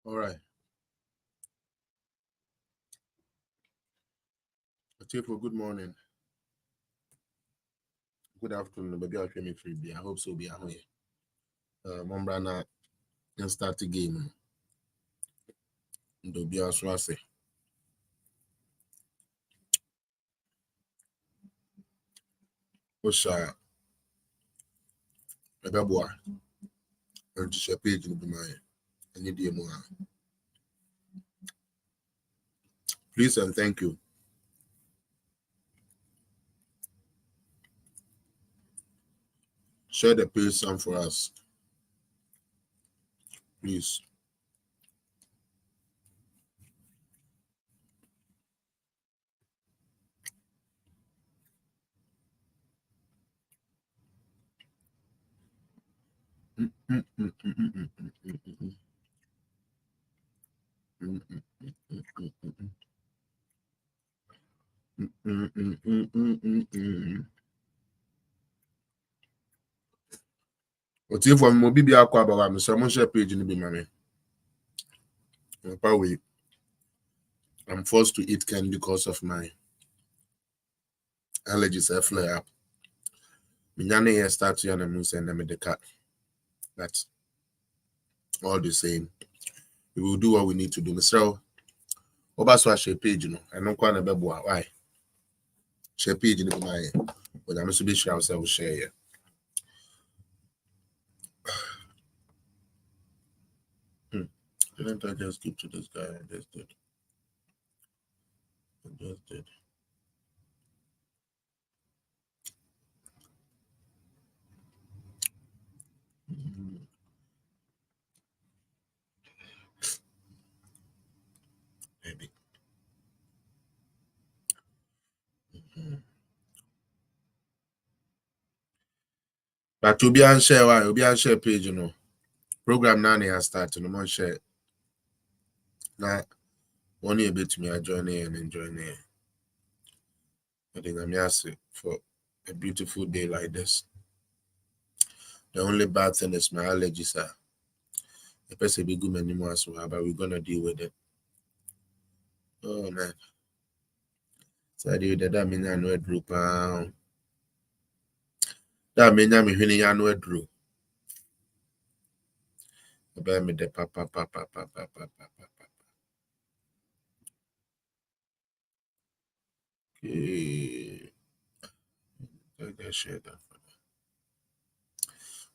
All right. Chiefo, good morning. Good afternoon. Baby, I'll me free. I hope so. Be away. Mombrana, and start the game. Do be as well say. Osha, Baby boy, and to share page in the mind. I need you more. Please and thank you. Share the page some for us. Please. But if I'm be aqua about me, someone share page in the mommy. I'm forced to eat can because of my allergies. I flare up. Minyane here start to and moose and the cat. That's all the same. We will do what we need to do. So, Obaso share page, you know. I don't quite a bebo. Why? Share page in the my. But I'm supposed to share ourselves share here. Didn't I just give to this guy? I just did. Maybe. But to be on share, why? Be on share page, you know. Program now they have started. No more share. Now, one year bit to me, I join here and enjoy it. I think I'm asking for a beautiful day like this. The only bad thing is my allergies are. The person be good anymore as well, but we're gonna deal with it. Oh man. So I did that mean I know a group. That mean I'm winning I know a group. About me the papa. Okay. I share that.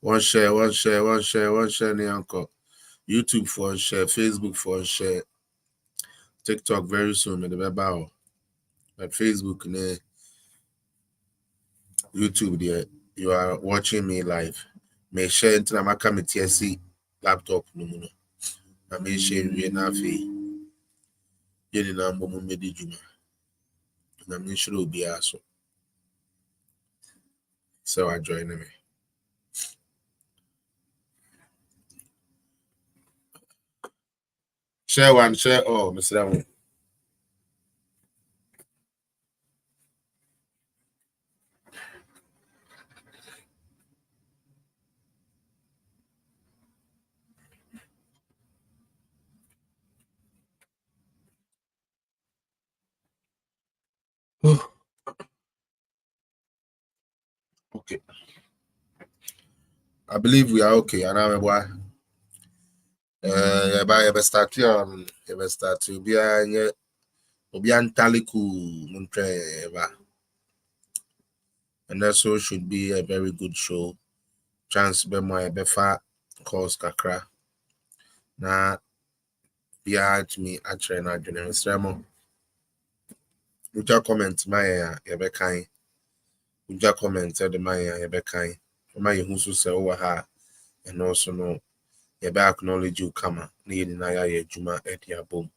One share, the uncle. YouTube for share, Facebook for share, TikTok very soon, the web. But Facebook, YouTube, there, you are watching me live. May share until I'm coming TSC laptop. No. I may share na fee. Yeni na mbomu medi juma. Na me sure be aso. So I join me. Share one, share all, Mr. Ram. Okay. I believe we are okay. And I'm why. You start to be a Obiantaliku Muntre. And also should be a very good show. Chance be more befa cause kakra. Na be at me actually na journal sermon. Uja comment my kind. Uja comment the my kind. My who so say over her and also no acknowledge you come need na ya juma at your boom.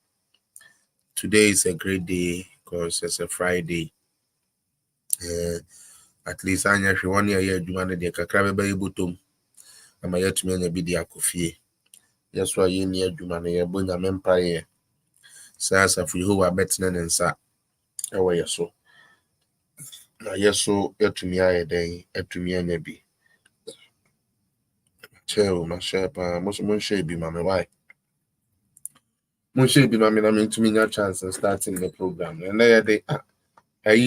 Today is a great day because it's a Friday. At least I know 1 year juma de kakra be butum. Ama yet me na bi dia kofie. Yes, why you near juma na ye bonya empire. Sasa for you are better than sa. Away so. Na yeso yetumi aye den atumi anya bi. Cheo ma share pa mo share bi ma me why. Munche be mammy to me a chance and starting the program. And they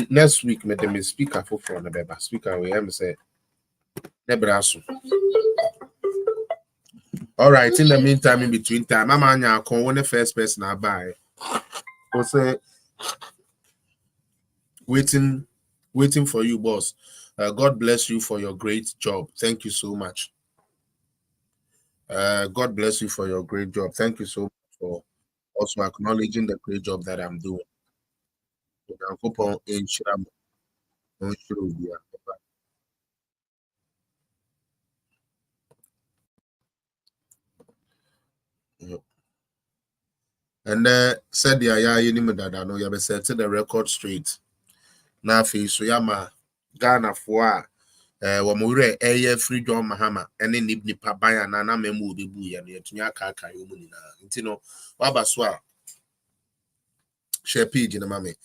next week met them speaker for the baby speaker we am say Nebrasu. All right, in the meantime, in between time, I'm on call the first person I buy. We'll say waiting for you, boss. God bless you for your great job. Thank you so much. God bless you for your great job. Thank you so much for also acknowledging the great job that I'm doing. And said the aya that no you set the record straight. Now so yama Ghana for wɔmwerɛ ɛyɛ free John Mahama ɛne nipa ban na memu obi bu ya no yɛtumi aka yo mu nyinaa nti no waba so a share page na mame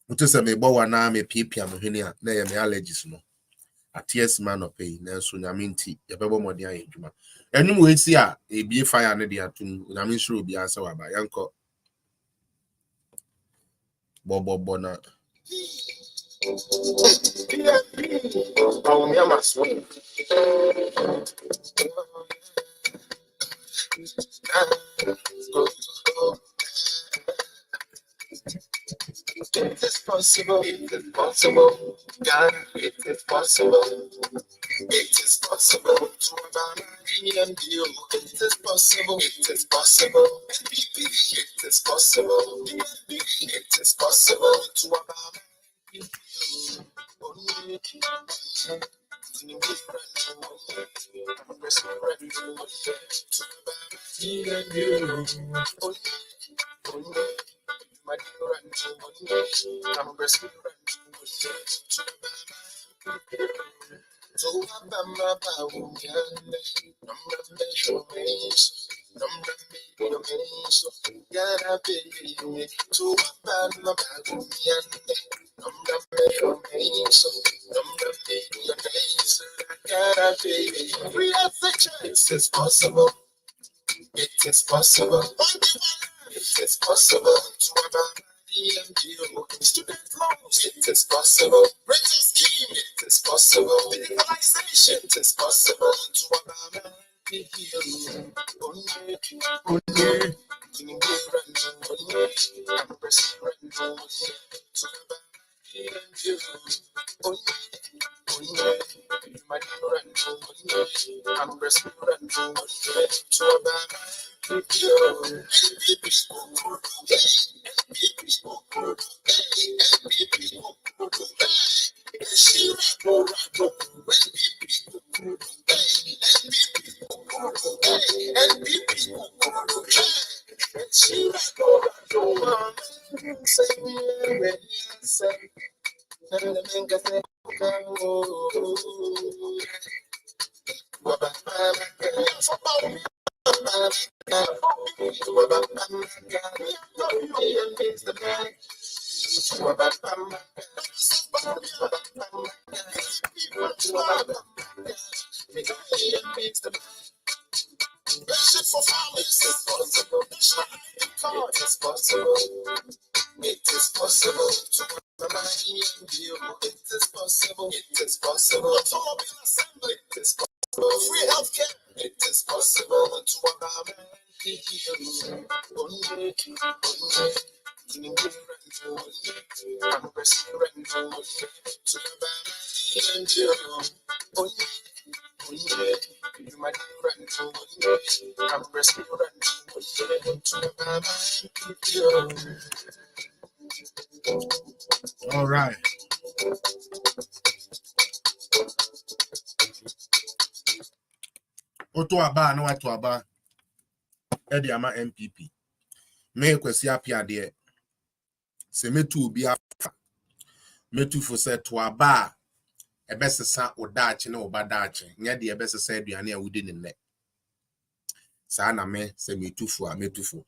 wotu sɛ mebɔ wa na mepiapia mo hwene a na yɛ me allergies no atias man of pay na so nyame nti yɛbɛbɔ mmɔden ayɛ adwuma ɛnum wɔ esi a ebie fire no de atum nyame nhyira obi asa waba yɛnkɔ bɔ na It is possible, it is possible, God, it is possible. It is possible to and you. It is possible, it is possible. It is possible, it is possible to It is possible. It is possible. It is possible to student loans. It is possible. Rental scheme. It is possible. Legalization. It is possible to free healthcare. It is possible All right. Oto aba na watu aba edi ama MPP. Me kwesi apia de se metu obi afa metu fo se to aba ebesesa odache na obadache nya de ebesesa aduane a wudi ne nne sa na me se metufo a metufo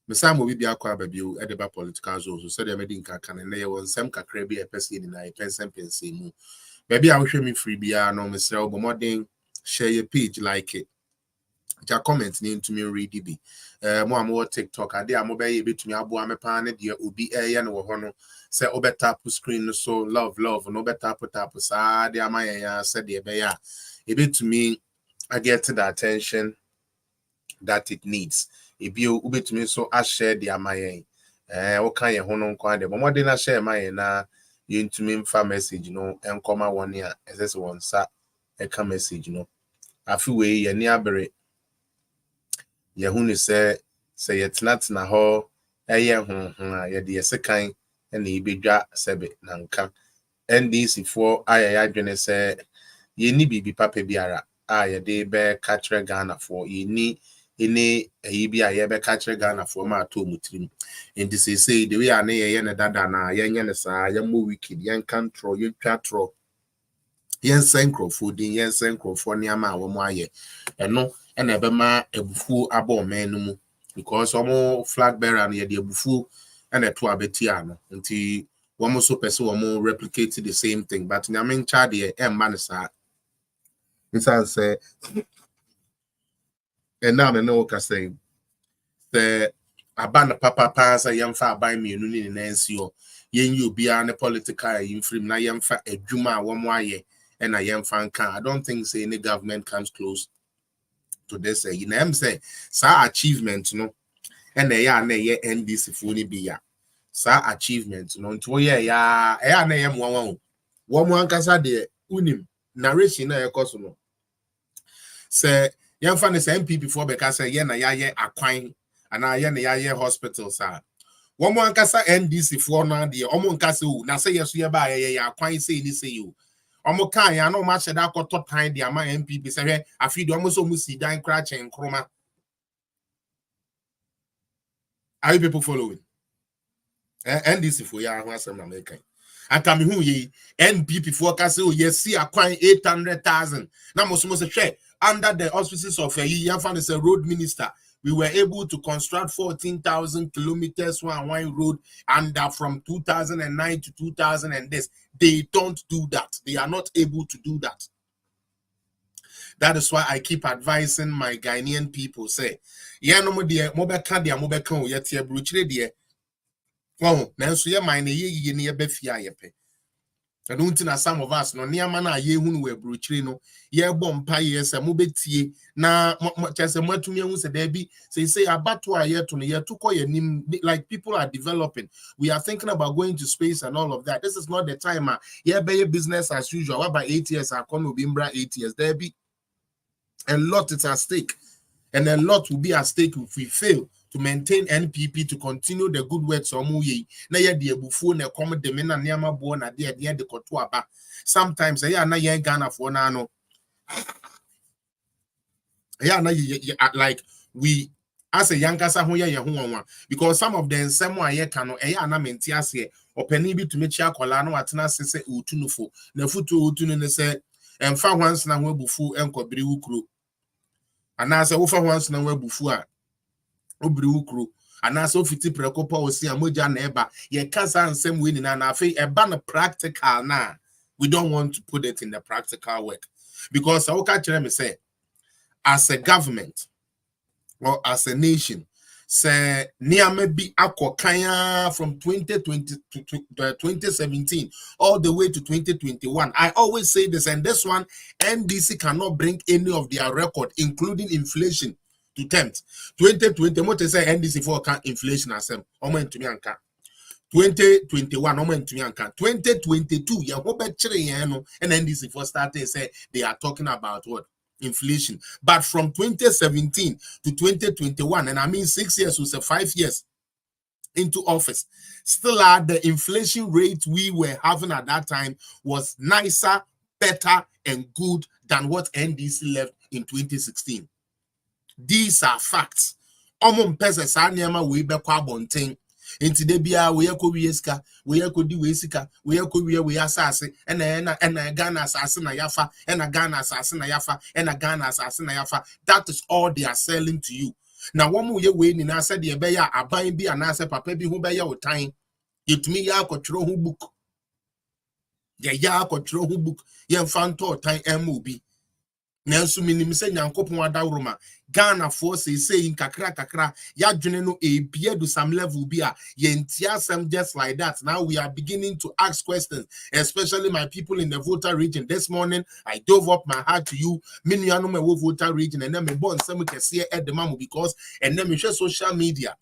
me sam obi bia kwa babio edeba political zone so de medi nka kan ne ye won sem kakra bi epese ni na epensem mu baby a wohwe me free bia no me sre obomoden share your page like it ja comment ni ntumi read bi mo am TikTok ade am be betumi abo am pa ne de obi eye no wo ho no se obetap screen so love no betap sa de ama ya se de be ya e betumi I get the attention that it needs ebi obetumi so a share the ama yen wo kan ye ho no nkwan de but mo de na share ma yen na ye ntumi mfa message no enkoma won ya esese won sa e ka message no afi we ye ni abere Yahuni say yetna ho eye a ye de yesekan na ibedwa sebe nanka NDC for ayaya dwene say ye ni bibi papa biara ye de be catch Ghana for ye ni ene bi a ye be catch Ghana for ma to mutrim and this say the way na ye ne dada na ye nye ne sa ye mo wicked ye control ye twatro yen senkrofo din yen senkrofo ni ama wo mo aye eno na ebe ma ebufu aba man no mu because omo flag bearer na ye de ebufu na to abeti ano nti wo mo so pese wo mo replicate the same thing but nyame ncha de e ma ne sa insan say and now me no ka say the aban papa pa say yemfa aban mienu ni nansi o yen yi obi a ne political infrim na yemfa adwuma wo mo aye and I am fan can. I don't think say any government comes close to this. You know, I'm saying, sa achievement, you know, and they are near NDC fully be ya. Sa achievement, you know, to ya, I am one casa de unim narration na ekosuno. Say, young fan is MP before because say, yeah, ya aquine, and I ya hospital, sir. One more casa NDC for now, the Omon Castle, now say yes, you buy ya aquine say this say you. Omo kan ya no ma sheda ko top time dia ma MPP se hwe afi de omo so mu si dan kra chen kroma. Are you people following? NDC for ya ho asem na make. Aka me hu ye NPP for ka say o ye si akwan 800,000. Na mo so hwe under the auspices of yan fan is a road minister. We were able to construct 14,000 kilometers one road and from 2009 to 2000 and this. They don't do that. They are not able to do that. That is why I keep advising my Ghanaian people say, yeah, no more dear, mobeka dear, mobeka, yet ye bruchre dear. Oh, nanso ye mine ye near befia yepe. I don't know some of us no near mana ye who were bruchre no, ye bompa yes, a mobetie na just a matumi who said there be say about 2 year to year to call your name like people are developing. We are thinking about going to space and all of that. This is not the time. Yeah, be business as usual. About 8 years, I come to Bimbra 8 years. There be a lot is at stake, and a lot will be at stake if we fail to maintain NPP to continue the good works of Muye. Na ye de bufu na come de mena niama bo na de de koto aba. Sometimes ya na ye Ghana for na no. Ya na like we as a yankasa ho ye ho wanwa because some of them same aye kan no ya na menti ase opani bi to mechi akola no atena sese otunufo na futu otunu ne se emfa hwans na ho bufu enkobiri wukro anase wo fa hwans na ho bufu a obiri wukro anase ofiti prekopa osi amoja na eba ye kasa nsem we ni na afi eba na practical na we don't want to put it in the practical work because I woka kire me say as a government or as a nation say niame bi akokanya from 2020 to 2017 all the way to 2021. I always say this, and this one NDC cannot bring any of their record including inflation to tempt 2020 what say NDC for inflation asem omo ntumi anka 2021 omo ntumi anka 2022 ye ho be kire yen no and NDC for started say they are talking about what inflation, but from 2017 to 2021, and I mean 6 years, was 5 years into office, still the inflation rate we were having at that time was nicer, better, and good than what NDC left in 2016. These are facts. We be Inti de bia we yako wieska, we yako di wesika, we yako we asase, and Ghana assassin na yafa, and a Ghana assassin na yafa, and a Ghana assassin na yafa. That is all they are selling to you. Now, one more way in I said the beya a buying be an answer papa be who beya or time. It me ya control who book. Ya control who book, yan fan to time MOB. Nanso minim se Nyankopon adawroma Ghana for say in kakra ya dwene no ebie do some level bi a yentia some just like that. Now we are beginning to ask questions, especially my people in the voter region. This morning I dove up my heart to you, minuano me voter region, and then me born some can see at the mamu because and then me share social media.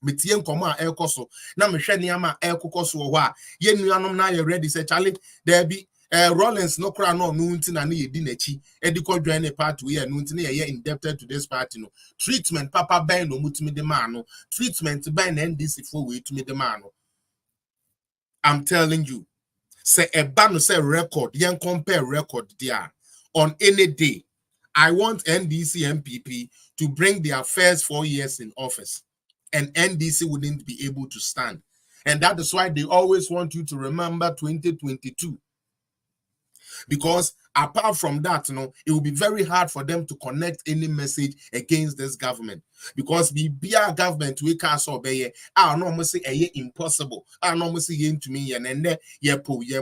Metien koma ekoso na me hwe niama ekokoso wo a ye nuanom na ye ready say Charlie there be Rollins no kra no nti na ne yedi nachi ediko dwan ne party we no nti na ye indebted to this party no treatment papa ben no mutumi de man no treatment ben na NDC for we tumi de man no. I'm telling you, say eba no say record yen compare record there on any day. I want NDC MPP to bring their first 4 years in office, and NDC wouldn't be able to stand. And that is why they always want you to remember 2022. Because apart from that, it will be very hard for them to connect any message against this government. Because the BR government we can't obey, I no say impossible. I no say to me and then yepo ye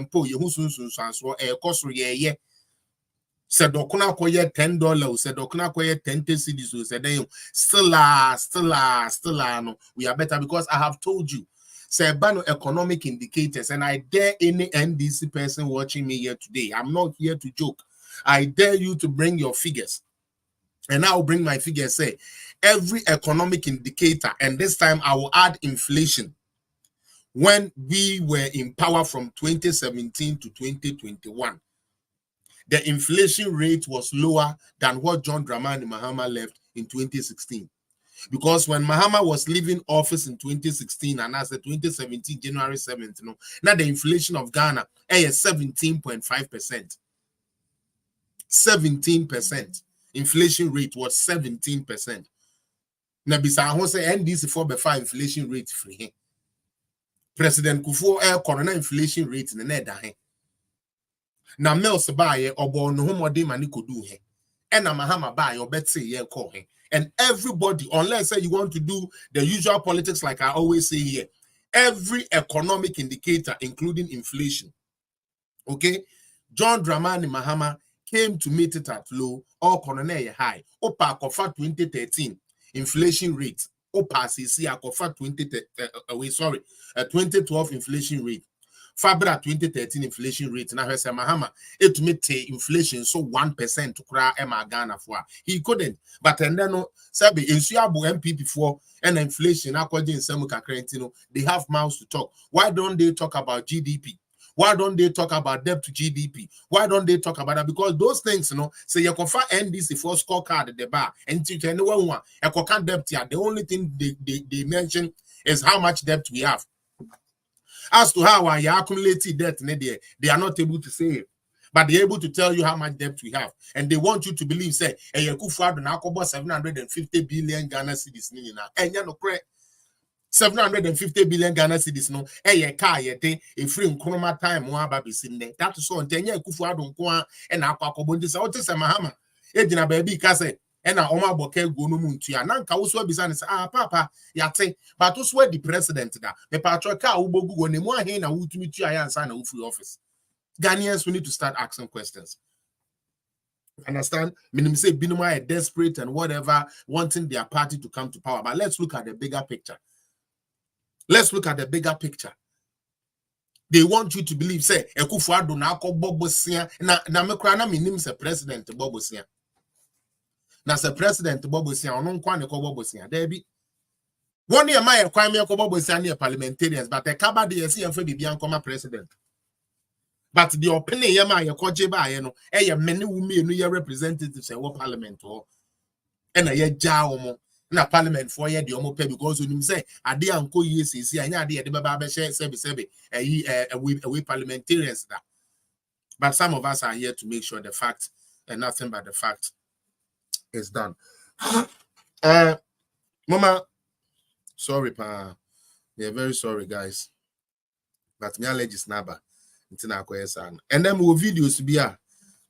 said dokuna koye $10, said dokuna koye 10 cedis, said still no. We are better because I have told you. Say economic indicators, and I dare any NDC person watching me here today. I'm not here to joke. I dare you to bring your figures, and I will bring my figures. Say every economic indicator, and this time I will add inflation. When we were in power from 2017 to 2021. The inflation rate was lower than what John Dramani Mahama left in 2016. Because when Mahama was leaving office in 2016 and as the 2017 January 7th, now the inflation of Ghana is 17.5%. 17%. Inflation rate was 17%. Now, besides, say NDC for before inflation rate free. President Kufuor corona inflation rate in the net. Na Mills buy or no more money could do he. And na Mahama buy or bet say yeah call him. And everybody, unless say you want to do the usual politics like I always say here, every economic indicator, including inflation, okay, John Dramani Mahama came to meet it at low or corona high. Opa Kofa 2013 inflation rate. Opa CC Kofa 2012 inflation rate. Fabra 2013 inflation rate na hwese Mahama etumete inflation so 1% to kra ema Ghana for he couldn't but and then no sabi ensuabo MPP for and inflation according nsem kakra ntino they have mouths to talk. Why don't they talk about GDP? Why don't they talk about debt to GDP? Why don't they talk about that? Because those things, say you can find NDC for scorecard at the bar and to anyone want a debt here. The only thing they mention is how much debt we have. As to how I accumulated debt, they are not able to say it. But they're able to tell you how much debt we have. And they want you to believe, say, hey, you could 750 billion Ghana cedis. And you know, 750 billion Ghana cedis, no, hey, a car, a free chroma time, one baby sitting there. That is so, and 10 years, Kufu, and Aquabundis, out to Mahama. Edina baby, Casse. And na oma boke go no muntu ya na nka wo so abisa ne papa yate but wo so the president da me patro ka wo bogu go ne mu ahen na wutumi tua ya ansa na wo free office. Ghanaians, we need to start asking questions. Understand? Meaning say binuma are desperate and whatever, wanting their party to come to power. But let's look at the bigger picture. Let's look at the bigger picture. They want you to believe, say, Ekufuado na ako bobosia na mekra na minim se president bobosia. Na se president bobosia ono nkwa ne ko bobosia. There be one year my kwa me ko bobosia near parliamentarians, but the kaba de yesi enfe bibia nkoma president. But the opinion yema ye koje ba ye no e ye many women no ye representatives e wo parliament ho e na ye ja omo na parliament for ye de omo pe because onim say ade anko ye sisi anya ade ye de baba be share sebe we parliamentarians da. But some of us are here to make sure the fact and nothing but the fact is done. Mama, sorry pa. We are very sorry guys. But me allergies naba. And then more videos to be a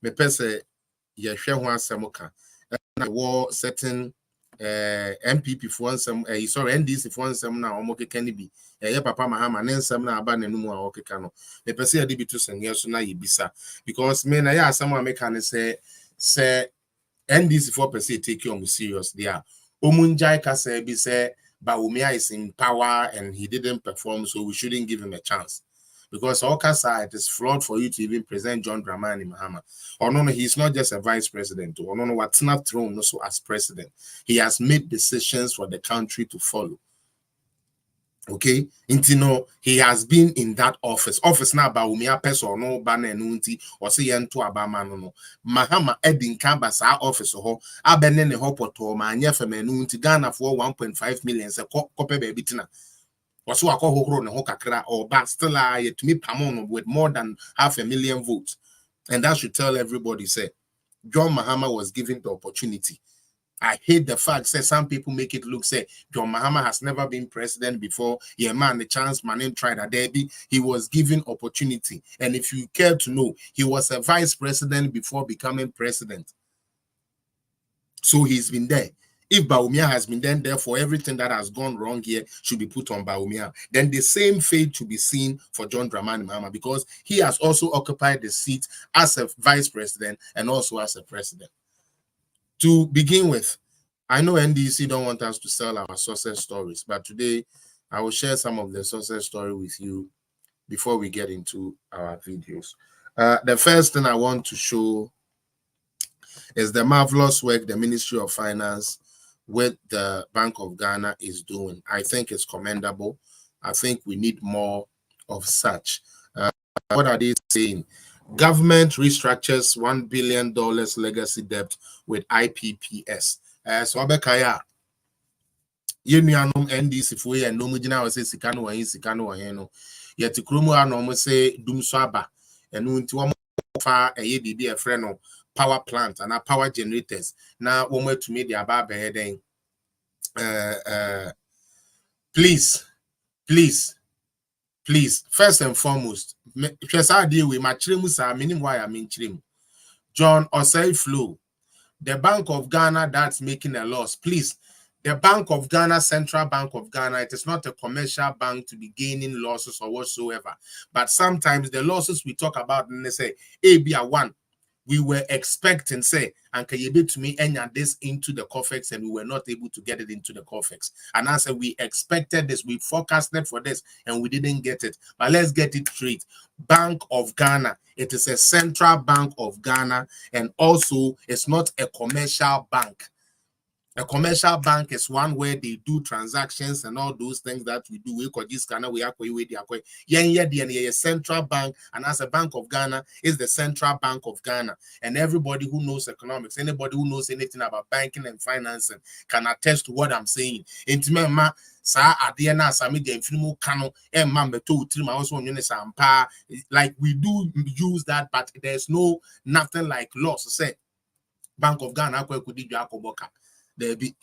me pese ye share one samoka na war certain MPP for one some sorry NDC for one some na omoke can be ye papa Mahama nen some na aba nanu a okeka no me pese ye de bi to senye so na ye bisa because me na ya some make can say say NDC for per se take you serious there. Omunjai Kase be say Bawumia is in power and he didn't perform, so we shouldn't give him a chance. Because all Kasa, it is flawed for you to even present John Dramani Mahama. Or no, he's not just a vice president. Or no, what's not thrown also as president. He has made decisions for the country to follow. Okay, Intino, he has been in that office. Office now about Umia Peso no banner nunti or say to Abama no. Mahama Edin Kambasa office ho abenen hopoto manya for menunti Ghana for 1.5 million se kope baby tina. Also a kohoro no hokakra or back still yet to me Pamon with more than 500,000 votes. And that should tell everybody say John Mahama was given the opportunity. I hate the fact that some people make it look say John Mahama has never been president before. Yeah, man, the chance man tried a derby. He was given opportunity. And if you care to know, he was a vice president before becoming president. So he's been there. If Bawumia has been there for everything that has gone wrong here should be put on Bawumia, then the same fate should be seen for John Dramani Mahama because he has also occupied the seat as a vice president and also as a president. To begin with, I know NDC don't want us to sell our success stories, but today I will share some of the success story with you before we get into our videos. The first thing I want to show is the marvelous work the Ministry of Finance with the Bank of Ghana is doing. I think it's commendable. I think we need more of such. What are they saying? Government restructures $1 billion legacy debt with IPPS. So Abekaya, Yenuanum NDC for and no mujina was Sikano and Sikano and yet Krumu and say Dumswaba and Untuam far a yebi a friend of power plant and our power generators. Now one way to meet the above heading. Please, first and foremost, John Osei Flo, the Bank of Ghana that's making a loss. Please, the Bank of Ghana, Central Bank of Ghana, it is not a commercial bank to be gaining losses or whatsoever. But sometimes the losses we talk about, and they say, ABR1, we were expecting, say, and can you be to me enter this into the COFEX, and we were not able to get it into the COFEX. And I said, we expected this, we forecasted for this, and we didn't get it. But let's get it straight. Bank of Ghana, it is a Central Bank of Ghana, and also it's not a commercial bank. A commercial bank is one where they do transactions and all those things that we do. We call this Ghana, we are the central bank, and as a Bank of Ghana is the Central Bank of Ghana. And everybody who knows economics, anybody who knows anything about banking and financing can attest to what I'm saying. Intimate sa adiana sami de infinimu kano e mambeto utrima also on sampa, like we do use that, but there's nothing like loss. Say Bank of Ghana could do Jacoboka. There be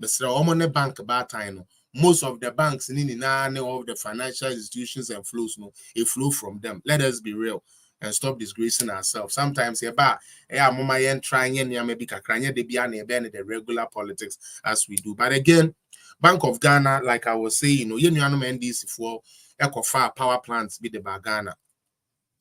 the bank about time. Most of the banks in of the financial institutions and flows, it flow from them. Let us be real and stop disgracing ourselves. Sometimes trying maybe the regular politics as we do. But again, Bank of Ghana, like I was saying, NDC for power plants be the Ghana.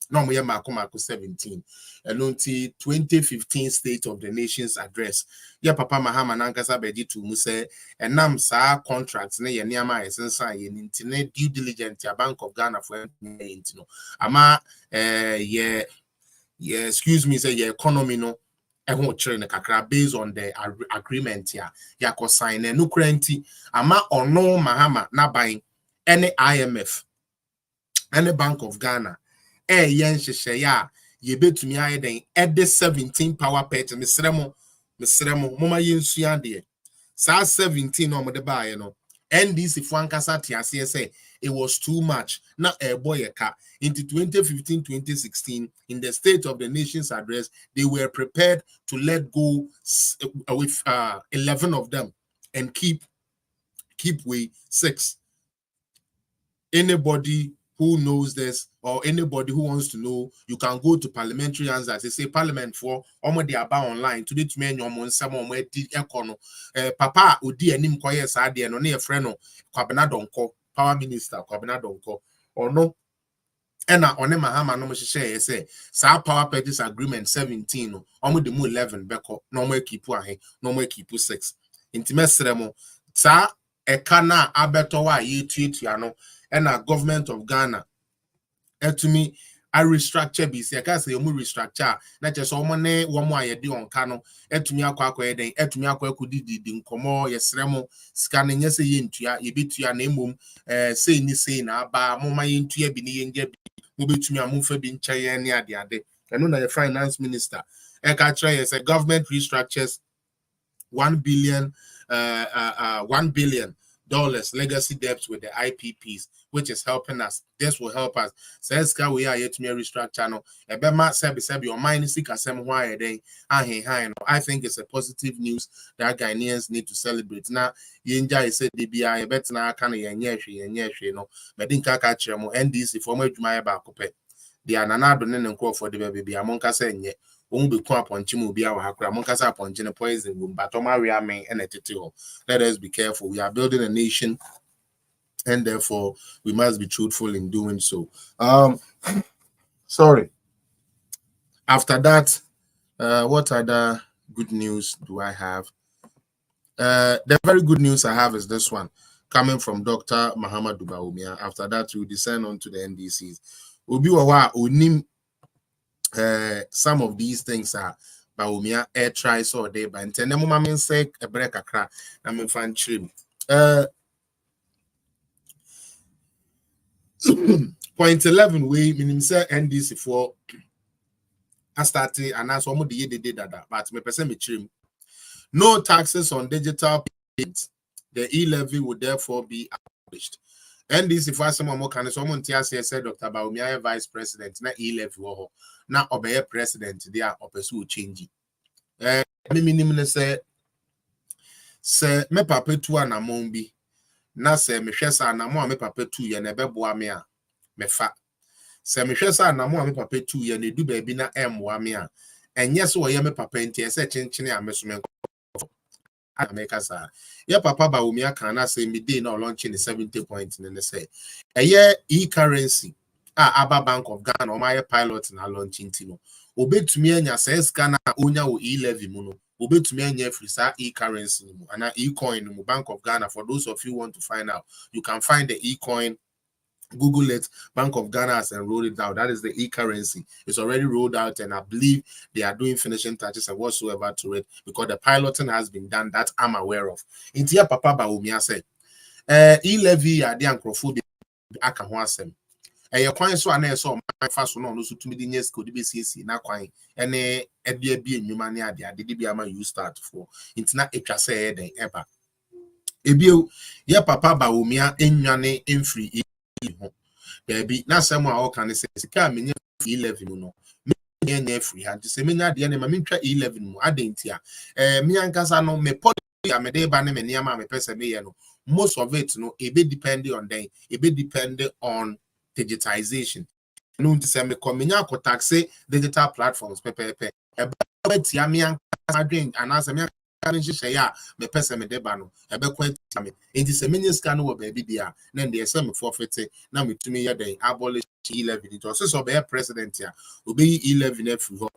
No, we are 17. And until 2015 State of the Nations Address. Yeah, Papa Mahama Nankasa Beji to Muse, and Nam Sa contracts, ne Yama essence, internet due diligence, ya Bank of Ghana for intino. Ama, excuse me, say, your economy no. I won't train the kakra based on the agreement here. Ya ko sign no currency. Ama or no Mahama na buying any IMF, any Bank of Ghana. Yen shesheya ye betumi aye den ede 17 power purchase mesremo moma yensuya de sa 17 no mo de baaye no NDC fo ankasa tiase say it was too much na boy ka into 2015-2016 in the State of the Nations Address they were prepared to let go with 11 of them and keep with 6. Anybody who knows this or anybody who wants to know, you can go to parliamentary answers. They say parliament for almost they about online today to me on some econo papa odi anim koye sa de no na friend no kwabena donko power minister kwabena donko or no And on the Mahama no share say sa power purchase agreement 17 no omo de mu 11 beko no more keep ahe no more keep 6 intimesere mo sa eka na abeto wa yetuatua no and a government of Ghana to me I restructure BC. I can say you restructure. Not just someone one more idea on cano. To me, I quack wedding. To me, I quack could did come yes, remo scanning yes, into ya, you bit your name, say ni say na ba moma into ya bini and get movie to me a move for being chair near the other. I know that the finance minister. I can try as a government restructures $1 billion legacy debts with the IPPs, which is helping us. This will help us. Says we are yet to restructure no. Ebema sebi your mind sick as some why then. I think it's a positive news that Ghanaians need to celebrate. Now, Yinja said DBI better now can yenye no. But think I catch them NDC for my bakope. They are nanado and call for the baby. Amonka say won't be quite upon Chimu be our Hakra, Moncasa upon Gina poison, but Omaria may and a. Let us be careful. We are building a nation, and therefore we must be truthful in doing so. Sorry. After that, what other good news do I have? The very good news I have is this one, coming from Dr. Muhammad Dubaumia. After that, we descend on to the NDCs. Ubiwawa unim. Some of these things are Baumia air tries all day, but intend the moment say a break a crack. I'm in fan trim. Point 11 we minimum say NDC for I started and that's almost the year they did that, but me person me trim. No taxes on digital payments. The e-levy would therefore be abolished. NDC for some more can someone said Dr. Baumia vice president, na e-levy na obey president they are pursue change. Minimum say me papa tu anamon bi na say me hwɛ sa anamon me papa tu ye na beboa me a me fa. Se me hwɛ sa anamon me papa tu ye na du ba bi na emboa me a enye so ye me papa nti se chenchene a me so me America sa ya papa Baumia kan na say me dey na launching the 70 point ne say e-currency Aba Bank of Ghana or my pilot na launching tino obetumi anya says Ghana onya wo e-levy mu no obetumi anya free sa e-currency mu and e-coin mu Bank of Ghana. For those of you who want to find out, you can find the e-coin, Google it. Bank of Ghana has enrolled it out. That is the e-currency. It's already rolled out, and I believe they are doing finishing touches and whatsoever to it because the piloting has been done that I'm aware of. Intia Papa Baumia said, e-levy are the ancrophobia akahwasem. A coin so an so my fast no so to me the next could be CC na coin and a be money at the DBM you start for. It's not a say then ever. Ebio, ya Papa Baumia enwane free. There be na some all can say me 11 no me free had to say me na de na me twa 11 mu adentia me ankasa no me policy me dey ba na me niam me pese me ye no most of it no e be depending on them e be depending on digitization no to say me komenya ko taxe digital platforms pepepe e ba tia me ankasa dwen anasa me ya me pese me deba no ebe kwenti me enti se menye scan wo ba bia na de se me forfeit na me tumi ya den abolish e-levy it was so be president ya obi e-levy na free ho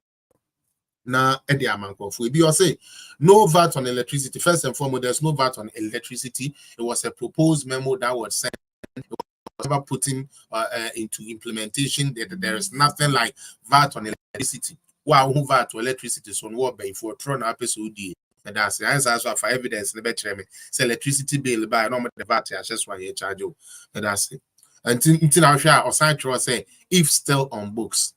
na e de amankofo ebi o say no VAT on electricity. First and foremost, there's no VAT on electricity. It was a proposed memo that was sent. It was never put into implementation. There is nothing like VAT on electricity. Wow, who VAT to electricity so what by for tron episode. And that's the answer for evidence. The better me say electricity bill by normal the VAT. Just why you charge you. And that's it. Until I share or sign to say if still on books.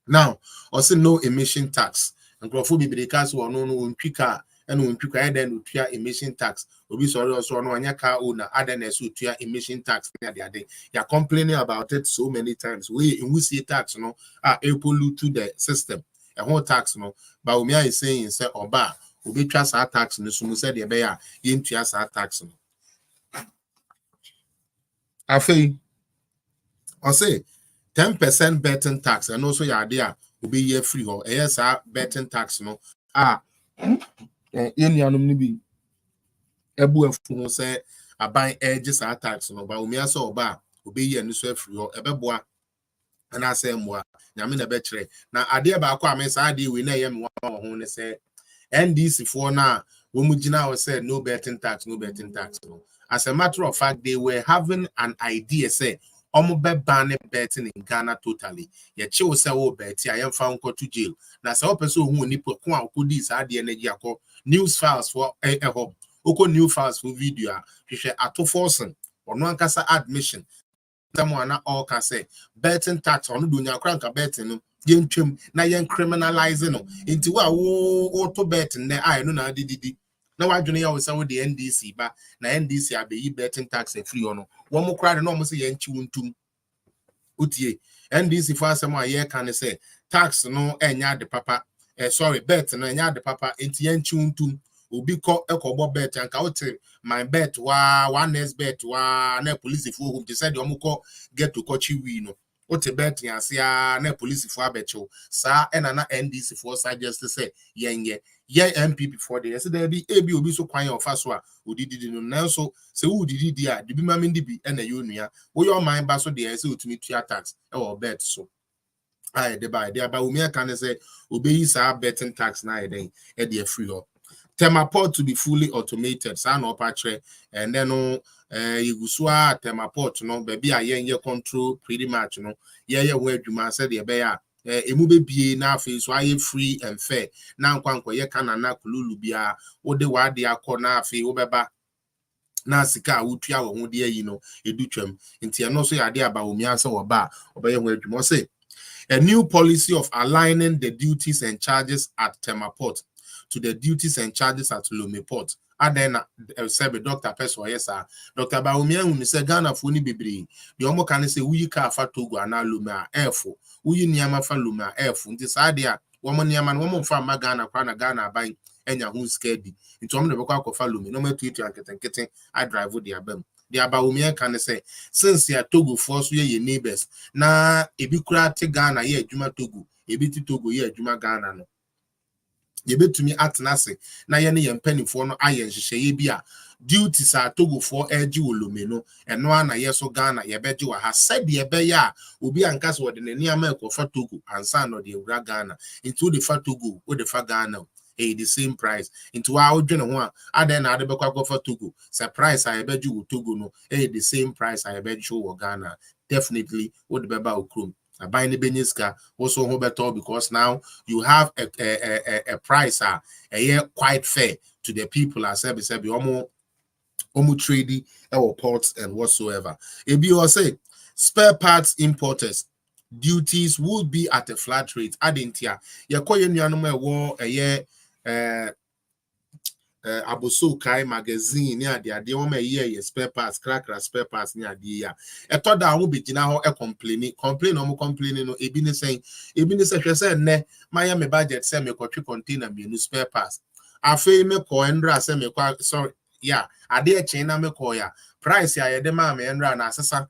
Now, also no emission tax. And Crawford be cast or no quicker and when quicker then to emission tax. Will be sorry also no one car owner otherness to emission tax. You're complaining about it so many times. We see tax no are able to the system. A whole tax no, but Umia is saying say oba will be trust our tax no so said the bear into our tax no. I feel or say 10% betting tax and also your idea will be year free or yes betting tax no any anonymity ebu efu say a buy edges tax no but we also ba will be year no so free or ebeboa and I say more. Nyame na betre. Na ade ba kwa me sa ade we na ye me ho ne say NDC for na Womujina was said no betting tax, no betting tax. No. As a matter of fact, they were having an idea, say, Omobe ban betting in Ghana totally. Ye chill say oh betty, I am found to jail. Now so person who nipo could this the energy news files for oko new files for video. She share ato forcing or no kasa admission. Someone all can say betting tax on dunya crank betting yentwem na yen criminalizing no into wa auto betting na I no na didi na wadwene ya wo say the NDC ba na NDC abeyi betting tax free ono wo mo kra de no mo say yenchi wuntum utie NDC for asem a ye kan say tax no enya de papa sorry bet no enya de papa enti yenchi wuntum obi ko ekobo bet anka wote my bet wa one next bet wa na police for home decide omo ko get to kochi we no wote bet yasia na police for abecho sa ena na NDC for suggest say yenye ye MPP for the say there be ebi obi so kwan of so a odididi no nanso se wo dididi a de bi ma me bi ena ye onua wo your mind ba so de say otumi tua tax e wo bet so ai de ba umi kan say obeyi sa betting tax na e den e de free up Temaport to be fully automated. Sign up actually, and then you go Temaport, no, baby, I ye control pretty much, no, yeah, where you must say the bear. Emube be na fe so aye free and fair. Now kwankwa ye kana na kululu bia wo de wa de akona fe wo beba na sika wutua wo ho de yi no edutwam nti eno so ya de aba omi asa wo ba obeye ho adwuma say a new policy of aligning the duties and charges at Temaport to the duties and charges at Lome Port. And then said Dr. Peso, yes, sir. Dr. Baumia, who said Ghana for ni bibri. The Omo can say, we ka fa Togo and Luma airful. We niama fa Luma airful. This idea, woman yaman, woman from Magana, Ghana buying and ya who's scared. Into the Boko fa Lumi, no matter to getting, I drive with the abem. The Abaumia can say, since ya Togo force ye neighbors, na ebikura te Ghana ye Juma Togo, ebiti Togo ye Juma Ghana no. Ye betumi atnase na ye ne ye mpanifo no aye nhyehyeye bi a duties a Togo for eji wolome no eno ana ye so Ghana ye beje wa ha said ye be ya obi anka so de nani ama ekofa Togo ansa no de ewura Ghana into the fa Togo o de fa Ghana the same price into wa odwene ho a aden na ade bekwa kofa Togo say price a ye beje wo Togo no the same price a ye beje wo Ghana definitely wo de beba okrom buying the Beniska also better because now you have a price a year quite fair to the people as I said almost trading our ports and whatsoever. If you say spare parts importers duties would be at a flat rate. Adentia ya koye nuanum war a year Aboso Kai magazine near the idea of year spare parts, cracker spare parts near the year. I thought that would be now a complaining no complaining no ebine saying say ne Miami budget semi country container me spare parts. I feel me ko endra semi sorry yeah I dear China me ko ya price ya de ma me endra na asesa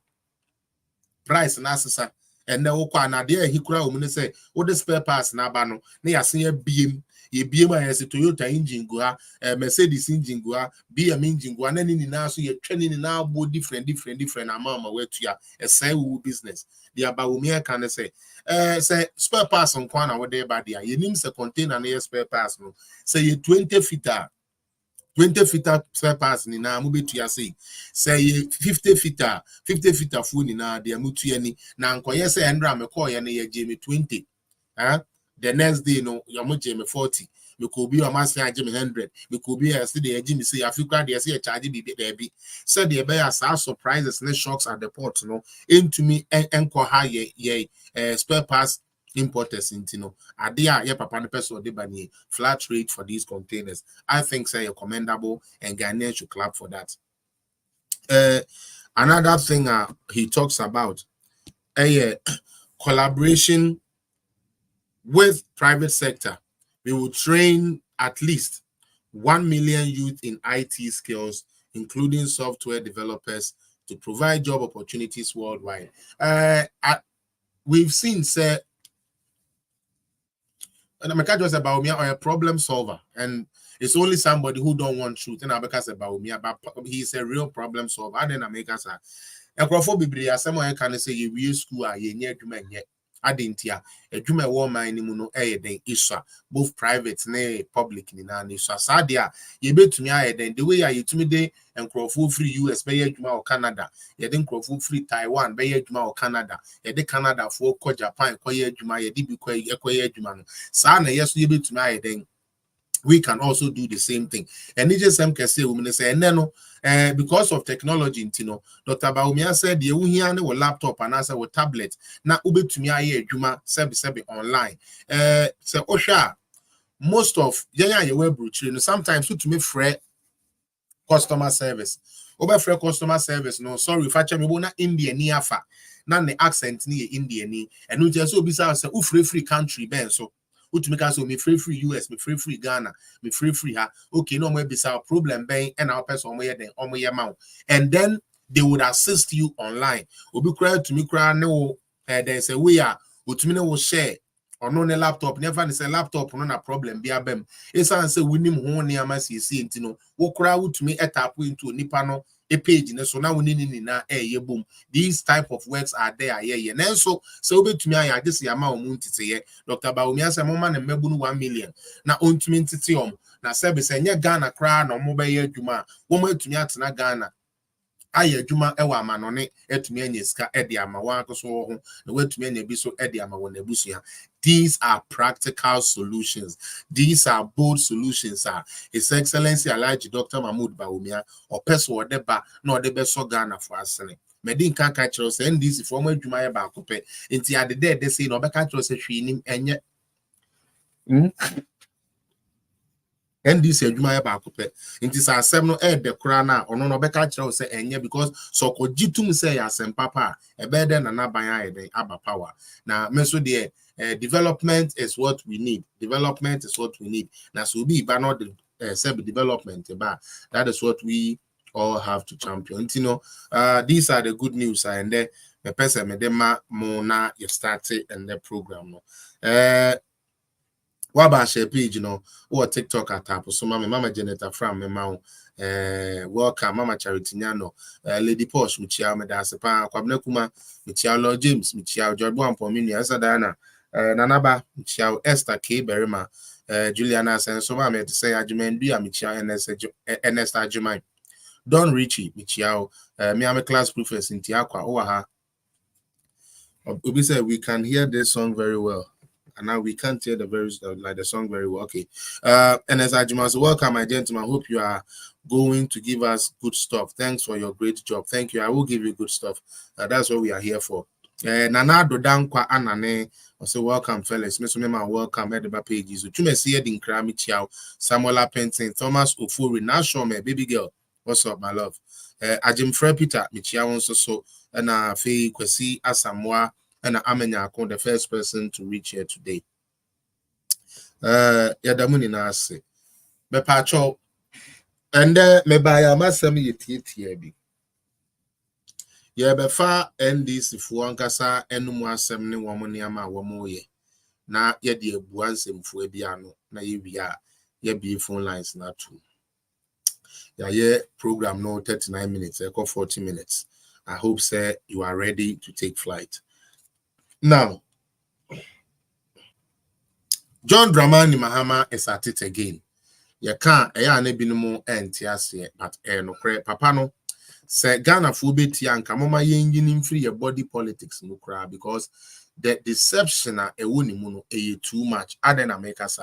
price na asesa and the okwa na dear he kura o say what the spare parts na ba no na ya se biem ye BMI as a Toyota engine go Mercedes engine go BM engine go and then now so you're training now both different amount where to ya a say business. The about me can say spare parts on corner what they by there. You need a container near spare parts no. Say you 20 feet spare parts ni na mu betu ya say 50 feet full ni na de amutu yani na nkoye say endra me call ya na ye me 20 the next day no you mo me 40 me could be a master me 100 me could be a the Jimmy say Africa they say charge be there be said the bear are surprises and shocks at the port no into me enko high spare parts importers into no adia ye papa the person de bani flat rate for these containers. I think say commendable and Ghanaians should clap for that. Another thing he talks about collaboration with private sector. We will train at least 1 million youth in IT skills, including software developers, to provide job opportunities worldwide. We've seen, say, and I'm just about me or a problem solver, and it's only somebody who don't want truth. And I'm about me, but he's a real problem solver. And then I make us a crofo biblia. Someone can say you real school, you near to me yet. Adentia, a juma woman in muno den iswa, both private ne public ni na iswa. Sadia, ye bet to me then the way I to me day and crowful free US, bay juma or Canada, ye then crowful free Taiwan, bay juma or Canada, ye de Canada for ko Japan, koye juma, ye dibi koye juma. Sana, yes, ye bet to me then. We can also do the same thing. And it just can say women say, and then because of technology, you know, Dr. Baumia said, you hear with laptop and answer with tablet. Now, ube to me, I juma sebi online. So, Osha, most of your web routine, sometimes to me, fret customer service. Over free customer service, no, sorry, if I tell me, na India ni afa, na the accent ni India ni, and we just so bizarre say, free country, ben so. To make us so me free US, me free Ghana, me free ha. Okay, no more bizarre problem, ben, and our person on then on my amount. And then they would assist you online. Obi cry to me cry no, there's a way utumine will share. Or no laptop, never say laptop, no na problem, be a bem. It's answer winning hone near see it, you know, what crowd to me at up into Nipano, a page, so now we need na boom. These type of works are there, yeah. And so to me, I just see amount of to say, Dr. Baumia, some man and Mebunu 1 million. Now, on to me, na service and ya Ghana crown or mobile juma, woman to me at Ghana. Aye juma ewa manone etumi anye ska edi ama wa so ho na wetumi anye bi so edi ama won ebusia. These are practical solutions. These are bold solutions. His Excellency Alhaji Dr. Mahmoud Bawumia or person or deba no de be so Ghana for asene. Medin kan ka kiro say NDC for mo adwuma ye ba kope nti ade de say no be ka kiro say hwinim enye NDC adwuma ya ba kope nti sa asem no de kura na ono no beka kire say enye because so ko gitum say ya asem papa e be de na naban ya de aba power na me so de development is what we need. Development is what we need. Na so be ba no the development ba that is what we all have to champion. You know, these are the good news and the person me dem mo na you started and the program no. What about share page, you know, or TikTok at tap so mama Janetta from me mount welcome mama Charity Nyano Lady Posh Michia Medasepa Kwabne Kuma Michia Lord James Michia Jodwan Pomini Asadana Nanaba Michia Esther K Berima Juliana Senso mama to say Ajumen Bia Michia NS Ajumai Don Richie Michia me am a class prefect in Tiakwa Oaha. Obi said we can hear this song very well. And now we can't hear the song very well. Okay. And as Ajumas, welcome, my gentlemen. Hope you are going to give us good stuff. Thanks for your great job. Thank you. I will give you good stuff. That's what we are here for. Nana Dodankwa Anane. Also, welcome, fellas. Miss Mema, welcome at the pages. So, you see in Krami Chow, Samuel Penton, Thomas Ofuri, Nasho, my baby girl. What's up, my love? Ajim Fred Peter, Michia, so, and Fei Kwesi Asamoah. And Amenya, the first person to reach here today. Yadamuni Nasi. Me pacho. And me buy a masami yeti. Ye befa NDC fuankasa enu asem ne womoni ama womoye. Na ye de buansem fu ebiano na ye bia ye bi phone lines na too. Ya ye program no 39 minutes, echo 40 minutes. I hope sir you are ready to take flight. Now, John Dramani Mahama is at it again. You can't, binumu entiase, but no cre papa no. Say Ghana fubeti yanka mama yin free your body politics no cry because the deception a wuni muno too much. Adena make us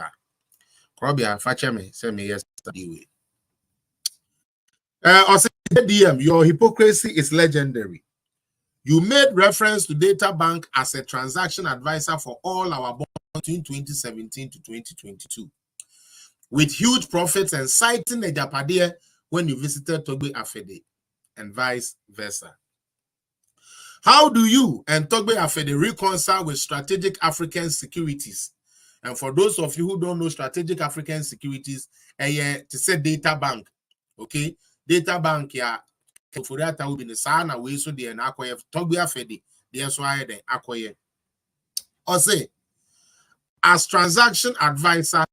Krobia fache me say me yesterday. DM, your hypocrisy is legendary. You made reference to Data Bank as a transaction advisor for all our bonds between 2017 to 2022, with huge profits and citing the Japadia when you visited Togbe Afede and vice versa. How do you and Togbe Afede reconcile with Strategic African Securities? And for those of you who don't know Strategic African Securities, to say Data Bank, okay? Data Bank, yeah. For that, I will be the son away so the acquire Togbe Afede, the SY the acquire. Or say, as transaction advisor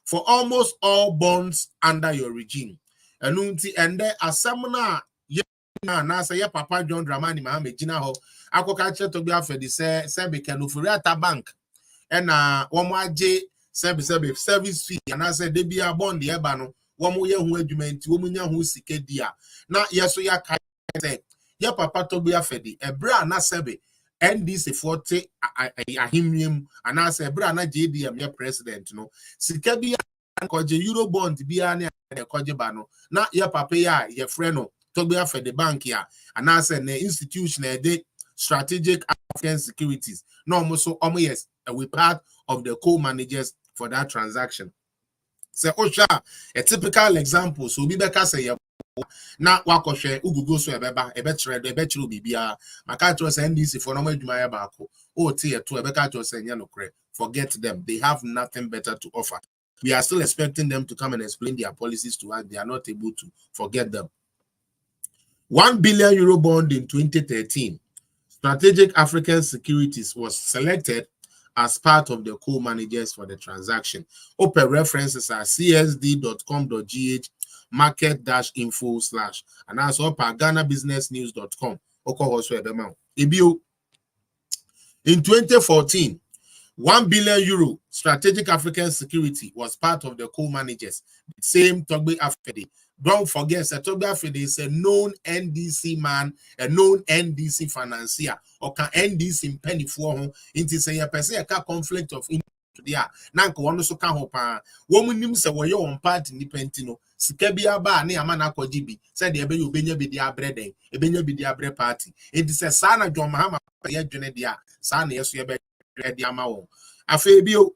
for almost all bonds under your regime. And there are some na say your papa John Dramani Mahama gina ho akoka che to be afedi say be Kenufuriata bank na wo mo age service fee na say de bia bond e ba no wo mo ye hu adwuma nti wo mo nya hu sika dia na yeso ya ka say your papa to be afedi ebra na sebe NDC 40 ahimiem and say ebra na JDM your president no sika bia koje euro bond bia na koje ba no na your papa ya your friend no to be afedi bank ya and say na institution e de strategic African securities no almost so yes we part of the co-managers for that transaction. So Osha, a typical example. So we beka say na wakoshe ugugo so ebeba ebetre de ebetru bibia maka to say NDC for normal adwuma ba ko o tie to ebeka to say nya no kre forget them, they have nothing better to offer. We are still expecting them to come and explain their policies to us. They are not able to. Forget them. 1 billion euro bond in 2013. Strategic African Securities was selected as part of the co-managers for the transaction. Open references are csd.com.gh market-info/ and also ghanabusinessnews.com. In 2014, 1 billion euro Strategic African Security was part of the co-managers. Same Togbe Afedi. Don't forget, Togbe Afedi is a known NDC man, a known NDC financier, or can NDC in penny for him. It is a person a conflict of interest. Yeah, Nanko one also can hope. Woman names say were your own part independent. Sikebia ba ne amana kojibi said the ebe ubenya be dia bread, ebenya be dia bread party. It is a sana John Mahama ya jone dia sana yesu ebe dia mawo. Afebio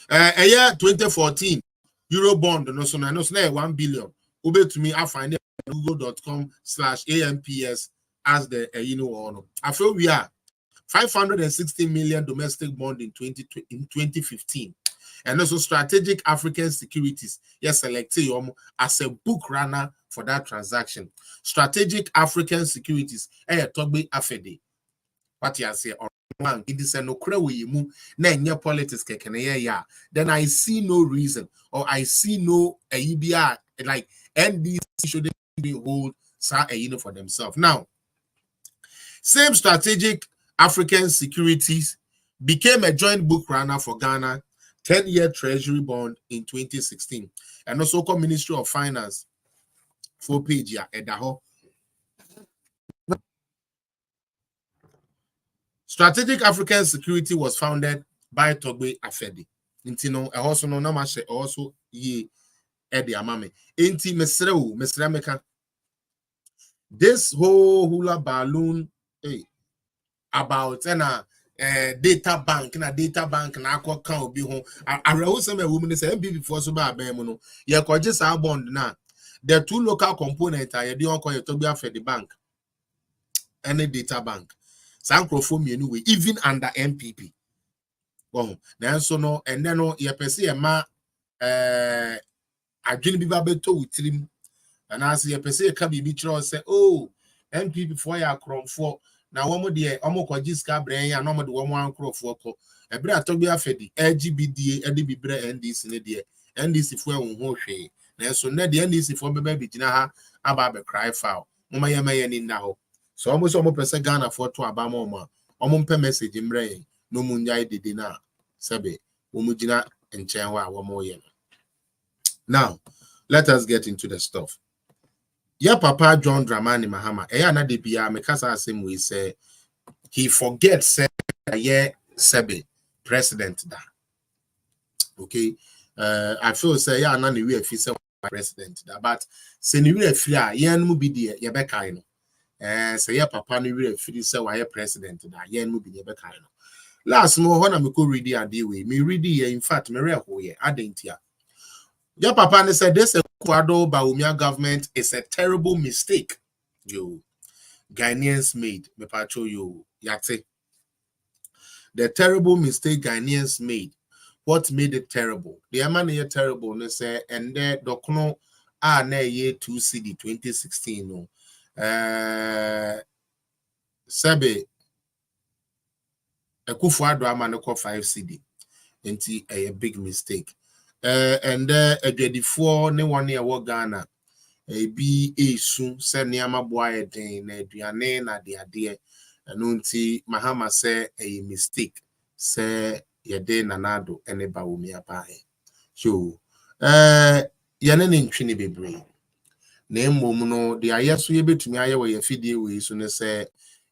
a year 2014 euro bond no so na 1 billion. Ube to me I find it google.com/amps as the or I feel we are 560 million domestic bond in 2015. And also Strategic African Securities, yes, selected as a book runner for that transaction. Strategic African Securities, Togbe Afedi. What you say, or it is no crowd na politics ya. Then I see no reason, or I see no EBR like NDC shouldn't be hold for themselves. Now, same Strategic African Securities became a joint book runner for Ghana 10-year treasury bond in 2016, and also called Ministry of Finance 4-page Edaho. Strategic African Security was founded by Togbe Afedi. Intino also no namashe also ye Eddie Amame. Inti Mesreu Mesremeka. This whole hula balloon about data bank na akwa kan obi ho arewo some woman say MPP for so ba ben mu no ye koje sa bond na the two local components are the onko ye Togbe Afedi bank any data bank sankrofo mienu we even under MPP well na so no and then no ye pese ye ma adwene bi ba beto witrim and as ye pese ye ka bibi kiro say oh MPP for ya kromfo na womo de omo kwaji ska bren ya no mo de womo ankrofo ko ebre Togbe Afedi LGBDA ede bibre NDC ne de NDC fo ehun ho hwe na so na de NDC fo beba bi gina ha aba be cry foul mo maye ni na ho so omo pese Ghana for to aba mo omo mpe message mbre no mu nyai dede na sebe womo gina enchen ho a womo ye. Now let us get into the stuff. Yeah, Papa John Dramani Mahama. Na de bia me kasa asem we say he forgets say yeah sebe president da. Okay. I feel say yeah na we fi say president da, but say ni we fi a yeah no bi de ye be kai no. Say yeah papa no we fi say why president da yeah no bi de be kai no. Last mo ho na me ko read ade we me read here in fact me re ho ye adentia. Your papa said this Ecuador Baumia government is a terrible mistake. You Ghanaians made. Me pacho you yate. The terrible mistake Ghanaians made. What made it terrible? The money terrible. They say and there dokono na year 2 CD 2016 no. Sebe Ekufuado amanoko 5 CD. Enti a big mistake. And a 24 ne 1 year work Ghana bi esu se nneama boa ye den na aduane na de eno nti Mahama se a mistake se ye de nanado ene ba wo mi abae so yene ne ntwene bebre na emom no de ayeso ye betumi aye wo ye fidie we so ne se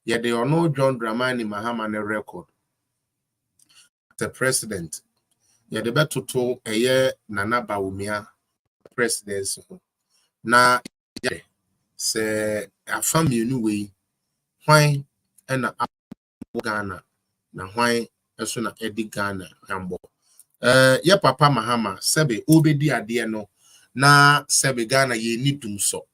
ye de ono John Dramani Mahama ne record the president ye de betoto eye Nana Bawumia presidency na se afamienu we hwan na Ghana na hwan eso na edi Ghana ambo ye papa Mahama sebe obedi ade no na sebe Ghana ye ni dum so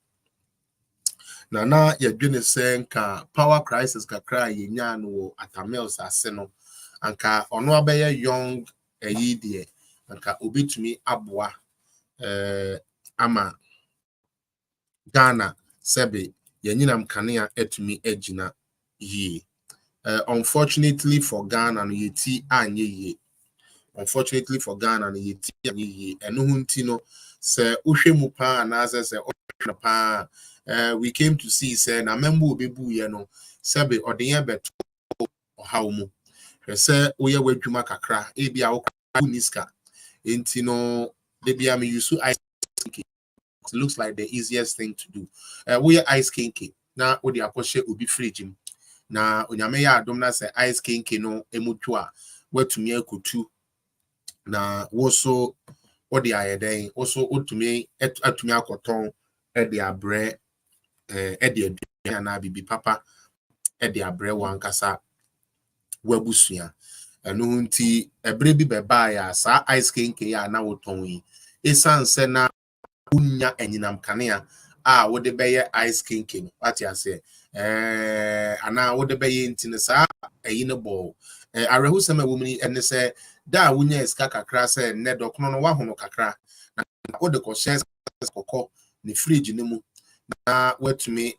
na ye dwene se nka power crisis kakra ye nya no wo atamels ase no anka ono abeye young eyi de anka obetumi aboa ama Ghana sebe ye nyinam kanea etumi agina ye unfortunately for Ghana no yeti anye ye unfortunately for Ghana no yeti anye ye eno hunti no se uhwe mu pa na se pa we came to see say na member obebu ye no sebe odeye beto ohaw mu se oye wadwuma kakra ebia wo niska enti no de bia me use ice kinky. It looks like the easiest thing to do we ice kinky na odi akoshe obi fridge na onyame ya adom na se ice kinky no emutu a watumi akotu na woso odi ayeden woso otumi atumi akoton e de abre e de aduane na bibi papa e de abre wankasa wabusua eno nti ebre bi beba ya sa ice kinky ya na woton yi esanse na unya enyinam kanea a wode beye ice kinky no ati ase ana wode beye ntine sa eyi ne ball arehu sema womni ene se da wunya eska kakra se ne dokono no wahono kakra na wode ko share kokko ne fridge ne mu na watumi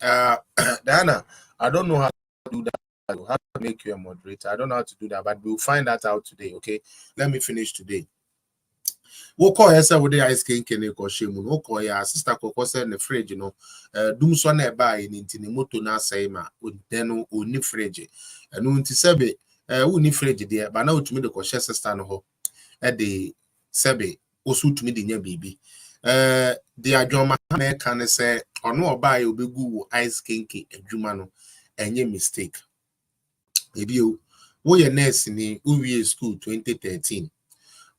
Diana, I don't know how to do that. How to make you a moderator. I don't know how to do that, but we'll find that out today. Okay, let me finish today. We'll call yourself with the ice kinky ko shemu. We'll call your sister Coco said in the fridge, you know. Doom so nearby in moto na say ma then uni fridge. And unti sebe uni fridge there, but now to me the koshe sister no ho. The sebe osu to me the baby. The adjoma can say or no buy you be good ice kinky adjuma no any mistake. Maybe you we nurse in UVA school 2013.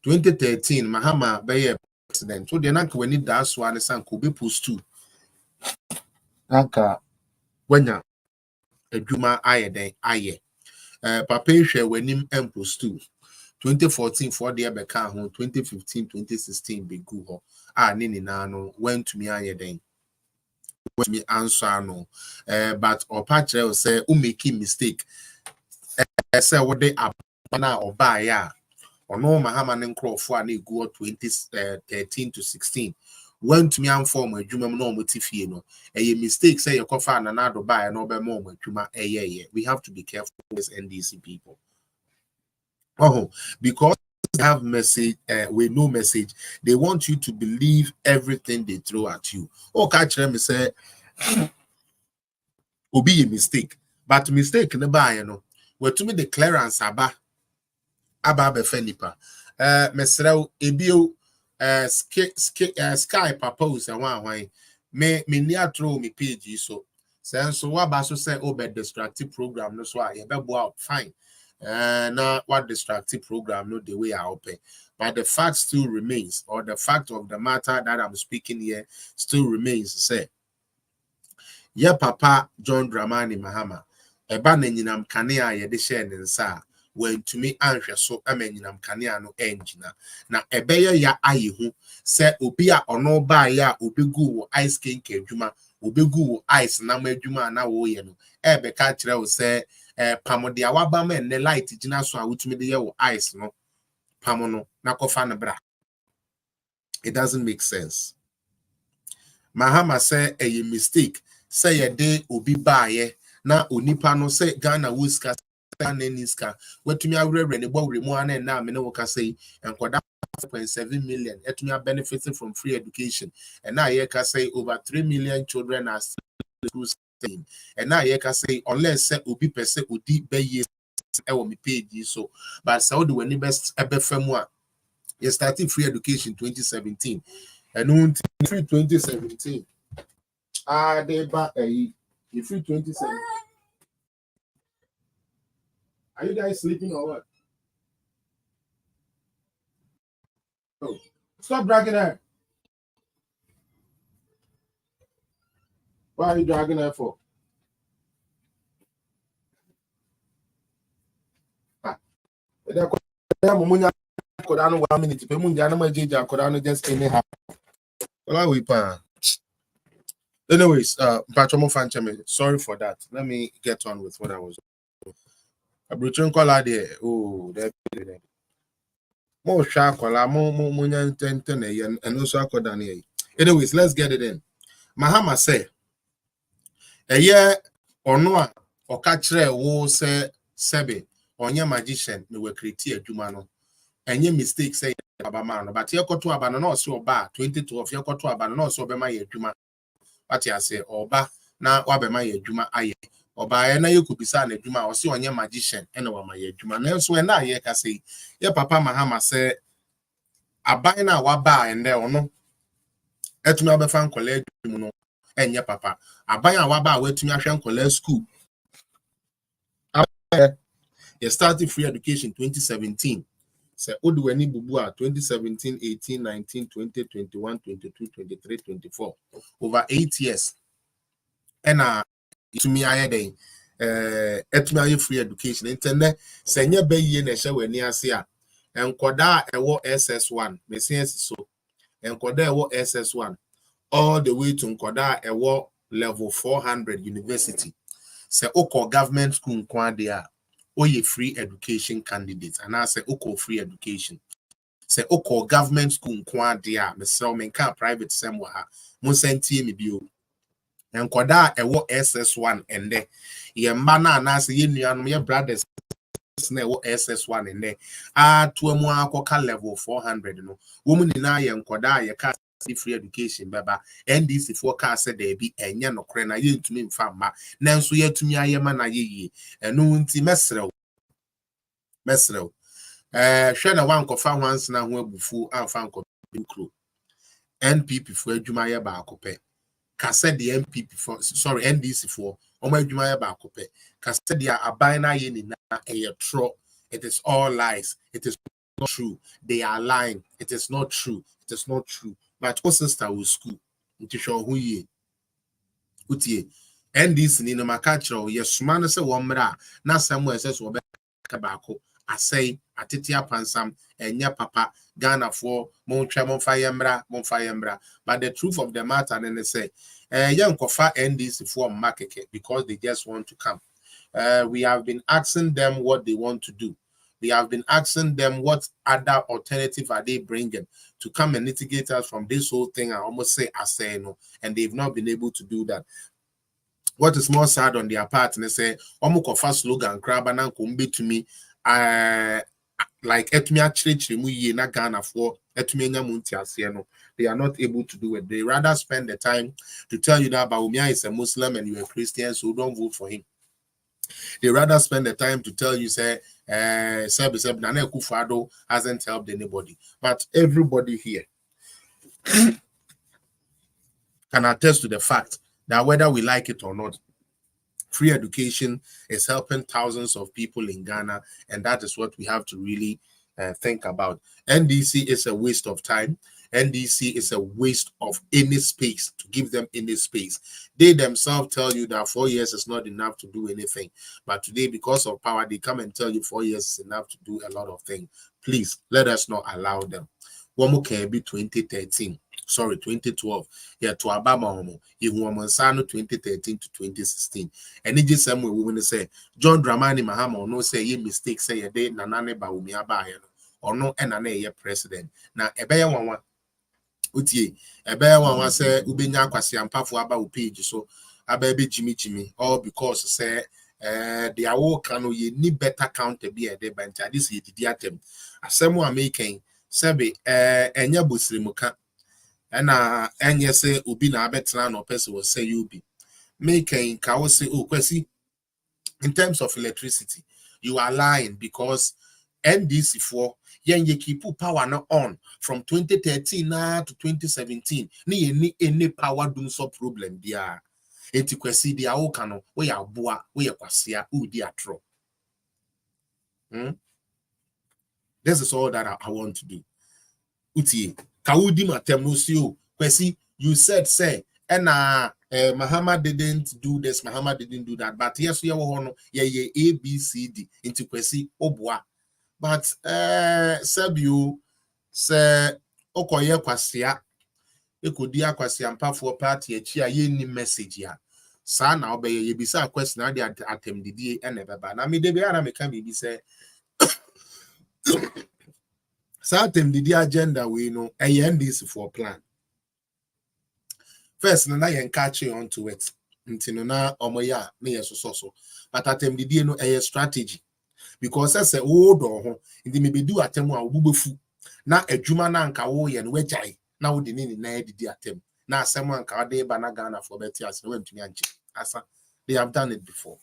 2013 Mahama be president so de nanka wani da so ane sanko be post 2 nanka wanya adwuma ayeden aye papa hwe wanim post 2 2014 for de beka ho 2015 2016 be gu ho ne na no went to me ayeden went me answer no but opa kire say o make mistake say what dey abana oba ya ono Mahama ne nkrofo a na egu 2013 to 16 went me am form adwuma no motifie no eye mistake say yekofa na na do ba no be mo adwuma eye we have to be careful with NDC people because they have message with no message they want you to believe everything they throw at you catch them say obi a mistake but mistake ne ba you know we to me the clearance aba be fenipa mesrew ebio sky propose one me ni atro me page so so what ba so say be distractive program no so a ye be bo fine now what distractive program no the way I open but the fact still remains or the fact of the matter that I'm speaking here still remains say yeah papa John Dramani Mahama eba na nyinam kanea ye de share nsa when to me anhwe so amenyinam kanea no engina na ebeye ya ayehu se obi a ono ba ya obegu wo ice kinky adwuma obegu wo ice na ma adwuma na wo ye no ebe ka kire wo se pamode awaba ma ne light gina so a wutumi de ye wo ice no pamono na kofa ne bra. It doesn't make sense. Mahama say a mistake say ye de obi ba ye na onipa no say Ghana wuska niska wetumi awrere ne bawre mu ana na me ne wo ka say enkoda 5.7 million etumi benefiting from free education, and now you can say over 3 million children are still in school staying, and now you can say unless say obi pese odi be years me page so, but Saudi when the best ever famwa you started free education 2017, and free 2017 they back a free 2017. Are you guys sleeping or what? Oh, stop dragging her. Why are you dragging her for? One minute, just anyhow. Anyways, sorry for that. Let me get on with what I was. Oh, anyways, let's get it in. Mahama say, a year or no, or catch wo say sebe, on your magician, no create jumano. And your mistake say abamano, but you got to abandon so bar 2012, you got to abandon so be my juma. But I say, oba na wabema ye juma aye. Oba na you could be son juma or see on your magician and over my juma. And so when I can say, yeah, Papa Mahama say, a buy na waba and there or no. Etumi abefan college no enye papa. A buy na waba wetumi ahwe college school. You started free education 2017. Say odu weni bubu a 2017, 18, 19, 20, 21, 22, 23, 24. Over 8 years. And to me I etumi free education internet say nye be ye na hye wani ase a enkoda ewo SS1 me say so enkoda ewo SS1 all the way to enkoda ewo level 400 university. Say oko government school nkwa dey a oye free education candidate, and I say oko free education. Say oko government school nkwa dey a me say me kan private semwa ha mo sentie me bio. Enkoda ewo SS1 ende ye mba na say ye nuanom ye brothers na ewo SS1 ende to mu akoka level 400 no wo mu ni na ye enkoda ye ka free education baba NDC for ka say there be enye nokre na ye ntumi mfa mma na nso ye tumi ayema na ye yi eno nti mesrew hwe na wan kofa hands na ho abufu amfa nko kro NPP for adwuma ye ba akopɛ ka said the MPP for sorry NDC for my adwuma ba akopɛ ka said the aban na ye ni na tro. It is all lies. It is not true. They are lying. It is not true. It is not true. But what sister will school nti show hu ye utie NDC ni no maka kiro yes man say wo mra na Samuel says wo be ka ba ko asay atete apansam enya papa Ghana for montwa monfa yembra. But the truth of the matter then they say yankofa NDC for market because they just want to come. We have been asking them what they want to do. We have been asking them what other alternative are they bringing to come and mitigate us from this whole thing. I almost say no, and they've not been able to do that. What is more sad on their part, and they say, "Omukofa slogan krabana kumbi to me." Like etumi achirichiri mu ye na Ghana for etumi enya mu ntiase no, they are not able to do it. They rather spend the time to tell you that Bawumia is a Muslim and you are a Christian, so don't vote for him. They rather spend the time to tell you, say, Nana Akufo-Addo hasn't helped anybody. But everybody here can attest to the fact that whether we like it or not, free education is helping thousands of people in Ghana, and that is what we have to really think about. NDC is a waste of time. NDC is a waste of any space, to give them any space. They themselves tell you that 4 years is not enough to do anything. But today, because of power, they come and tell you 4 years is enough to do a lot of things. Please, let us not allow them. One more can be 2013. Sorry, 2012. Yeah, to Abama Homo. Sano 2013 to 2016. And it just somewhere we want to say, John Dramani Mahama, no say ye mistake, say a day, Nanane Baumia Bayan, or no, and a president. Now, a bear one. Utie, a bear one say, Ubinya Kwasi and Pafu about page, so a baby Jimmy, all because say, they are all cano ye need better count to be a day, but this is the item. As someone making sebe enya busrimuka na enye say obi na abetena no person will say you be making ka wo say oh kwesi in terms of electricity you are lying because NDC4 yenye keep power now on from 2013 to 2017 ni any power dum so problem dia enti kwesi dia wo kano we ya boa we ya kwasia udi atro. This is all that I want to do. Uti kawudi matem no si o kwesi you said say Muhammad didn't do this, Muhammad didn't do that, but yes, you were yeah A B C D into kwesi obwa. But Sabu say okoye kwasia ekodia kwasia mpafo party echi a ye ni message ya sa na obeye ye bisa question na dey atem didie ene beba na me de bia na me ka bi say sa atem didie agenda we no NDC for plan. First, na yen catch on to it. Ntino na omoya na yeso. But atem didie no a strategy. Because I say old or ndi me do atem a obubefu. Na adwuma na nka wo ye no wejai. Na wo de ni na didi atem. Na asem anka de ba na Ghana for better as we ntumi anche. Asa they have done it before.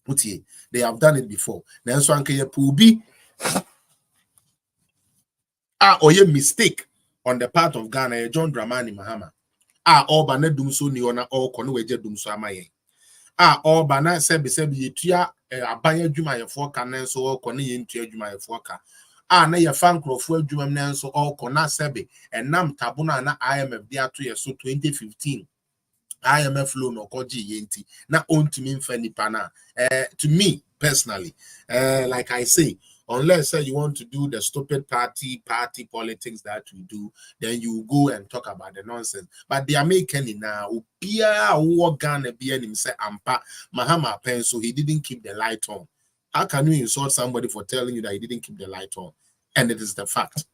Utie, they have done it before. Na enso anka ye pubi or ye mistake on the part of Ghana, John Dramani Mahama. All bana dum so ni ona all kono weje dum so amaye. All bana sebi yetua aban adwuma ye fo ka nan so all kono ye ntua adwuma ye fo ka. Na ye fan krofo adwuma nan so all kono sebi enam tabuna na IMF dia to ye so 2015. IMF loan okoji yenti na ontimi mfa nipa na. To me personally, like I say, unless you want to do the stupid party politics that we do, then you go and talk about the nonsense. But they are making it now. Upia Ghana him say ampa Mahama pen, so he didn't keep the light on. How can you insult somebody for telling you that he didn't keep the light on? And it is the fact.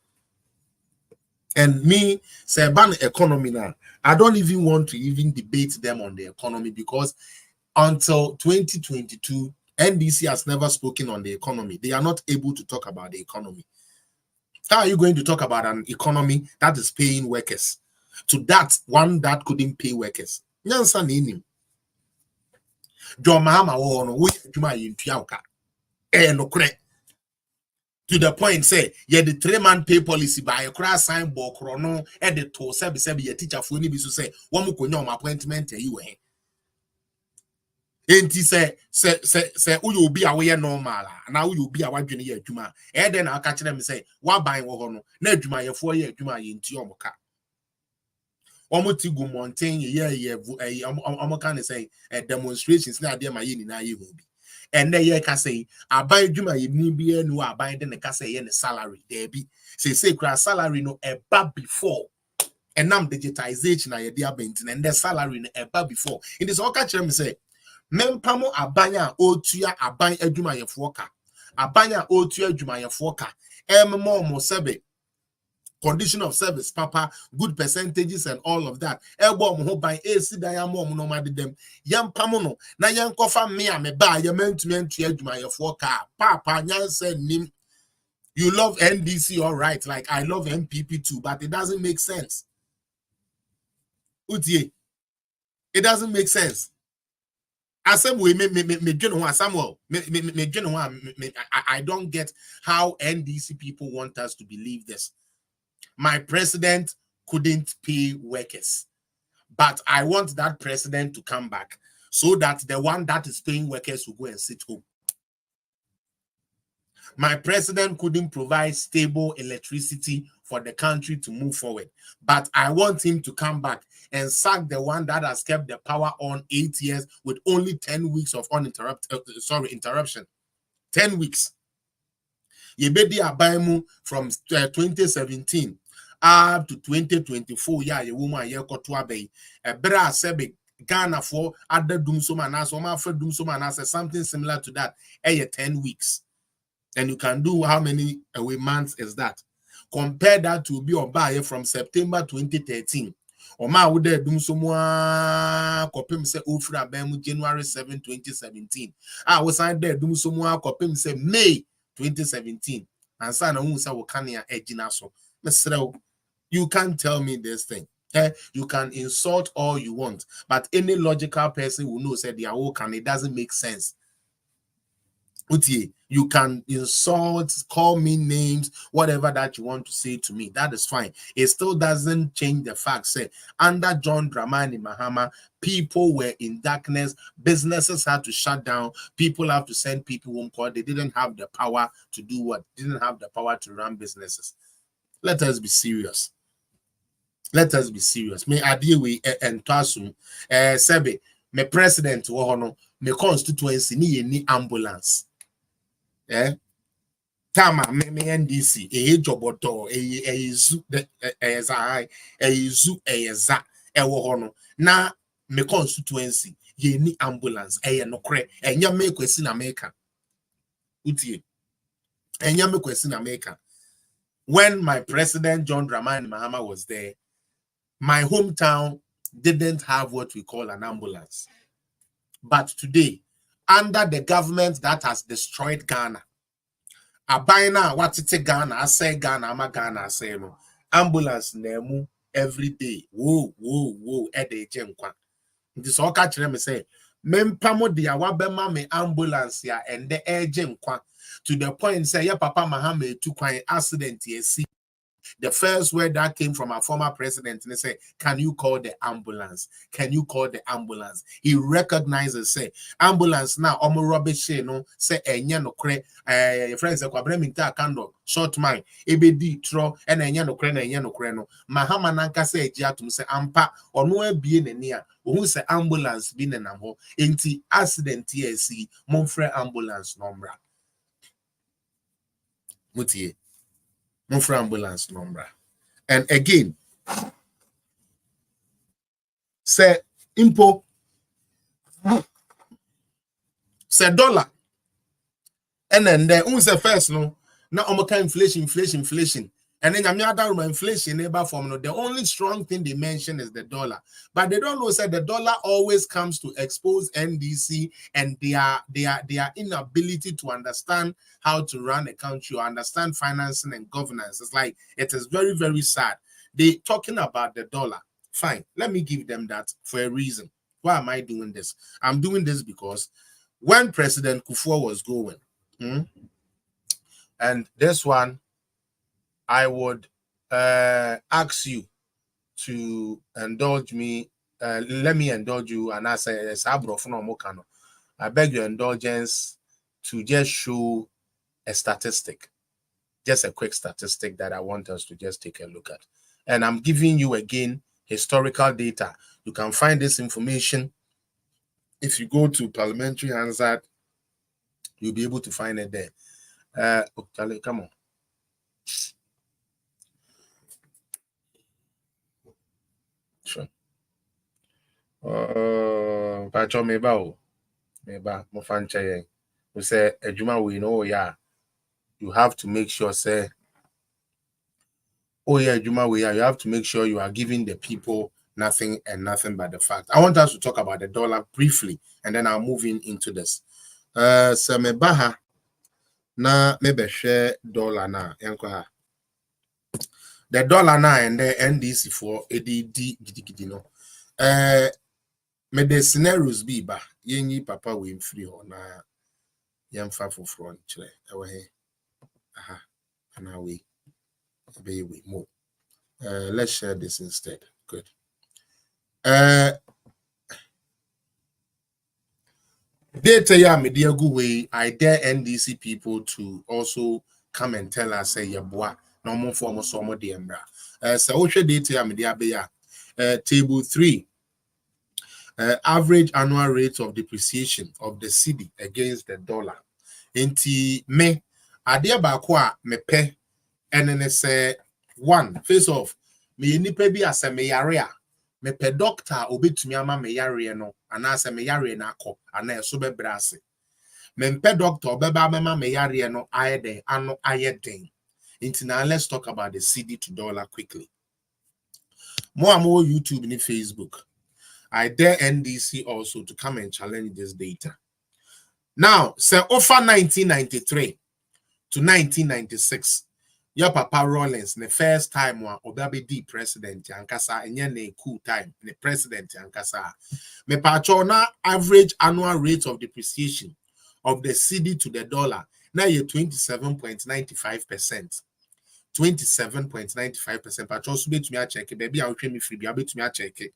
And me, say ban economy now. I don't even want to even debate them on the economy because until 2022, NDC has never spoken on the economy. They are not able to talk about the economy. How are you going to talk about an economy that is paying workers to that one that couldn't pay workers? Nyansa name. John Mahama wono we juma yintuauka. No correct. To the point say, yeah, the 3-man pay policy by a cross sign board chrono edit to sebi your teacher for any bisu say one mo appointment you eh. Enti say you be away normal now you be away dwene ye adwuma e den na aka kire me say wa ban wo ho no na adwuma ye fo ye adwuma ye nti omoka omotigu mountain ye omoka ne say demonstrations na ade ma ye ni na ye ho bi and ye ka say aban adwuma ye ni bi enu aban de ne ka say ye ne salary there be say kra salary no eba before and nam digitization na ye dia bentin and the salary no eba before it is oka kire me say mempamo abanya otua aban adwuma ye foka abanya otua adwuma ye foka mo sebe condition of service papa good percentages and all of that ebo mo ho ban esi dan ya mo no ma de dem yempamo no na yenkofa me a me ba ye mentumi antua adwuma ye foka papa nyansa nim. You love NDC all right, like I love MPP too, but it doesn't make sense. Utie, it doesn't make sense. I don't get how NDC people want us to believe this. My president couldn't pay workers, but I want that president to come back so that the one that is paying workers will go and sit home. My president couldn't provide stable electricity for the country to move forward, but I want him to come back and sack the one that has kept the power on 8 years with only 10 weeks of interruption. 10 weeks. Yebedi abaimu from 2017 up to 2024. Yeah, you woman ye kotwa bay. Bra sebe Ghana for other doomsoma so ma for doomsoma something similar to that. 10 weeks. And you can do how many months is that? Compare that to be on buy from September 2013. Or ma would do some more copy say Ofra Bemu January 7, 2017. I was signed there do some more copy say May 2017. and sana who say wakania ejina so. You can't tell me this thing. You can insult all you want, but any logical person will know say they are all can. It doesn't make sense. You can insult, call me names, whatever that you want to say to me. That is fine. It still doesn't change the fact. Say, under John Dramani Mahama, people were in darkness. Businesses had to shut down. People have to send people home because they didn't have the power to do what? Didn't have the power to run businesses. Let us be serious. Let us be serious. Me adiwe and Tasum, Sebe, me president, me constituency, ni ambulance. Tama me NDC joboto zu eza na me constituency ye ni ambulance nokre enya me kwesi na America utie enya me kwesi na America. When my president John Dramani Mahama was there, my hometown didn't have what we call an ambulance. But today, under the government that has destroyed Ghana, Abaina, what it Ghana, I say Ghana, I'm a Ghana, I say no. Ambulance nemu every day. Whoa, ede jenkwa. This all catch them say, Mempamo dia wabema me ambulance ya and the jenkwa to the point say, yeah, Papa Mahame took an accident here. See. The first word that came from our former president, and they say, can you call the ambulance? Can you call the ambulance? He recognizes, say, ambulance now, omo rubbish, no, say, no kre, friends, minta kando, short mind, ebedi tro, and no kre, no. Mahama nanka say, jiatum say, ampa, or no be in near, who say ambulance bin and amho, inti accident TSC, monfre ambulance nombra. Mutie. No for ambulance number. And again, say impo, say dollar. And then who's the first no? Now inflation. And then I'm inflation neighbor form. No, the only strong thing they mention is the dollar. But they don't know say the dollar always comes to expose NDC and their inability to understand how to run a country or understand financing and governance. It's like it is very, very sad. They talking about the dollar. Fine, let me give them that for a reason. Why am I doing this? I'm doing this because when President Kufuor was going, and this one, I would ask you to indulge me. Let me indulge you, and I say, I beg your indulgence to just show a statistic, just a quick statistic that I want us to just take a look at. And I'm giving you again historical data. You can find this information if you go to Parliamentary Hansard. You'll be able to find it there. Come on. Sure. Pacho meba mo fanche we say ejuma we know yeah. You have to make sure say ejuma we you have to make sure you are giving the people nothing and nothing but the fact. I want us to talk about the dollar briefly and then I'll move into this. So mebaha na mebe share dollar na yanko the dollar na and the NDC for ADD gidi no. Me the scenarios be ba yenyi papa we free ho na yamfa for front chile ewe he aha ana we be we more. Let's share this instead. Good. Data ya media go way. I dare NDC people to also come and tell us say yeboa no more form of some de embra. So what data ya media be ya table 3. Average annual rate of depreciation of the cedi against the dollar. Enti me adia ba kwa me pe enene say one face off me nipa bi ase me yare a me pe doctor obetumi ama me yare no ana ase me yare na akọ ana eso bebre ase me pe doctor obeba mema me yare no ayeden ano ayeden. Enti now let's talk about the cedi to dollar quickly. More and more YouTube and Facebook. I dare NDC also to come and challenge this data. Now, say offer 1993 to 1996. Your Papa Rawlings, the first time one Obabe president Yankasa, and yen cool time, the president Yankasa. Me pachona average annual rate of depreciation of the cedi to the dollar. Now you're 27.95%. 27.95%. But also bet me a check it, baby. I'll me free. I'll bet me a check it.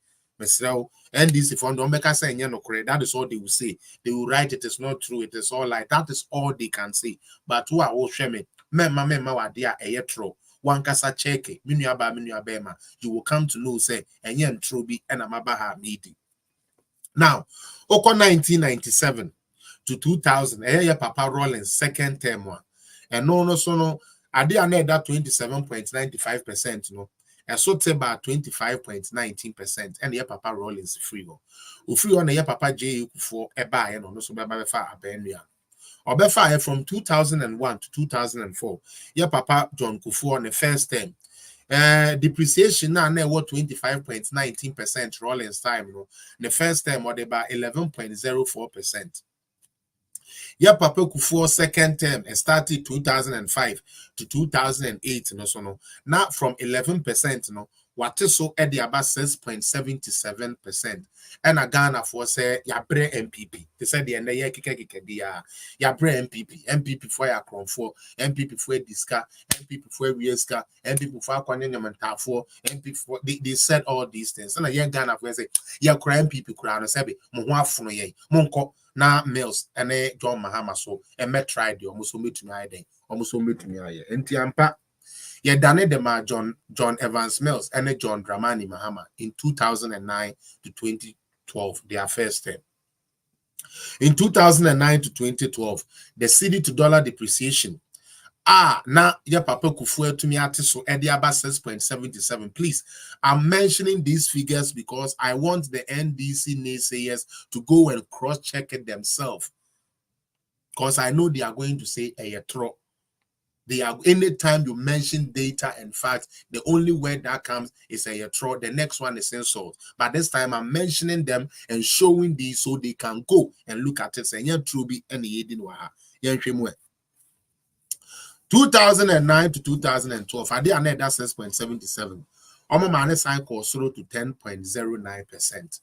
And this if on don't make us say no correct. That is all they will say. They will write it is not true. It is all like that is all they can say. But who are all shame? Mema wa dia true. One kasa check it. Minu abema. You will come to know say and yen true be and amabaha meeting. Now, Oko 1997 to 2000, Papa Rawlings second term one. And no, I did that 27.95%, no. And so about 25.19%, and the Papa Rawlings free. Free on the Papa J for a buy and also by far a benria. Or befa from 2001 to 2004, Papa John Kufuor on the first term. Depreciation now what 25.19% Rawlings time, no. The first time or about 11.04%. Papa Kufuor second term started 2005 to 2008, no. Now from 11%, no. What is so at the about 6.77%. And a Ghana for say Yabre MPP. They said the end of the year Yabre MPP for your crown for MPP for Disca, MPP for Wieska, MPP for Aquanian for MPP for they said all these things. And a young Ghana for say ya crime MPP crown sabi Mwafuno ye Monko na Mills and a John Mahama so and met tried you almost meet me I almost meet me I and Tiampa. Yeah, done the John Evans Mills and John Dramani Mahama in 2009 to 2012, their first term. In 2009 to 2012, the cedi to dollar depreciation. Now your Papa Kufuor to me at so at the about 6.77. Please, I'm mentioning these figures because I want the NDC naysayers to go and cross-check it themselves. Because I know they are going to say a throw. They are anytime you mention data and facts, the only word that comes is a throw. The next one is insult. But this time I'm mentioning them and showing these so they can go and look at it. Saying yeah, true be any 2009 to 2012, I did another 6.77. Omo man cycle solo to 10.09%.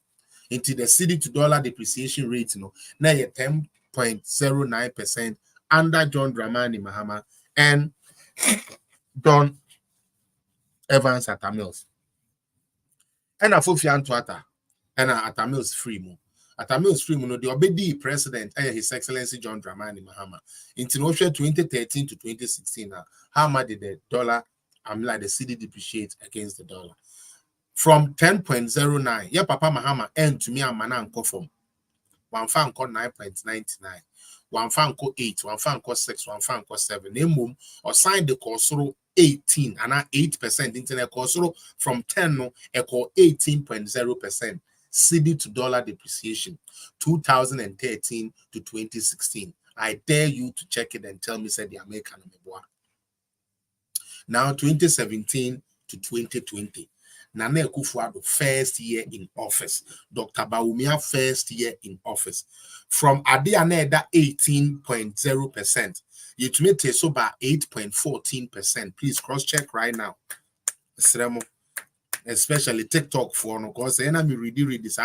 Into the cedi to dollar depreciation rate, now 10.09% under John Dramani Mahama and Don Evans at Mills. And a Fufian Twata and at Mills free mo. At Mills free mo, the obedi president, His Excellency John Dramani Mahama. In 2013 to 2016, how much did the dollar, like the cedi depreciate against the dollar? From 10.09, yeah, Papa Mahama, and to me, I'm an conform. One fan called 9.99. One fan called 8, one fan called 6, one fan called 7. Name or sign the course 18 and 8% internet course from 10 no equal 18.0% cedi to dollar depreciation 2013 to 2016. I dare you to check it and tell me said the American now 2017 to 2020. Nana Akufo-Addo first year in office. Dr. Bawumia first year in office. From Adeaneda 18.0%. You to make so by 8.14%. Please cross-check right now. Especially TikTok for no cause enemy read this.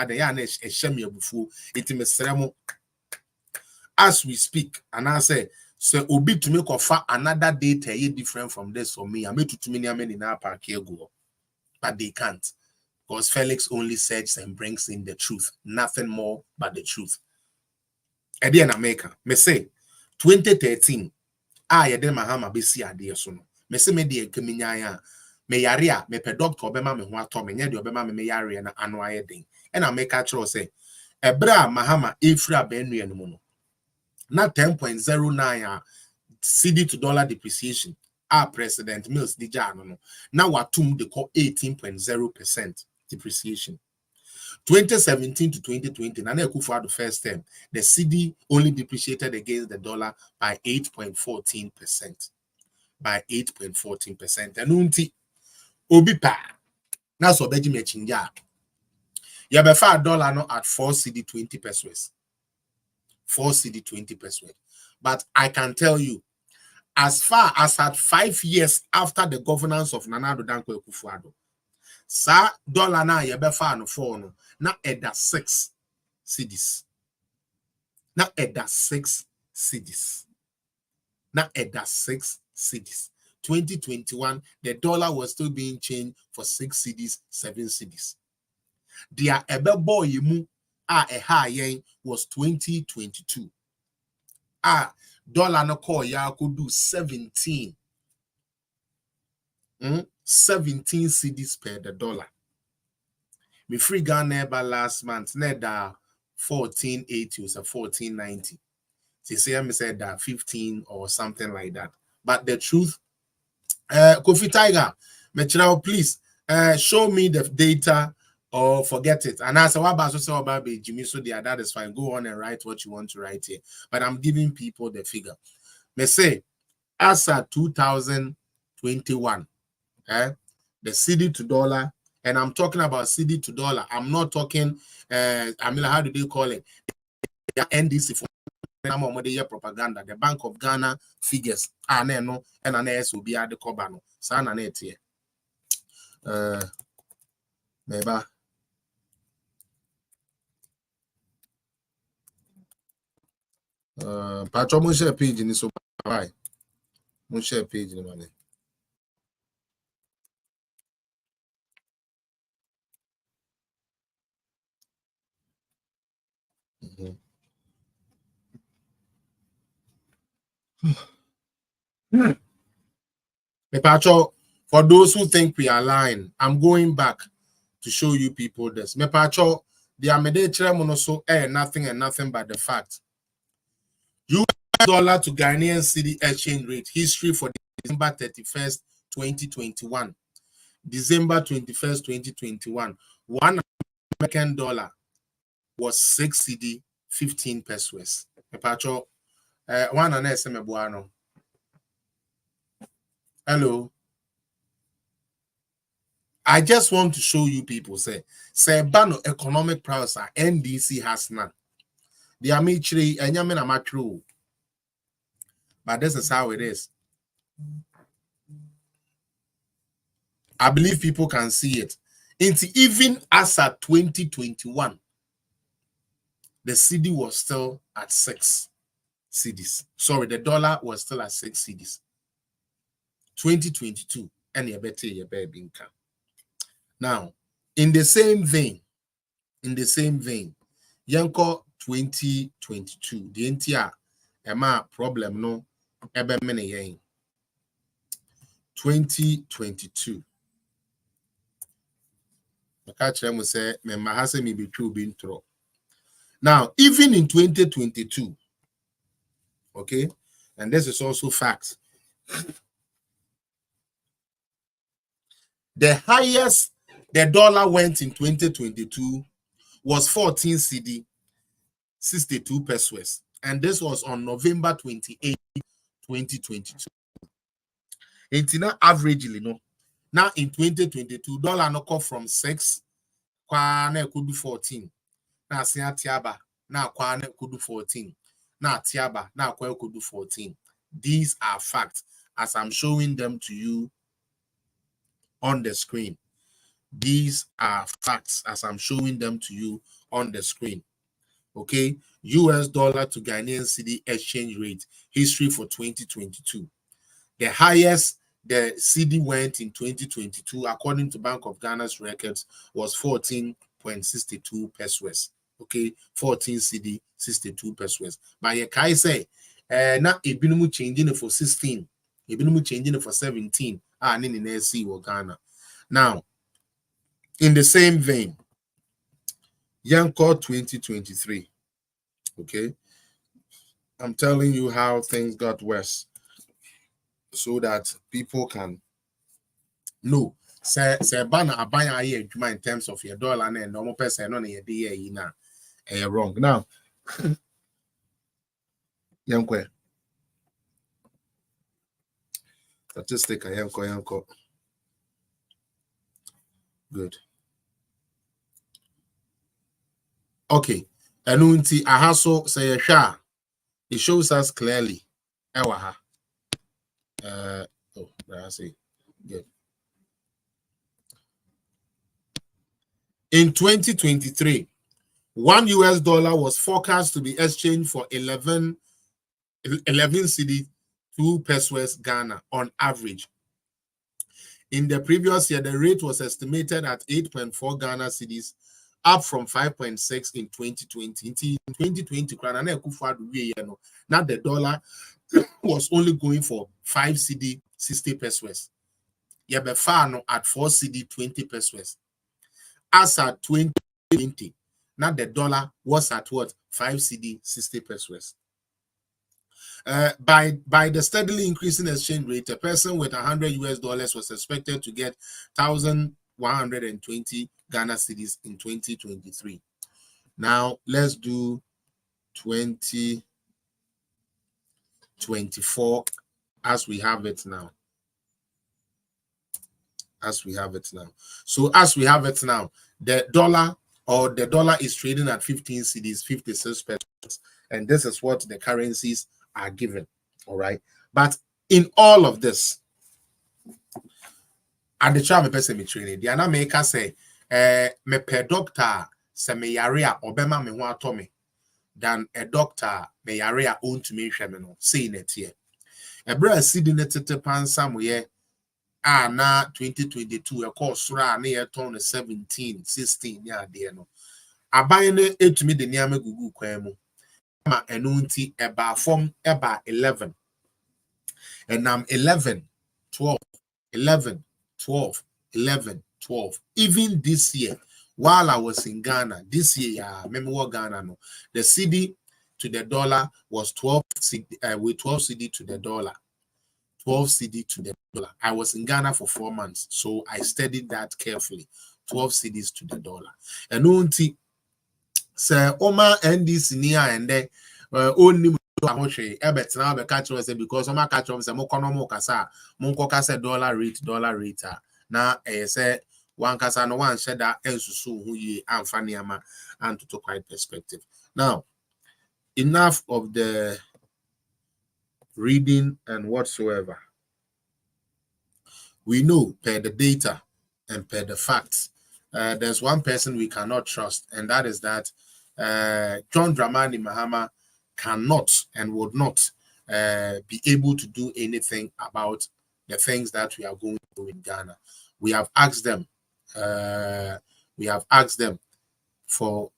As we speak, and I say, so obi to make offer another data different from this for me. I made to many in our park here go. But they can't, because Felix only says and brings in the truth, nothing more but the truth. Again, America, me say 2013. I did Mahama BC idea so no. Me say me de keminya me yaria me pe doctor obema me ho ato me nya de obema me yaria na anu ayedin. And I make a trust say ebra Mahama efra benua no no. Na 10.09 cedi to dollar depreciation. Our President Mills Dijano. Now watum they call 18.0% depreciation. 2017 to 2020, Nana Akufo-Addo first term, the cedi only depreciated against the dollar by 8.14%. By 8.14%. And unti obi pa. Now so beji me chinja. Ya befa dollar no at 4 cedi 20 pesos. 4 cedi 20 pesos. But I can tell you, as far as at 5 years after the governance of Nana Addo Dankwa Akufo-Addo. Sa dollar na yebefa no for no na eda 6 cedis. Na eda 6 cedis. Na eda 6 cedis. 2021, the dollar was still being changed for 6 cedis, 7 cedis. Dia ebebo yimu eha yen was 2022. Dollar no call ya could do 17. 17 cedis per the dollar. Me free Ghana last month, neda 1480 or 1490. They say I said that 15 or something like that. But the truth, Kofi Tiger, please show me the data or forget it. And as about Jimmy, so that is fine. Go on and write what you want to write here. But I'm giving people the figure. Me say, as at 2021, the cedi to dollar, and I'm talking about cedi to dollar. I'm not talking, how do they call it? The NDC for propaganda. The Bank of Ghana figures. No, and an S will be at the Cobano. Sana net here. Maybe. Patro mo share page in so bye. Mo share page in money. Patro, for those who think we are lying, I'm going back to show you people this. Me Patro, the Amede monoso nothing and nothing but the fact. US dollar to Ghanaian cedi exchange rate history for December 31st, 2021. December 21st, 2021. 1 American dollar was 6 cedi, 15 pesos. Pacho, one and SMS. Hello. I just want to show you people say bano economic prowess NDC has none. The amichri and yamen amatru. But this is how it is. I believe people can see it. Even as at 2021, the cedi was still at 6 cedis. Sorry, the dollar was still at 6 cedis. 2022, and you better income. Now, in the same vein, Yanko 2022, the entire problem no ebe mene yen. 2022. Now, even in 2022, okay, and this is also fact. The highest the dollar went in 2022 was 14 cedi, 62 pesos, and this was on November 28, 2022. It's not averagely, no. Now in 2022, dollar no come from 6, kwane could do 14. Now tiaba, now kwane could do 14. Now tiaba, now kwane could do 14. These are facts as I'm showing them to you on the screen. These are facts as I'm showing them to you on the screen. Okay, US dollar to Ghanaian cedi exchange rate history for 2022. The highest the cedi went in 2022, according to Bank of Ghana's records, was 14.62 pesos. Okay, 14 cedi, 62 pesos. But you can say, now it been changing it for 16, it been changing it for 17. And in the see Ghana. Now, in the same vein, Yanko 2023. Okay, I'm telling you how things got worse so that people can know. Say bana abaya in terms of your dollar and normal person on your day na wrong. Now, Yanko statistic Yanko. Good. Okay. Anunti ahaso say it shows us clearly. Ewaha. Oh, I see. Good. In 2023, $1 was forecast to be exchanged for 11 cedi, 2 pesos Ghana on average. In the previous year, the rate was estimated at 8.4 Ghana cedis, up from 5.6 in 2020. In 2020, now the dollar was only going for 5 cedi, 60 pesos. Yabefano at 4 cedi, 20 pesos. As at 2020, now the dollar was at what? 5 cedi, 60 pesos. By the steadily increasing exchange rate, a person with $100 was expected to get 1,120 Ghana cedis in 2023. Now let's do 2024 as we have it now. So as we have it now, the dollar is trading at 15 cedis, 56 pesos, and this is what the currencies are given. All right, but in all of this, and the child person me training, the ana make say, me per doctor se me yarea obema me ho atomi than a doctor me yarea own to me hweme no saying it here. A bra sidi ne tete pan somewhere na 2022 a course sura na ye ton 17 16 ya de no aban ne etumi de niam gugu kwan mu ma eno nti eba form eba 11 and I'm 11 12 11 12 11 12 even this year while I was in Ghana this year remember Ghana no the cedi to the dollar was 12 with 12 cedi to the dollar 12 cedi to the dollar. I was in Ghana for 4 months, so I studied that carefully. 12 cedis to the dollar. And unti say Oma NDC near and there only because Oma catch on some economo kasa monko kasa dollar rate na say one kasa no one said that ensusu who ye and faniama and to quite perspective. Now enough of the reading and whatsoever. We know per the data and per the facts, there's one person we cannot trust, and that is that John Dramani Mahama cannot and would not be able to do anything about the things that we are going through in Ghana. We have asked them, for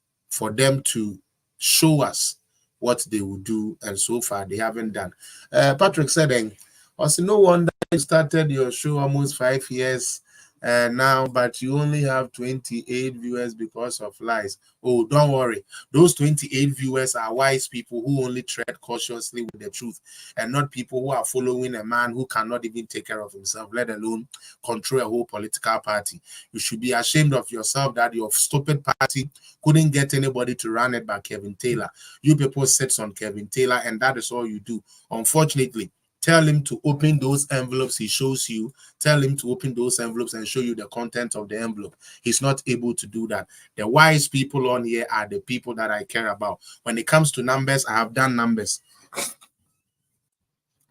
them to show us what they will do, and so far they haven't done. Patrick said, also, no wonder you started your show almost 5 years now, but you only have 28 viewers because of lies. Oh, don't worry. Those 28 viewers are wise people who only tread cautiously with the truth, and not people who are following a man who cannot even take care of himself, let alone control a whole political party. You should be ashamed of yourself that your stupid party couldn't get anybody to run it but Kevin Taylor. You people sit on Kevin Taylor, and that is all you do. Unfortunately, tell him to open those envelopes he shows you. Tell him to open those envelopes and show you the content of the envelope. He's not able to do that. The wise people on here are the people that I care about. When it comes to numbers, I have done numbers.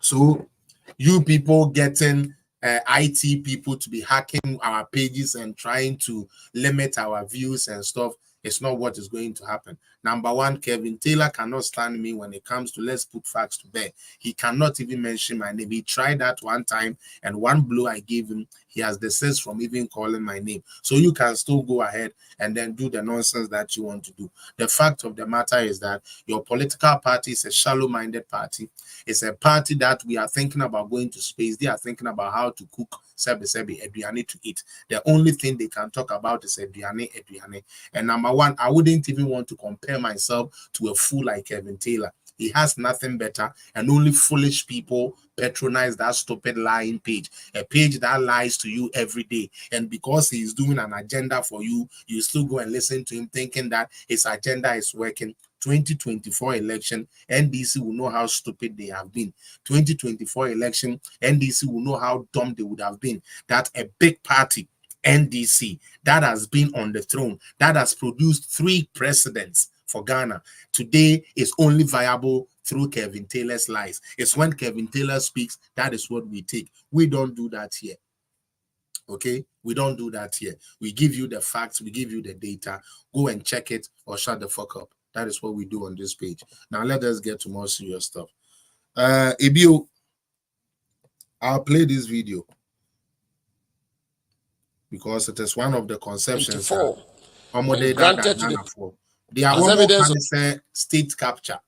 So you people getting IT people to be hacking our pages and trying to limit our views and stuff, it's not what is going to happen. Number one, Kevin Taylor cannot stand me when it comes to let's put facts to bear. He cannot even mention my name. He tried that one time, and one blow I gave him, he has desist from even calling my name. So you can still go ahead and then do the nonsense that you want to do. The fact of the matter is that your political party is a shallow-minded party. It's a party that we are thinking about going to space. They are thinking about how to cook eduane to eat. The only thing they can talk about is eduane. And number one, I wouldn't even want to compare myself to a fool like Kevin Taylor. He has nothing better, and only foolish people patronize that stupid lying page, a page that lies to you every day. And because he's doing an agenda for you, you still go and listen to him thinking that his agenda is working. 2024 election, NDC will know how stupid they have been. 2024 election, NDC will know how dumb they would have been. That a big party, NDC, that has been on the throne, that has produced 3 presidents for Ghana, today is only viable through Kevin Taylor's lies. It's when Kevin Taylor speaks, that is what we take. We don't do that here. Okay, we don't do that here. We give you the facts, we give you the data. Go and check it or shut the fuck up. That is what we do on this page. Now let us get to more serious stuff. Ebio, I'll play this video because it is one of the conceptions that granted to the they are almost state capture.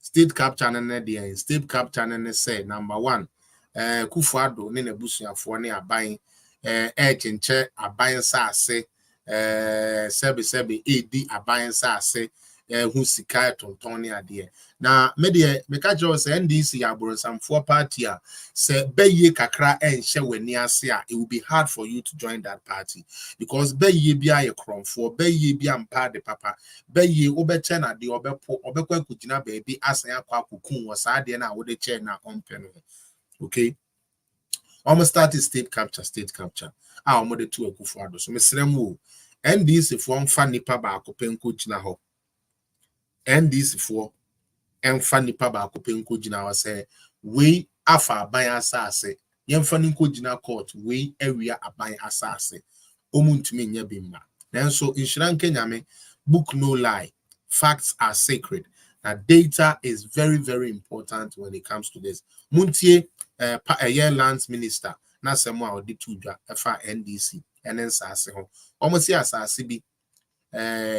State capture and state capture and say number one, Kufuado ne nebusuafo ne aban chenche aban saase sebe edi aban saase hu sika tonton ne ade na me de meka jo say NDC aboronsamfo party a say beye kakra enhye wani ase a it will be hard for you to join that party because beye bia ye kromfo beye bia mpa de papa beye obeche na de obekwa kugina baabi asan akwa kokun wo saa de na wo de che na ompe no. Okay, almost started state capture. Almost the two Kufuado. So, Mr. NDC for Fanny Paba Kopenko Jinaho. NDC for Fanny Paba Kopenko Jinawa say, we afa by assase. Yemfaninko Jina court, we area abay assase. Omuntumi nyabimba. Then so in Sri Lanka, book no lie. Facts are sacred. Now, data is very, very important when it comes to this. Muntie, a year lands minister, na semwa odi tuja, FA NDC, and then Sase ho. Almost here Sase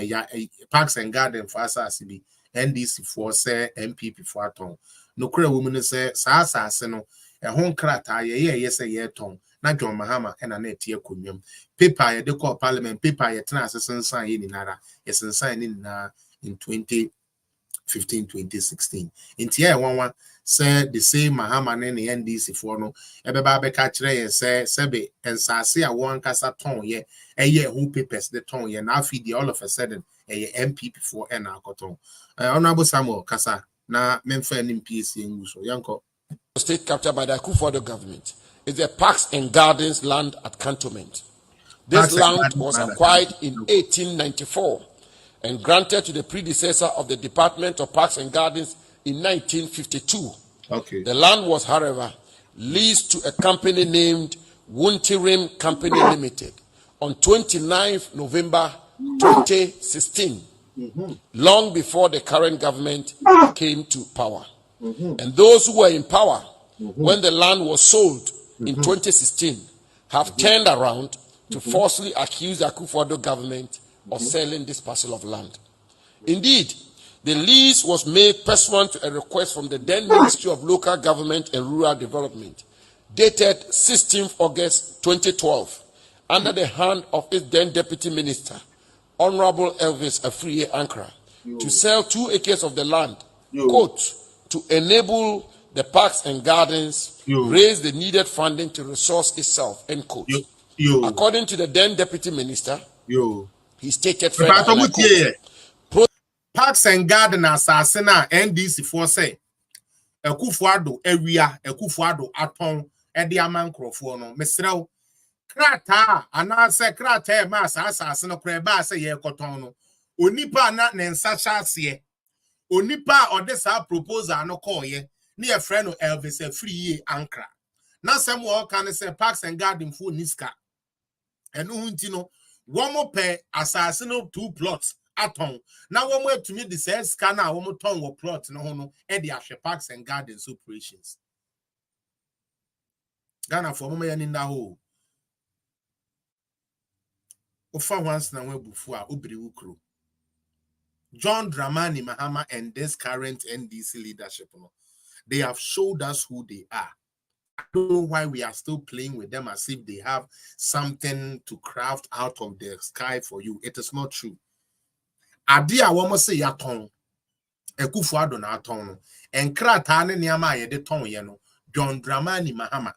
ya Parks and Garden for Sase NDC for say MPP for aton. No kure woman say Sase no, a home krata ye say ton. Na John Mahama and a net ye kunyum. Paper ye de call parliament, paper ye transaction sign in nara, yes and sign in 2015-2016. In tier one said the same Mahama and the NDC for no ebeba beka kire and say sebe and sase a one kasa ton ye a year who papers the ton ye now feed all of a sudden a MPP for an alcoton. Honorable Samuel Kasa na memfa NPC in so yanko. State captured by the Kufuado government is the Parks and Gardens land at Cantonment. This land was acquired in 1894 and granted to the predecessor of the Department of Parks and Gardens in 1952. Okay. The land was, however, leased to a company named Wuntirim Company Limited on 29th November 2016, long before the current government came to power. And those who were in power when the land was sold in 2016 have turned around to falsely accuse the Kufuado government of selling this parcel of land. Indeed, the lease was made pursuant to a request from the then Ministry of Local Government and Rural Development, dated 16th August 2012, under the hand of its then Deputy Minister, Honorable Elvis Afriye Ankara, to sell 2 acres of the land, quote, to enable the Parks and Gardens raise the needed funding to resource itself, end quote. According to the then Deputy Minister, he stated further, Parks and Garden asasina NDC for say Kufuado area Kufuado aton edi amankrofo no mesrew krata ana se krata ma asasina kra ba se ye koton no onipa na ne nsa chase onipa odesa proposal no call ye na ye friend no Elvis Afriye Ankara na sem wo kan say Parks and Garden for niska enu hunti no womo pe asasina 2 plots aton na womo to me the says scanner womo ton wo plot no ho no e de ahwe Parks and Gardens operations Ghana for womo ya ni na ho ofa once na we bufu a obiri wukro John Dramani Mahama and this current NDC leadership no they have showed us who they are. I don't know why we are still playing with them as if they have something to craft out of the sky for you. It is not true. Adia womo say yaton Kufuado na aton en krata ne niama ye de ton ye no John Dramani Mahama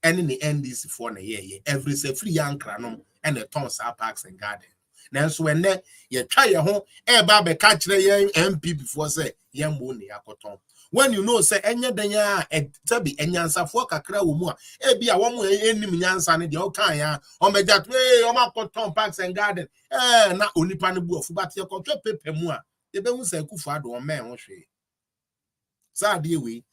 ene the NDC for na ye every say free Ankara no and the ton sa Parks and Garden nanso when ye twa ye ho e ba be ka kire ye MP before say ye mbo ne yakoton when you know say enye danya e tabi enyansafo kakra wo mu a e bia wo mu enim nyansa ne de o kan ya o meja o ma koton Parks and Garden na onipa ne bu ofu bat ye kontwe pepe mu a ye be hu say Kufuado o men ho hwe we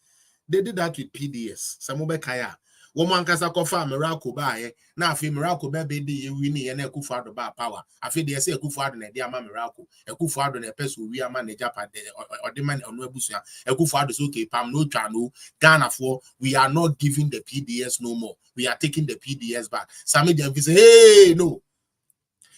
they did that with PDS. Some kaya. Woman kasa kofa miracle ba na afi miracle be di wini na Akufo-Addo ba power. Afi de say Akufo-Addo na de ama miracle. Akufo-Addo na person wi ama na Japan or the man onu abusua. Akufo-Addo so okay pam no twa no Ghana for we are not giving the PDS no more. We are taking the PDS back. Some of them say hey no.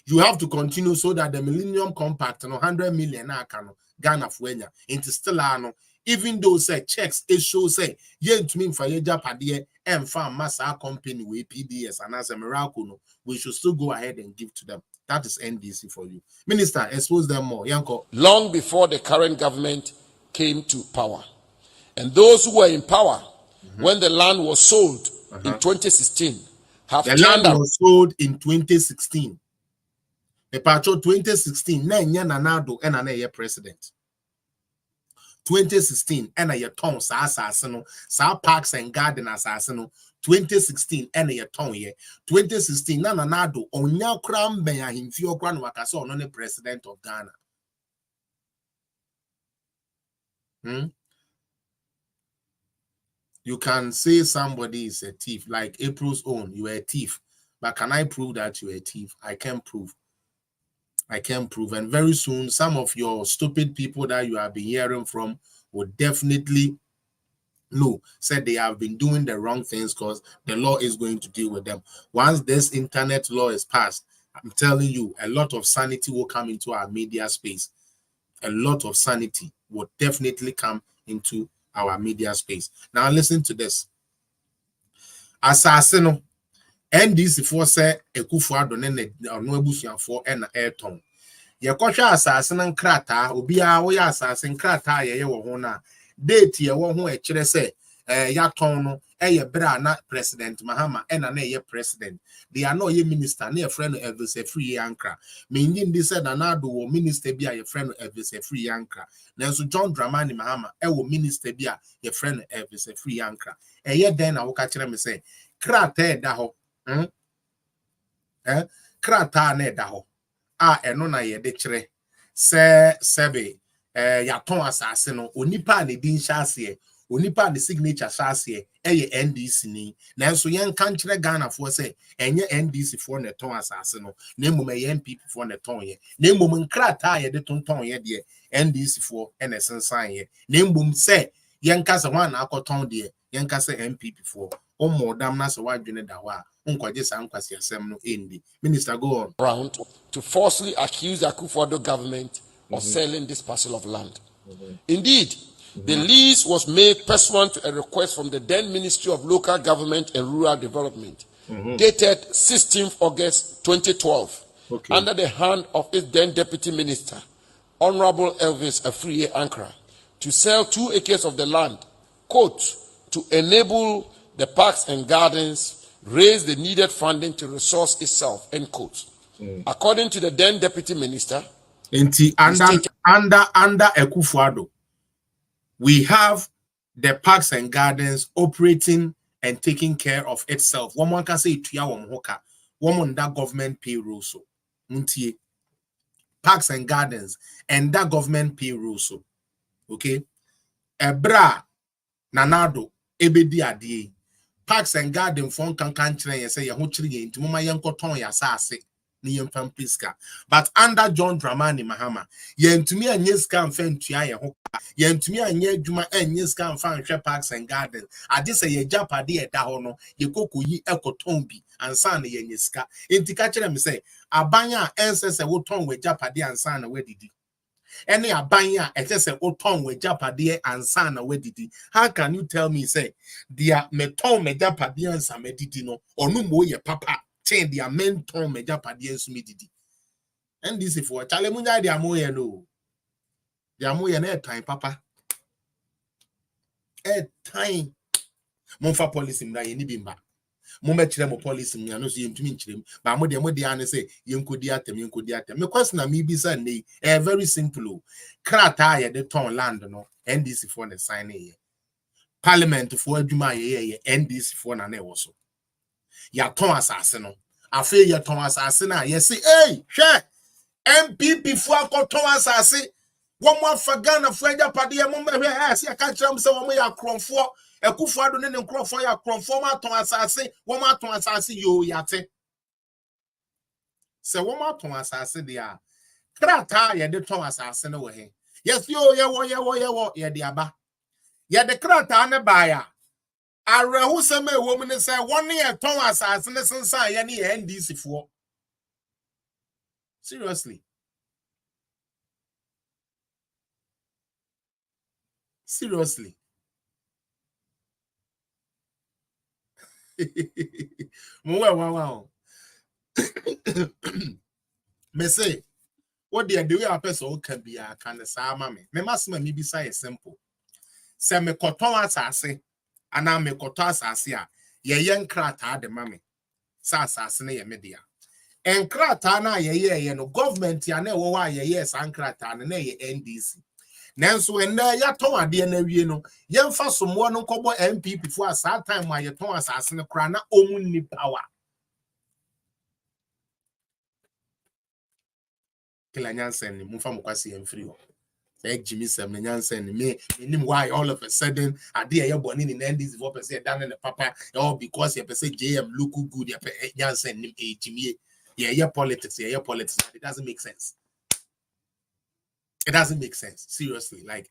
You have to continue so that the Millennium Compact no 100 million na aka Ghana for enya. Into still ano even though say checks it show say yen to me for your Japan and farm massa company with PDS and as a miracle no, we should still go ahead and give to them. That is NDC for you. Minister, expose them more. Yanko. Long before the current government came to power. And those who were in power when the land was sold in 2016 have the land was sold in 2016. The patrol 2016, na Nanado and an president. 2016 and a ton sa parks and garden assassin 2016 and a ton ye 2016 na Nanado onya kram ben ahimfi okra no wakaso no ne president of Ghana. You can say somebody is a thief, like April's own, you are a thief, but can I prove that you are a thief? I can prove. And very soon some of your stupid people that you have been hearing from will definitely know said they have been doing the wrong things because the law is going to deal with them. Once this internet law is passed, I'm telling you, a lot of sanity will come into our media space. A lot of sanity will definitely come into our media space. Now listen to this. Assassino NDC for say Akufo-Addo ne no abusuafo e na airton. Ye kwahwa assassin nkrata obi a wo ya assassin nkrata ye wo ho na date ye wo ho e kire say ya ton no ye bra na President Mahama e na ye president. They are not ye minister na ye friend Elvis Free Yankra. Meaning this said Nanado wo minister bi a ye friend Elvis Free Yankra. Nanso John Dramani Mahama e wo minister bi a ye friend Elvis Free Yankra. Ye den na wo ka kire me say krata e da ho krata na da ho eno na ye de kire se sebe ya ton asase no onipa ne din hyase onipa ne signature hyase eye NDC ni nanso yen kan kire Ghana for say enye NDC for ne ton asase no na emom ye MPP for ne ton ye na emom krata ye de ton ye de NDC for ene sensan ye na emom se yen kasa wan na akoton de yen kasa MPP for modam na se wadwene da ho a Minister, go on. Around to falsely accuse the Akufo-Addo government of selling this parcel of land. Indeed, the lease was made pursuant to a request from the then Ministry of Local Government and Rural Development, dated 16th August 2012, under the hand of its then Deputy Minister, Honorable Elvis Afriye Ankra, to sell 2 acres of the land, quote, to enable the parks and gardens raise the needed funding to resource itself, end quote. According to the then Deputy Minister, under Akufo-Addo, we have the parks and gardens operating and taking care of itself. One can say one that government payroll so parks and gardens and that government payroll so okay. Ebra Nanado ebedi adie parks and garden phone can train say ho chiri ye nti mama yenkoton ya saase ni yempam piska but under John Dramani Mahama yentumi anye ska mfa ntua ye ho yentumi anye adwuma anye ska mfa nhwe parks and gardens ade say ye japade e da ho no ye kokoyi ekoton bi ansa na ye nyeska enti ka kire me say abanya ense se wo ton we japade ansa na wedidi any abanya etese oton we japade ansa na wedidi. How can you tell me say dia meton me japade ansa medidi no onu mo ye papa chain dia menton me japade ansu medidi and this for chale munya dia mo ye no dia mo ye na time papa time monfa policy mra ye ni bimba Mumechire mo policy me no so yentumi nchirem ba mo de ane say yenkodi atem me question na me bisa nei very simple krata ye de ton land no NDC for the sign ye parliament for adwuma ye NDC for na na ewo so ya ton asase no afi ye ton asase na ye say hey hwe MPP for akoton asase One more for Ghana, Frenja Padia, Mumma, I see a catch them so when we are crom for a Kufado and crop for your crom format to assassin, one more to assassin you yate. So one more to assassin they are. Krata, ya de to assassin away. Yes, yo, ya diaba. Ya de krata and a buyer. I rehu some woman say 1 year to assassin, and say any NDC for. Seriously. Seriously. Wow. Me say, what the way a person can be a kind of me. Me must be say simple. Say me koton asase, ana me koton asase a ye krata de mame. Sa asase na ye media. En krata na ye no government ya na wo wa ye san krata na ye NDC. Nanso enda ya ton ade na wie no ye mfa somo no kobo MPP fo asa time ma ye ton asase ne kra na omu ni power. Kila nyansen ni mfa mokwase emfiri ho. Jimmy Sam Nyansen me why all of a sudden I did a bonnie in NDC 4% down in the papa all because you say JM look good Nyansen Jimmy politics it doesn't make sense. It doesn't make sense. Seriously, like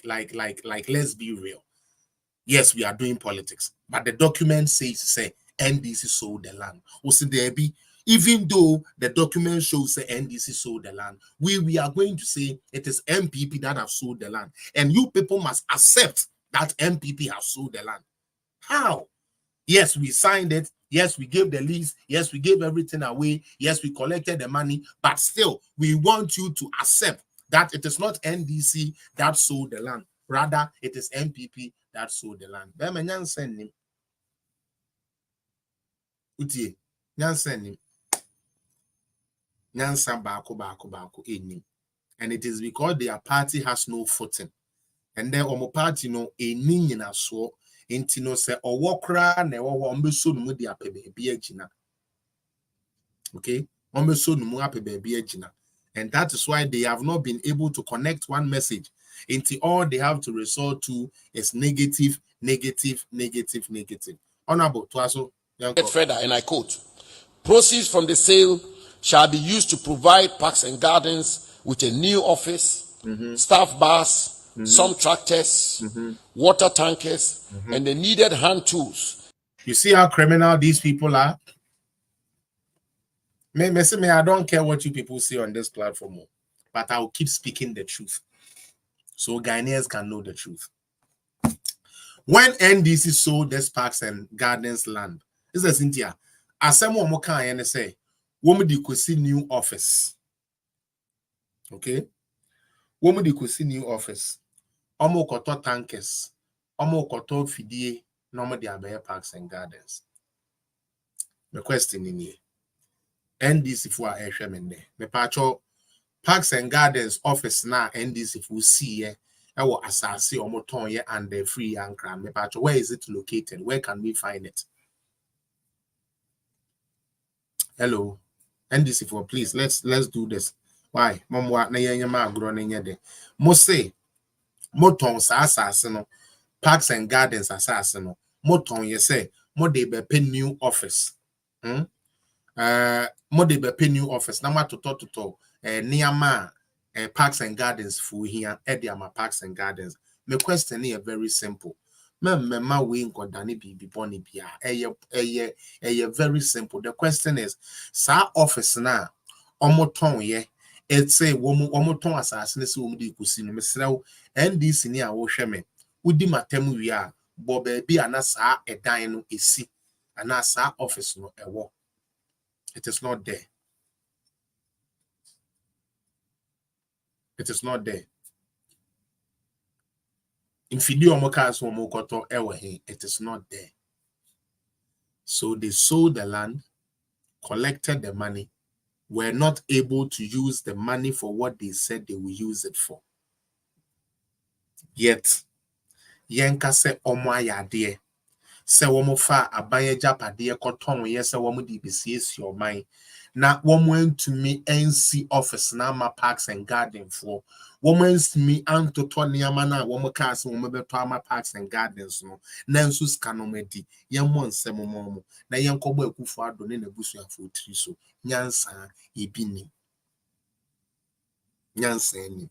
let's be real. Yes, we are doing politics, but the document says say NDC sold the land. Also there be even though the document shows the NDC sold the land, we are going to say it is MPP that have sold the land. And you people must accept that MPP have sold the land. How? Yes, we signed it. Yes, we gave the lease. Yes, we gave everything away. Yes, we collected the money. But still, we want you to accept that it is not NDC that sold the land. Rather, it is MPP that sold the land. Nyansa bako enim. And it is because their party has no footing. And then omo party no eni nyina so enti no se owokra na ewo ombeso no mu dia pebebi agina. Okay? Ombeso no mu apebebi agina. And that is why they have not been able to connect one message. Into all they have to resort to is negative. Honorable Twaso. Get further, and I quote: proceeds from the sale shall be used to provide parks and gardens with a new office, staff bars, some tractors, water tankers, and the needed hand tools. You see how criminal these people are? Me, I don't care what you people see on this platform, but I will keep speaking the truth so Ghanaians can know the truth. When NDC sold this parks and gardens land, this is Cynthia. As someone more can say, woman di see new office. Okay, woman di see new office. Omo koto tankers, omo koto fidie, normal di abaye parks and gardens. The question in here. NDC for ehwemende. Me pacho parks and gardens office na NDC for see ewo asase omoton ye and the free ankra. Me pacho where is it located? Where can we find it? Hello. NDC for please let's do this. Why? Momwa na yenye ma agro na yenye de. Mo say moton sa asase no parks and gardens asase no moton ye say mo de be pay new office. Mo de be pay new office na ma toto niama parks and gardens for here ediama parks and gardens. My question is very simple. Mema we nkodane bibi boni bia eye very simple. The question is sa office na omoton ye it say omoton asase ne se omudi ikusi no mesrew NDC ni a wo hweme udi matem wi a bo ba bi ana sa edan no esi ana sa office no ewo. It is not there. It is not there. In Fidio Mokas Mokoto Ewahe, it is not there. So they sold the land, collected the money, were not able to use the money for what they said they will use it for. Yet, Yenka se omwa de se womo fa abanye japade koton ye se womo di besies your mind. na woman to me NC office na ma parks and garden for woman's me anto toniama na woman cars woman be ma parks and gardens no na nso scanomedi yemon semomo na yenkobo akufo ado ne na busuafo tri so nyansa ebini nyansa ni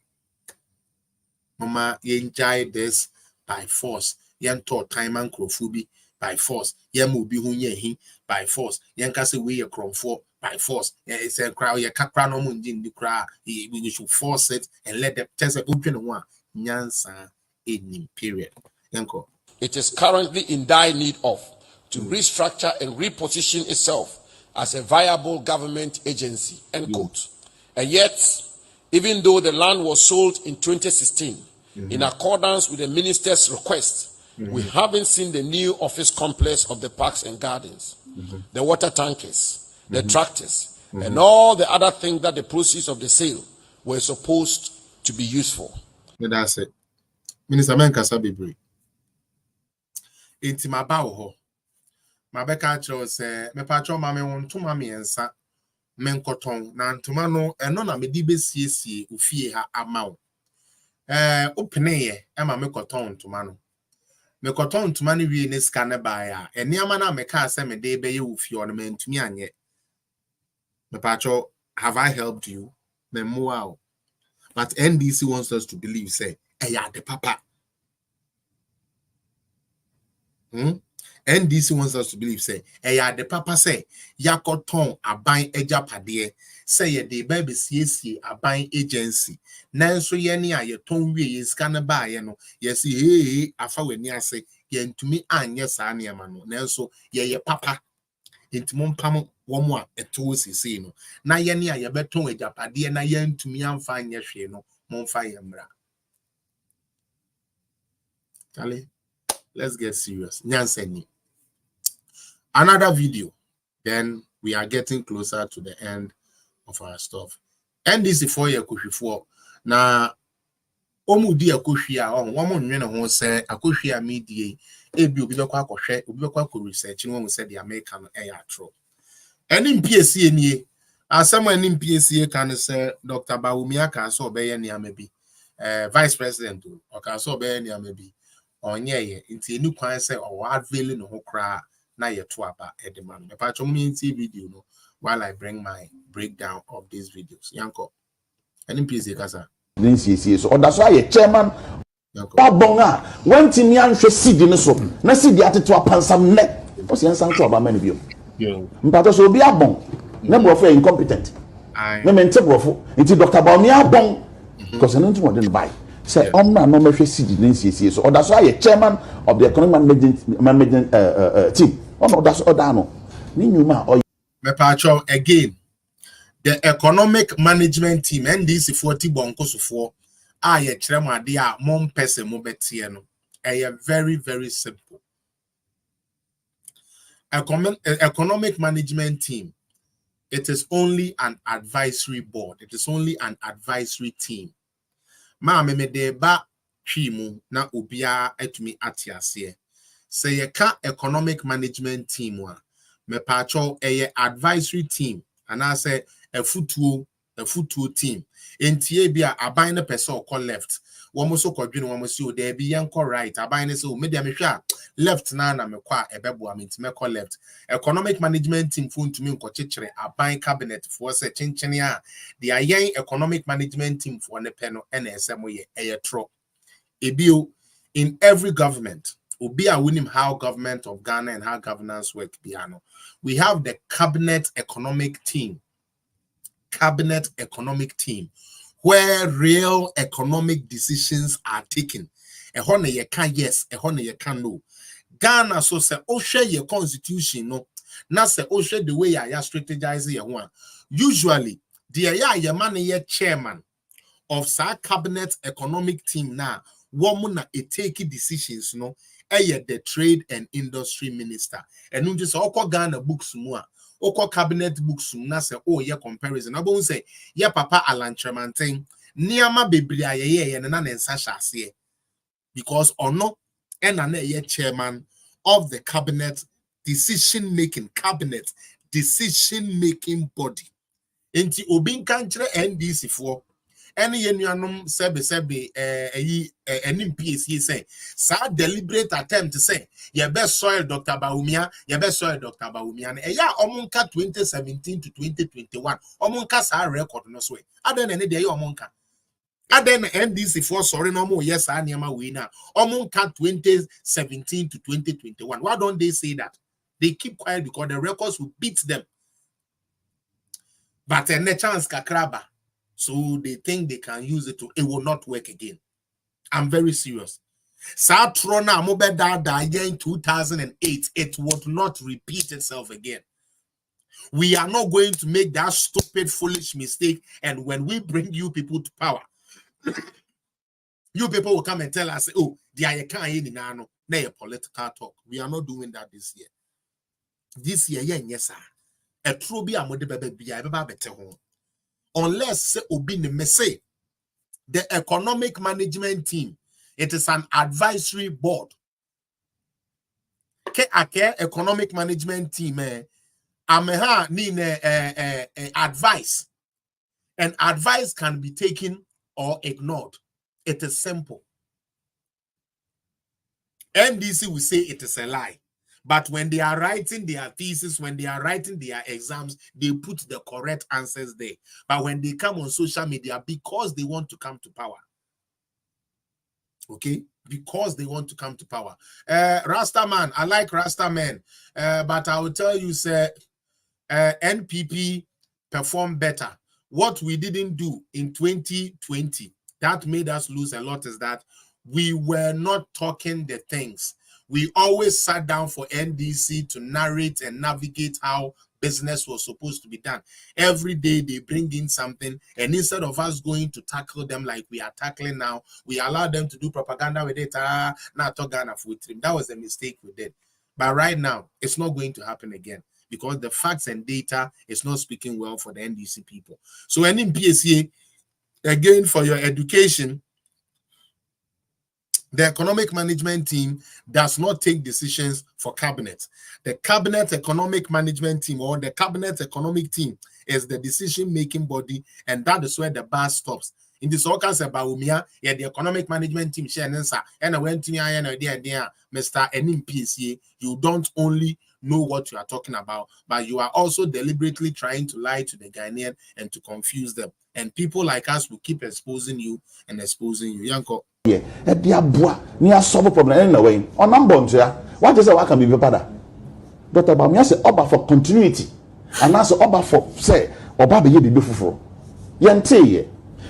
mama yenjai this by force yento time and crofobia by force yemu bi hunye hi by force yenkase we ye kromfo by force it's a crowd ye kakra no munjin di crowd we should force it and let them test it open one nyansa enim period yanko. It is currently in dire need of to restructure and reposition itself as a viable government agency, end quote. And yet, even though the land was sold in 2016 in accordance with the minister's request, we haven't seen the new office complex of the parks and gardens, the water tankers, the tractors, and all the other things that the proceeds of the sale were supposed to be used for. Yeah, that's it. Minister Menkasa Bibri. Inti mabawo ho. Mabeka cho se me patcho ma me wontuma me ensa menkoton na ntuma no eno na me di besiesie ofie ha amawo. Opene ye e ma me koton ntuma no. Me koton ntuma no wie ne ska ne ba ya. Eniama na me ka se me de be ye ofie ono me ntumi anye. Me patcho, have I helped you? Me wow. But NDC wants us to believe say yeah the papa. NDC wants us to believe say yeah the papa say yakoton aban ejapade say ye de baby CC aban agency nanso ye ne aye ton wie ye scan ba ye no ye say hey afa weni ase ye ntumi anye saa ne ma no nanso ye papa intimo mpam womo a eto sisi no na ye ne aye beton ejapade na ye ntumi amfa anye hwe no momfa ye mra. Charlie, let's get serious. Nyanseni. Another video, then we are getting closer to the end of our stuff. NDC 4 year kushifo na omudi akohwia on womo nwene ho se akohwia media ebi obi bekwa akohwe obi bekwa ko research no wo se the American air tro eni MPC enie asema eni MPC kan se Dr. Bawumia aka so obeye ne amabi vice president o ka so obeye ne amabi onye ye nti eni kwan se o avail no ho kra na ye to aba edema no pa chom ni video no while I bring my breakdown of these videos yanko eni MPC kasa so or that's why a chairman bonga when timi anhwe seed no so na seed ateto apansam ne o se nsan to aba mani bio mpato so obi abon na brofo incompetent na mente brofo nti Dr. Bawumia abon because no ntimo dey buy say omna no mehwe seed ne nsiesie so or that's why a chairman of the economic management team no that's order no ni nyuma o me pacho again. The economic management team NDC 40 bonkosufo ye kremade a mom person mo betie no very very simple. Economic management team, it is only an advisory board, it is only an advisory team. Ma me de ba twimu na obia etumi atiase say ye ka economic management team wa me pacho advisory team and I say a football team. Entie bia aban na person call left. Womo so kwadwene womo si o there be yanko right. Aban na say o media me hwa left na me kwa ebebo amenti me call left. Economic management team fun to me nko chechire aban cabinet for say chenchene a the ayen economic management team for ne pe no na esemo ye tro. Ebio in every government obi a winim how government of Ghana and how governance work piano. We have the cabinet economic team. Cabinet economic team where real economic decisions are taken. Ehone ye can yes, ehone ye can no. Ghana so say o share your constitution no. Na say o share the way ya strategize ye one. Usually the man ye chairman of sa cabinet economic team na woman na take decisions no. The trade and industry minister. And just all Ghana books more. Oko cabinet books na say oh yeah comparison abo say yeah papa alantramanten niama bebre ayeye na nsa hyase because ono ena na ye chairman of the cabinet decision making body enti obi nka nkyere NDC for any yenuanum sebe any PSC say sa deliberate attempt to say your best soil Dr. Bawumia, your best soil Dr. Bawumia. Yeah, omunka 2017 to 2021. Omunka sa record no so. Aden any day omunka. Aden NDC for sorry no more yes anima winner. Omunka 2017 to 2021. Why don't they say that? They keep quiet because the records will beat them. But a chance kakraba. So they think they can use it it will not work again. I'm very serious. Satrona Mobeda in 2008, it would not repeat itself again. We are not going to make that stupid, foolish mistake. And when we bring you people to power, you people will come and tell us, oh, they can't political talk. We are not doing that this year. This year, yes, sir. A true be a better home. Unless say the economic management team, it is an advisory board. Economic management team need advice, and advice can be taken or ignored. It is simple. NDC will say it is a lie. But when they are writing their thesis, when they are writing their exams, they put the correct answers there. But when they come on social media, because they want to come to power, okay? Because they want to come to power. Rastaman, I like Rastaman, but I will tell you, sir, NPP performed better. What we didn't do in 2020, that made us lose a lot is that we were not talking the things. We always sat down for NDC to narrate and navigate how business was supposed to be done. Every day they bring in something, and instead of us going to tackle them like we are tackling now, we allow them to do propaganda with it. Not talk Ghana food trim. That was a mistake we did. But right now, it's not going to happen again because the facts and data is not speaking well for the NDC people. So NPSA, again, for your education, the economic management team does not take decisions for cabinet. The cabinet economic management team or the cabinet economic team is the decision-making body, and that is where the bar stops. In this all case about Umia, yeah, the economic management team share and answer. And I went to Mr. NPSA, you don't only know what you are talking about, but you are also deliberately trying to lie to the Ghanaian and to confuse them. And people like us will keep exposing you and exposing you. Yanko. Yeah, near solve problem in a way. On number ya, what is what can be better? Dr. Bamia say oba for continuity, and also oba for say oba be be before. Yente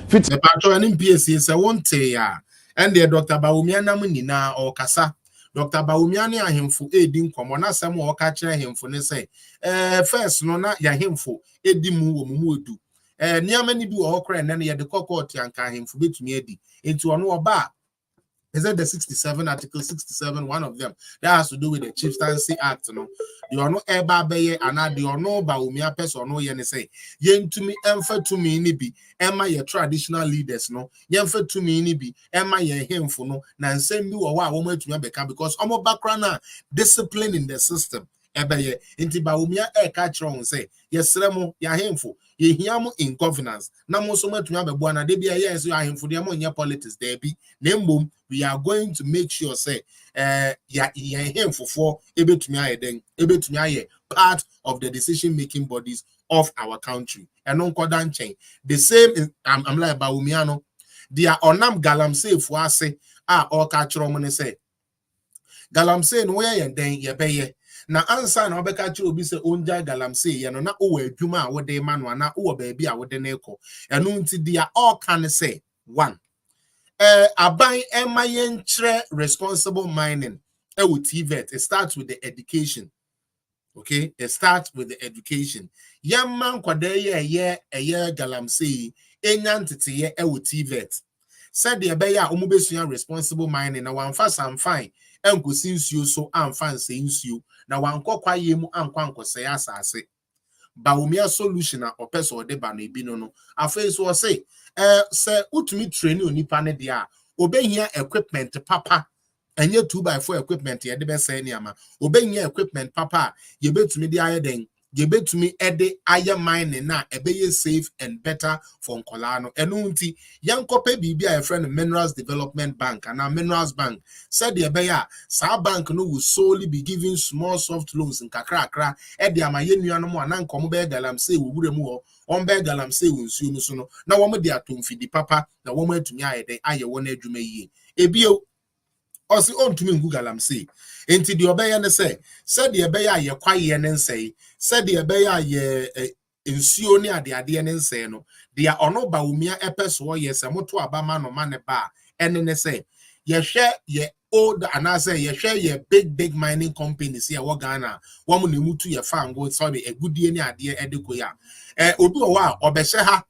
fit the patron NPSA say one ya, and the Dr. Bawumia na or kasa. Dr. Bawumia ni ahemfo edi nkomo na asem o ka kire ahemfo ne say first no na ya ahemfo edi mu wo mu edu niam ni bi o kra na ye de kokoti anka ahemfo betumi edi enti ono oba. Is that the 67 article 67 one of them that has to do with the Chieftaincy Act? No, you are no eba beye and you are no Bawumia person no ye say yen to me emfa to me ni bi emma ye traditional leaders no yemfa to me ni bi emma ye hemfo no na nsem bi wo wa wo matumi abeka because omo background na discipline in the system ebeye enti Bawumia e ka kire on say yesre mo ya hemfo ye hiam in governance na mo so matumi abebo na de bia ye so ahemfo de mo nya politics there bi na mbom we are going to make sure say part of the decision making bodies of our country and on kodan chain the same is I'm like Bawumiano they are onam galamsey for us say or catch romane say galamsey no way and then ye beye na answer na obeka chiro bi se onja galamsey ye no na o adwuma a wo de ma no na o baabi a wo de na eko eno nti they are all can say one abai emayentre responsible mining with TVET. It starts with the education. Okay, it starts with the education. Young man kwadeye ye galamsey enyantete ye with TVET. Said the abeya omubesua responsible mining na wan fa sam fine enkosi nsuo so amfa nse nsuo na wan kokwa yemu ankwa nkose asase. Bawumia solution a opeso de ba no ebi no afa so say say utumi train onipa ne de a obehia equipment papa enye 2x4 equipment ye de be say niama obehia equipment papa ye betumi de aye den Gebe to me ede aya mine na ebeye safe and better for nkolano. Enunti yankope bibia a friend Minerals Development Bank and our Minerals Bank said the ebeya sa bank no will solely be giving small soft loans in kakra ede amaye nuano mo anan komo be galam say wo wure mu ho on be galam say wo nsuo no so no na wo mo de atomfidi papa na wo mo atumi ayede aye won adwuma yie ebio osi ontumi ngu galam say enti de obeye ne say said the ebeya ye kwaye ne nsei said the ebeya ye nsuo ne ade ne nsei no dia ono ba umia epeso ye se moto abama no mane ba ene ne say ye hwe ye old and I say ye big mining companies here wo Ghana wo mo ne mutu ye fango sorry egudie ne ade edeko ya obi o wa obehye ha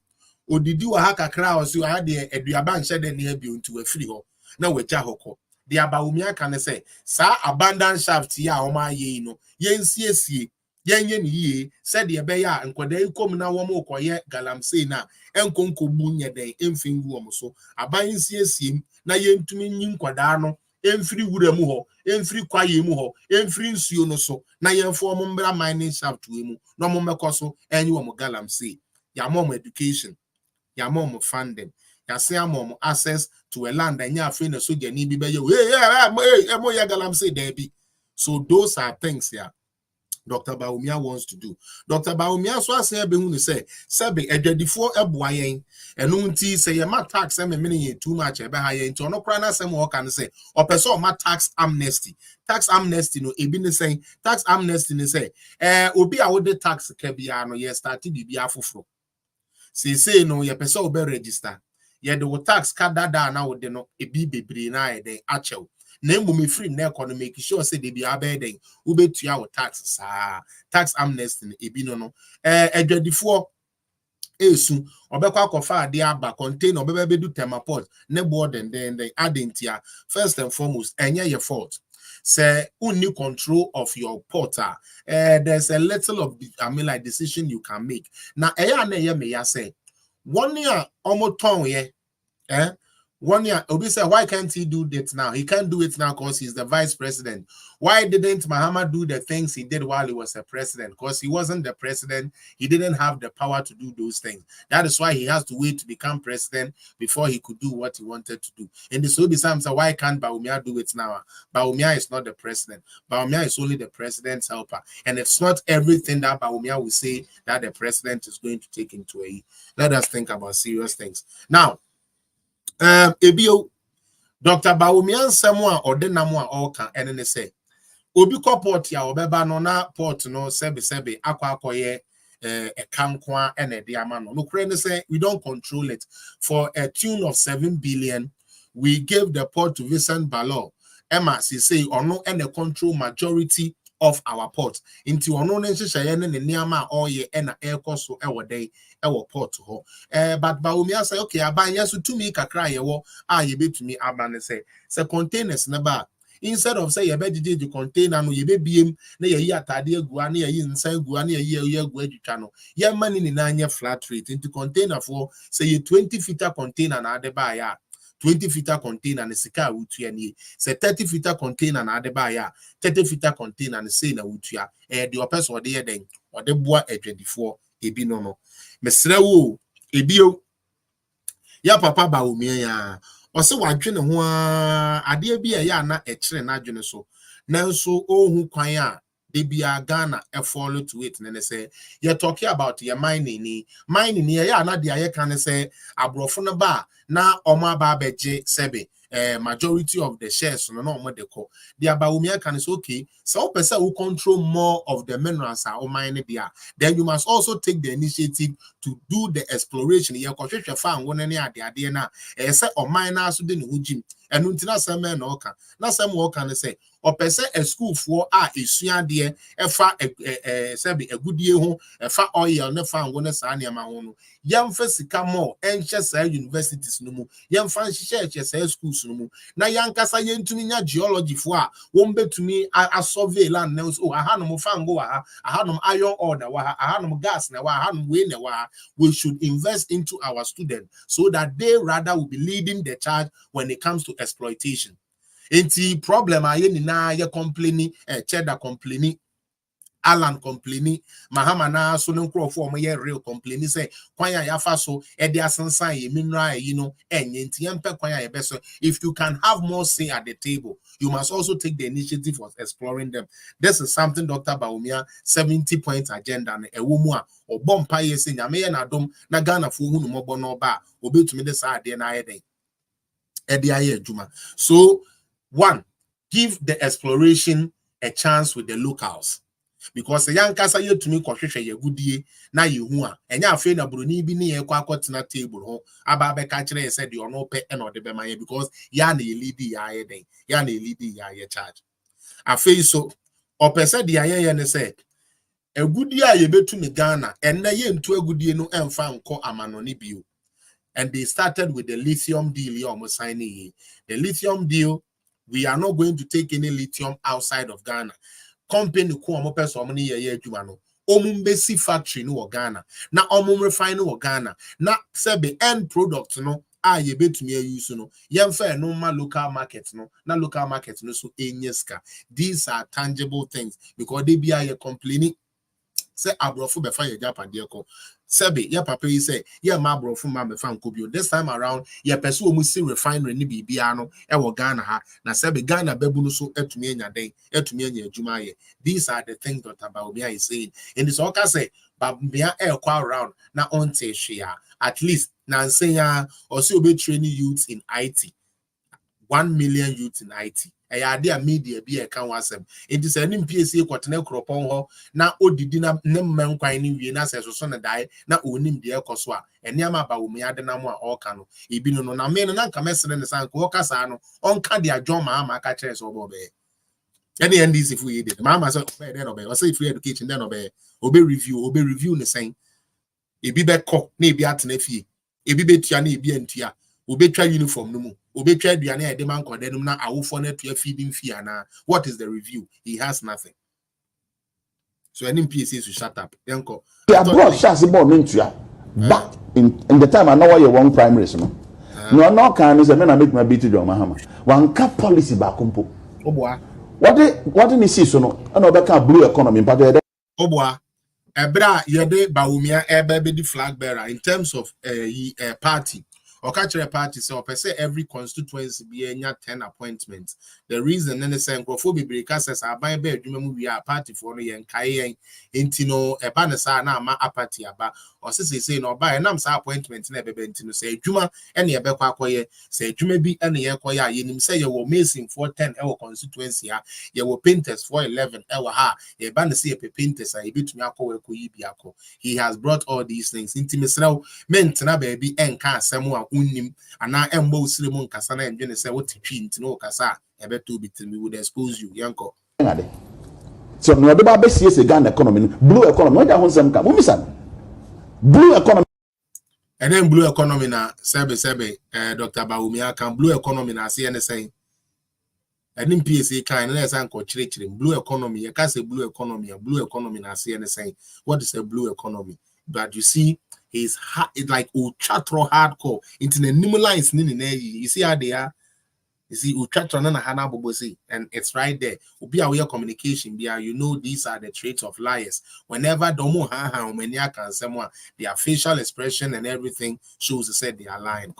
odidi wa ha kakra o so ade aduaba nhye de ne abi ontu afiri ho na wacha hoko de abawumia kan say sa abandon shaft ya o ma ye no yensiesie yenye ni yie said the ebeya nkwada ikom na wo mo koye galamsey na enkonkobu nye den emfingu wo so aban siesie na yentumi nyi nkwada no emfiri wura mu ho emfiri kwaye mu ho emfiri nsuo no so na yemfo mo mbra mining shaft we mu no mo mekoso enyi wo mo galamsey ya mom education ya mom funding ya say mom access to a land and ya free na so jani bi be hey mo ya galamsey there be. So those are things here Dr. Baumia wants to do. Dr. Baumia so say be hu say sebe edwadifo eboa yen enu nti say ma tax e me mene too much e be ha yen nti ono kra na say mo kan say opeso ma tax amnesty no ebi ne say tax amnesty ne say obi a wo de tax ka bia no ye start bibia afoforo say no ye pese obe register ye de wo tax ka dada na wo de no ebi bebre na ye den achew na emum free na economy make sure say they be abeden ubetua wo tax tax amnesty ebi no edwadifo esu obekwa akofa ade aba contain obebe do temaport ne board then adentia first and foremost enye your fault say only control of your porter there's a little of like decision you can make na na ye me ya say 1 year omoton ye 1 year, Obi said, why can't he do that now? He can't do it now because he's the vice president. Why didn't Mahama do the things he did while he was a president? Because he wasn't the president. He didn't have the power to do those things. That is why he has to wait to become president before he could do what he wanted to do. And this will be some say, why can't Baumia do it now? Baumia is not the president. Baumia is only the president's helper. And it's not everything that Baumia will say that the president is going to take into a. Let us think about serious things. Now, ebio Dr. Baumia nsemo a ode namo a oka ene say obi ko port ya obeba no na port no sebe akwakoye ekankoa ene de ama no kure ne say we don't control it for a tune of 7 billion. We gave the port to Vincent Balo Emma say ono ene control majority of our port into ono ne nhyehyeye ne niama oye ena ekoso ewo dey ewo port ho but Baumia say okay aban yeso tumi kakra yewo ye betumi aban say containers na ba instead of say ye be the container no ye be biem na ye yi atade agua na ye yi nsan agua na ye agua adwitwa no ye mani ni na anye flat rate into container for say ye 20 feet container na ade ba ya 20 feet container na sika wutua ni se 30 feet container na ade ba ya 30 feet container na say na wutua the person ode ye den ode boa adwadifo ebi no mesre wo ebio ya papa Baumia ya ose wadwene ho ade bi ya na ekire na adwene so nanso ohu kwan a de bia Ghana follow to it ne say you're talking about your mining ya na de aye kan say abrofo no ba na omo ba beje sebe majority of the shares no omo de ko the Baumia can say okay so person who control more of the minerals are mine there then you must also take the initiative to do the exploration ye ko hwehwe fa anwo ne ade na say o mine so de ne hujim enu ntina seme na oka na seme oka ne say o pese a school for esua de efa sebe agudie ho efa oil ne fa anwo ne sa ne ma ho no yemfa sika mo enhye sa universities no mu yemfa nhye sa schools no mu na yankasa yentumi nya geology fo a wo mbetumi a survey land na so aha no mo fango wa aha no iron ore na wa aha no gas na wa aha no we na wa we should invest into our students so that they rather will be leading the charge when it comes to exploitation. Enti problem aye ni na ye complaining cheddar complaining Alan complaining, Mahama na so no crop for me real complaining say kwanya yafa so e de asensan ye mineral you know enye nti yempe kwanya ye beso. If you can have more say at the table, you must also take the initiative of exploring them. This is something Dr. Bawumia 70-point agenda na ewomu a obompa ye se nyame ye na dom na Ghana fo hu no mobo no ba obetumi de sa ade na ayeden ede aye adwuma. So one, give the exploration a chance with the locals. Because the young kasa ye to me kwahwehwe ye gudie na ye hu a enya afi na broni bi ne ye kwa akotena table ho aba be ka kire ye said you no pe e no de be maye because ya na ye lead ya ye den ya na ye lead ya ye charge afi so opese de ye ne say agudie a ye betu me Ghana enna ye ntu agudie no emfa nko amanoni bio. And they started with the lithium deal you almost signing. The lithium deal, we are not going to take any lithium outside of Ghana. Company ko omo person mani ye adwuma no omumbesi factory no Ghana na omum refine no Ghana na sebe end product no a ye betumi use no yemfa no ma local market no na local market no so enyeska. These are tangible things because they be a complaining say abrofo be fa ye Japan de ko sebe ya papa yi say ya ma abrofo ma be fa nkobio. This time around ya person omu si refinery ni bibia no e wo Ghana ha na sebe Ghana bebu no so etumi enya den etumi enya adwuma ye. These are the things that Bawumia is saying. And this oka say Bawumia e kwa around na onte hwea at least na nsenya or say obe training youths in IT 1 million youths in IT. A media be a can wasem. It is an MPSA quatene cropon ho na odidi na nem kwan ni wie na se so na dai na onim de ekoswa eniama Bawumia de na mo a oka no ebi no na me no na nka mesere ne san ko kasa no onka de adwon ma aka kire so obo be any NDC fu yede mama so be den obe o say free education den obe review ne sen ebi be ko na ebi atena fie ebi betua na ebi antua obetwa uniform no mu obetwa aduane a de man kwade no na awofo na tua feeding fee ana. What is the review? He has nothing. So any PSA to shut up yanko yeah bro shasi board ntua back in the time I know why you one primaries no no can is me na make my beat to Mahama one cap policy ba kompo oboa what ni see so no na obeka blue economy but oboa ebra yede Bawumia ebe be the flag bearer in terms of party or catch a party so per se every constituency be 10 appointments. The reason then the same because says I buy bed we are party for no yen kai intino e banasa na ma apathy aba or say no buy nam sa appointment na bebe intino say juma ene e bekwa akoye say juma bi ene ye koya yenim say ye wo mason for 10 e constituency ha ye wo painters for 11 e wo ha ye banasa ye painters a ebetumi akowe koyi bi akọ. He has brought all these things intimi sraw mentena baby enka asem a unnim ana embo usiremu nkasa na endwene say what twi ntino kasa ebeto bitimi would expose you yanko so no do ba be sie Ghana economy blue economy what that won ka mumisa blue economy and then blue economy na sebe Dr. Bawumia can blue economy na say any say and in PSA kind na say anko chire blue economy you can say blue economy na say any say what is a blue economy. But you see it's like ultra hardcore into the new lines you see how they are. You see, and it's right there. Be aware communication. You know, these are the traits of liars. Whenever their facial expression and everything shows that they are lying.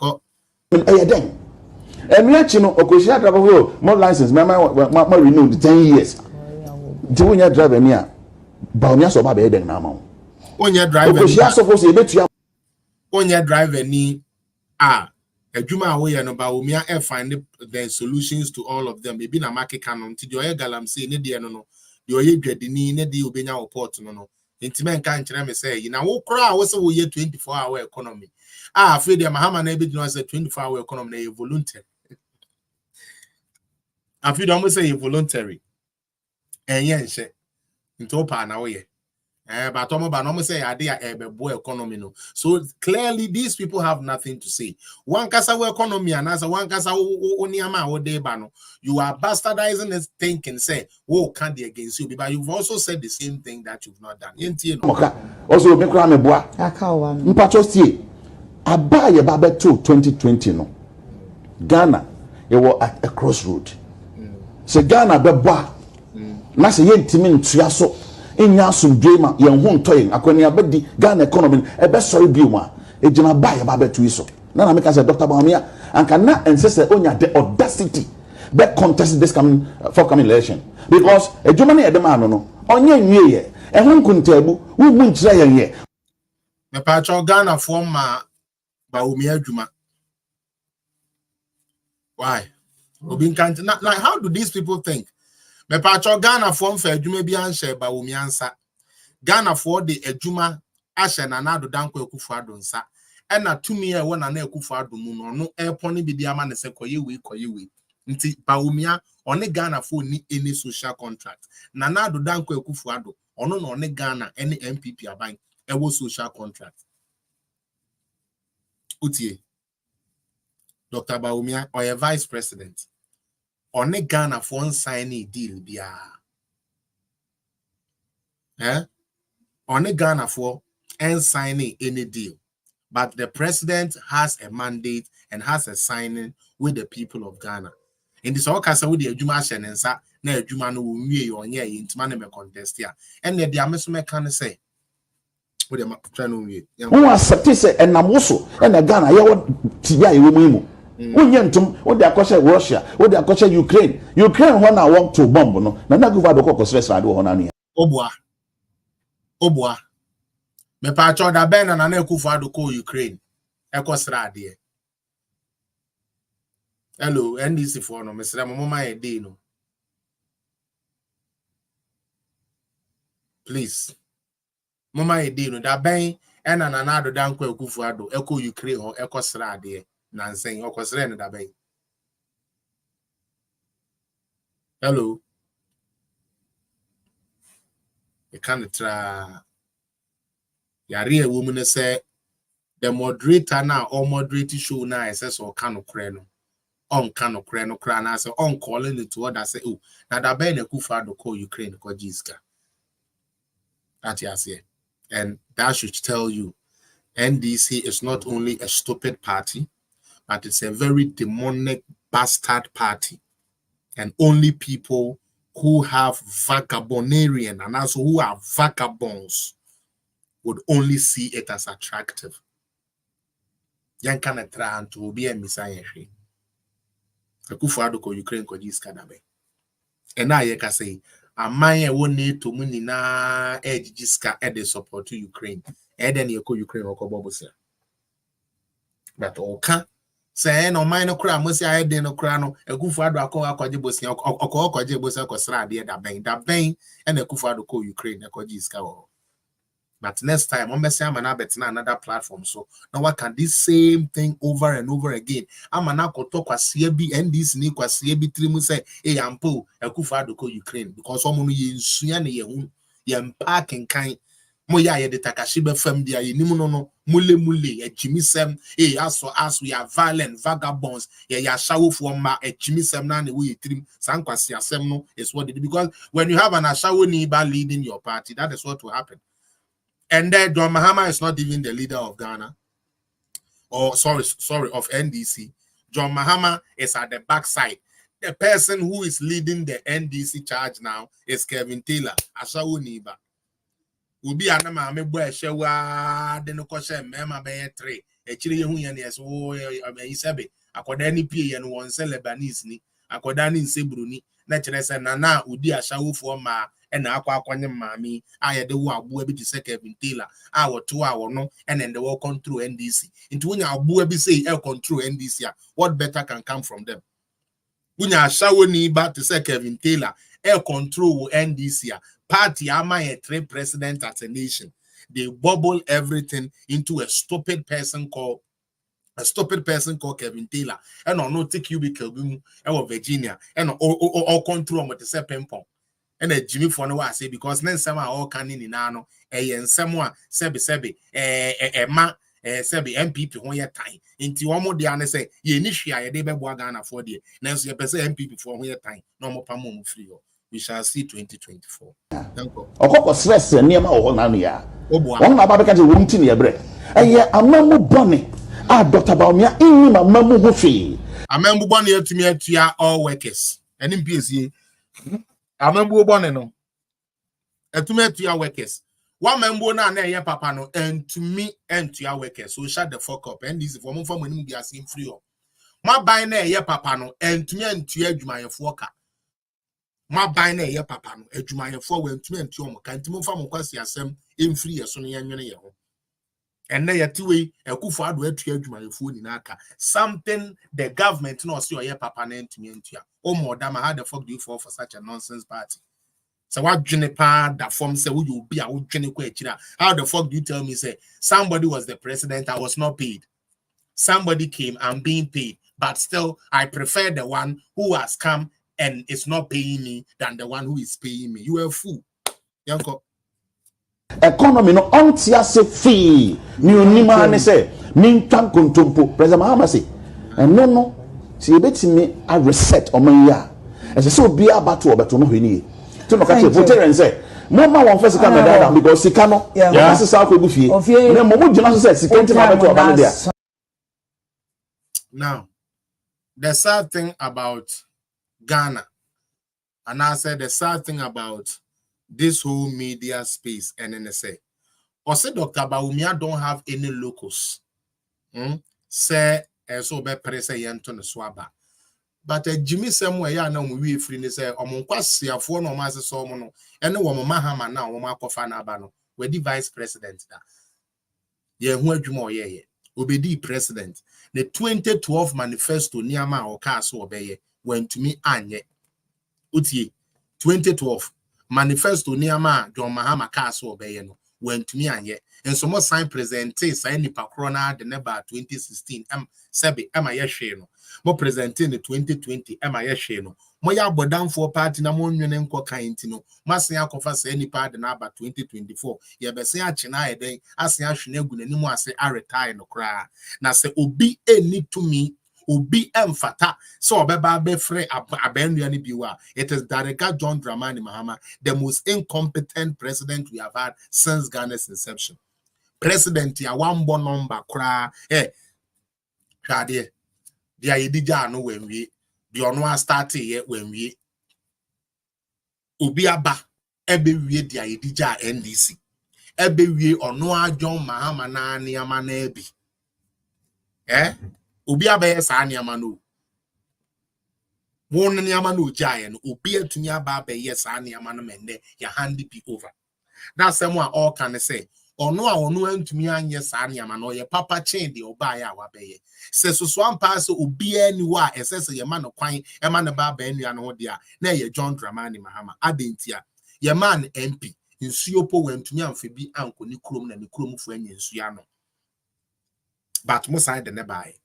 And we actually know, more license, my renewed 10 years. Do you drive near Bawumia so bad now? On your driver, on your driver, Ejuma away and Bawumia find the solutions to all of them. Maybe na market canon to your galam say ne dia no your ye dwedini ne di obenya report no intimen kan kire me say you na wo kra wo say wo ye 24-hour economy afraid the Mahama na be say 24-hour economy na voluntary afraid am say voluntary enye nche into pa na wo ye but no say idea economy no. So clearly these people have nothing to say. One kasa economy and as one kasa oniama o de bano. You are bastardizing this thinking say, "Whoa, can't be against you." But you've also said the same thing that you've not done. Also, me kra me boa. Mpacho sie. Aba ye ba beto 2020 no. Ghana, you were at a crossroad. Se Ghana be boa. Na se ye ntimi ntua so. inya asomdwe ma yen ho ntoyen akwani abedi Ghana economy ebe sorry bi mu a ejina ba ya ba betu iso na make say Dr. Bawumia anka na ensese onya the audacity be contest this forthcoming election because ejuma na yede ma no onye nwie ye ehun nkuntabu wu mu nkyira yen ye me pa cho Ghana for ma Bawumia adwuma. Why? Obi can't like how do these people think? Me pa cho Ghana for fa adwuma bi anhye Bawumia nsa. Ghana for the adwuma ahye na na do danko Akufo-Addo nsa. E na tumi e wona na Akufo-Addo mu no no airport bi dia ma ne se koye we. Nti Bawumia one Ghana for ni any social contract. Na na do danko Akufo-Addo ono no one Ghana any MPP aban e wo social contract. Utie Dr. Bawumia or a vice president on a Ghana for signing deal bia on a Ghana for signing any deal, but the president has a mandate and has a signing with the people of Ghana. In this all case with the Juma Shenensa na Juma no wie on ye intima na me contest here and the amesume can say with the try no wie who accept say enamoso na Ghana ye what tibia ye mu Unyentum, what they are Russia, what they are Ukraine. Ukraine when I walk to bomb, no, na go the coco stress I do on. Obwa. Me pa cho da ben na Akufo-Addo ko Ukraine. Ekosra de. Hello, NDC for no, Mr. Mama e dey no. Please. Mama e dey no da ben na na do dan ko Akufo-Addo eko Ukraine ho ekosra de. Nanseng okosre no da ben. Hello. You can't try. Yari a woman say the moderator now or moderate show now says or cano creno on cano creno crana so on calling it to what I say oh now that ben Akufo-Addo call Ukraine call Jiska. That you say. And that should tell you NDC is not only a stupid party, but it's a very demonic bastard party. And only people who have vagabondarian and also who are vagabonds would only see it as attractive. Yan kana try to be a messiah. Akufo-Addo ko Ukraine ko Jiska dabe. And now you can say, amanye won need to muni na Jiska e de support to Ukraine. And then you ko Ukraine ko bobo. But okay. Say no mine no kra mo si ayede no kra no Akufo-Addo akwaje bosia okwaje bosia kosra de da ben and Akufo-Addo ko Ukraine akwaje iska wo. But next time on besi amana betina another platform so now what can this same thing over and over again amana koto kwasie bi NDC ni kwasie bi trimu say e ampo Akufo-Addo ko Ukraine because omo no ye nsua ne ye hu ye mparking kan mo ya ye de takashi be fam dia ye nimu no mule echimisem as we are violent vagabonds ye ya shawofo ma echimisem na ne we trim sankwasi asem no is what it is because when you have an ashawo neighbor leading your party that is what will happen. And then John Mahama is not even the leader of Ghana or sorry of NDC. John Mahama is at the backside. The person who is leading the NDC charge now is Kevin Taylor ashawo neighbor. Ubi anama amebo ehwewa de no koshe mema be 3 echiri yehu ye ne so isebe akoda ni pie ye no won se Lebanese ni akoda ni nsebruni na kire se na udi ashawofo ma e na akwanye maami ayede wo abu abi se Kevin Taylor a woto a wono and then they will control NDC into when abu abi say e control NDC what better can come from them unya ashawo ni ba to say Kevin Taylor e control NDC party am a 3 president as a nation. They bubble everything into a stupid person called Kevin Taylor. And no take cubicle or Virginia and all control what the sepempon. And a Jimmy for no I say because then some are all canning in ano and someone sebi ma sebi MPP when your time. Into one more day say ye initiate de be Ghana for the next year MPP for your time. No more pamo free. We shall see 2024. Okoko stress niema o na no ya. Won na ba beka je won ti ne bre. Eye amamu bone. Dr. Bawumia inni mamamu ho fi. Amambu bone atumi atua all workers. Eni mpiesie. Amambu bone no. Etumi to your workers. One member na ye papa no and to me and to your workers. So shut the fuck up. And this is for when you are seeing free. My buy na ye papa no and to me and to your worker. My buy na ye papa no adwumayefo when to me and to your can to move from kwasi asem in free so ne yenwene ye ho. And na yeti we ekufo ado atu adwumayefo ni naka. Something the government no see your papa na to me and to ya. Oh madam, how the fuck do you fall for such a nonsense party? So what juniper that form say would you be a would how the fuck do you tell me say somebody was the president, I was not paid? Somebody came, I'm being paid, but still I prefer the one who has come and is not paying me than the one who is paying me. You are a fool. Yanko. Economy no ontia se fee ni onima ne say mintwa kontompo President Mahama say no si ebetimi a reset oman ya ese so obi abato obeto no hwani to no ka che voter say mama won first come down because sika no yes sa ko gufie na mo gina so say sika ntima abato oba dia. Now the sad thing about Ghana, and I said the sad thing about this whole media space and NSA. Or say Dr. Baumia don't have any locus. Say so be press yenton swaba. But Jimmy somewhere ya na we free ni say omonkwasiafo no ma so mo no ene wo Mahama na wo makofa na aba no we di vice president da. Ye hu adwuma oyeye. Obedi president. The 2012 manifesto niama o ka so obeye when to me anye. Utie 2012 manifesto niama John Mahama ka so obeye no when to me anye. And so more sign presente sign ni pakrona the neba 2016 sebe ema ye hwe no. Mo presenting the 2020 ema ye hwe no. Mo ya bodam for party na mo nwene nko kan ti no. Masen akofa say ni party na aba 2024 ye be se ache na eden asen ahwe na gu nanim ase a retire no kra. Na se obi eni to me obi emfata so obeba be free abenua ni biwa. It is Director John Dramani Mahama, the most incompetent president we have had since Ghana's inception. President ya wambo number kra shade dia yedija no when we the ono start here when we obi aba ebe wie dia yedija NDC ebe wie ono John Mahama na niama na ebi obi aba ye sa niama no won niama no jaye no obi atumi aba ye sa niama no mende ya hand be over. That's someone all can say ono a ono antumi anye sa niama no ye papa chain de oba ya wabeye se so ampa obi ani wa esese ye ma no kwan e ma ne ba anua no ho de a na ye John Dramani Mahama adentia ye man MP nsuopo wantumi amfa bi anko ni krom na ni kromfo anya nsua no but mo side ne bae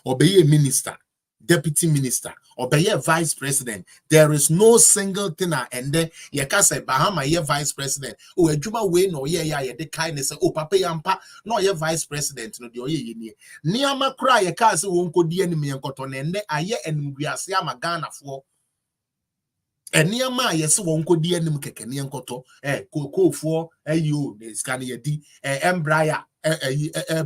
obeye minister, deputy minister, obeye vice president. There is no single thing and then ye ka say Bahama ye vice president o adwuma we no ye ya ye de kindness o papa yampa no ye vice president no de o ye ni niama kra ye ka say won kodi anim ye nkoto na enne aye enumguase ama Ghana fo eniama ye se won kodi anim keke ne nkoto kokofo ayo de scan ye di embraya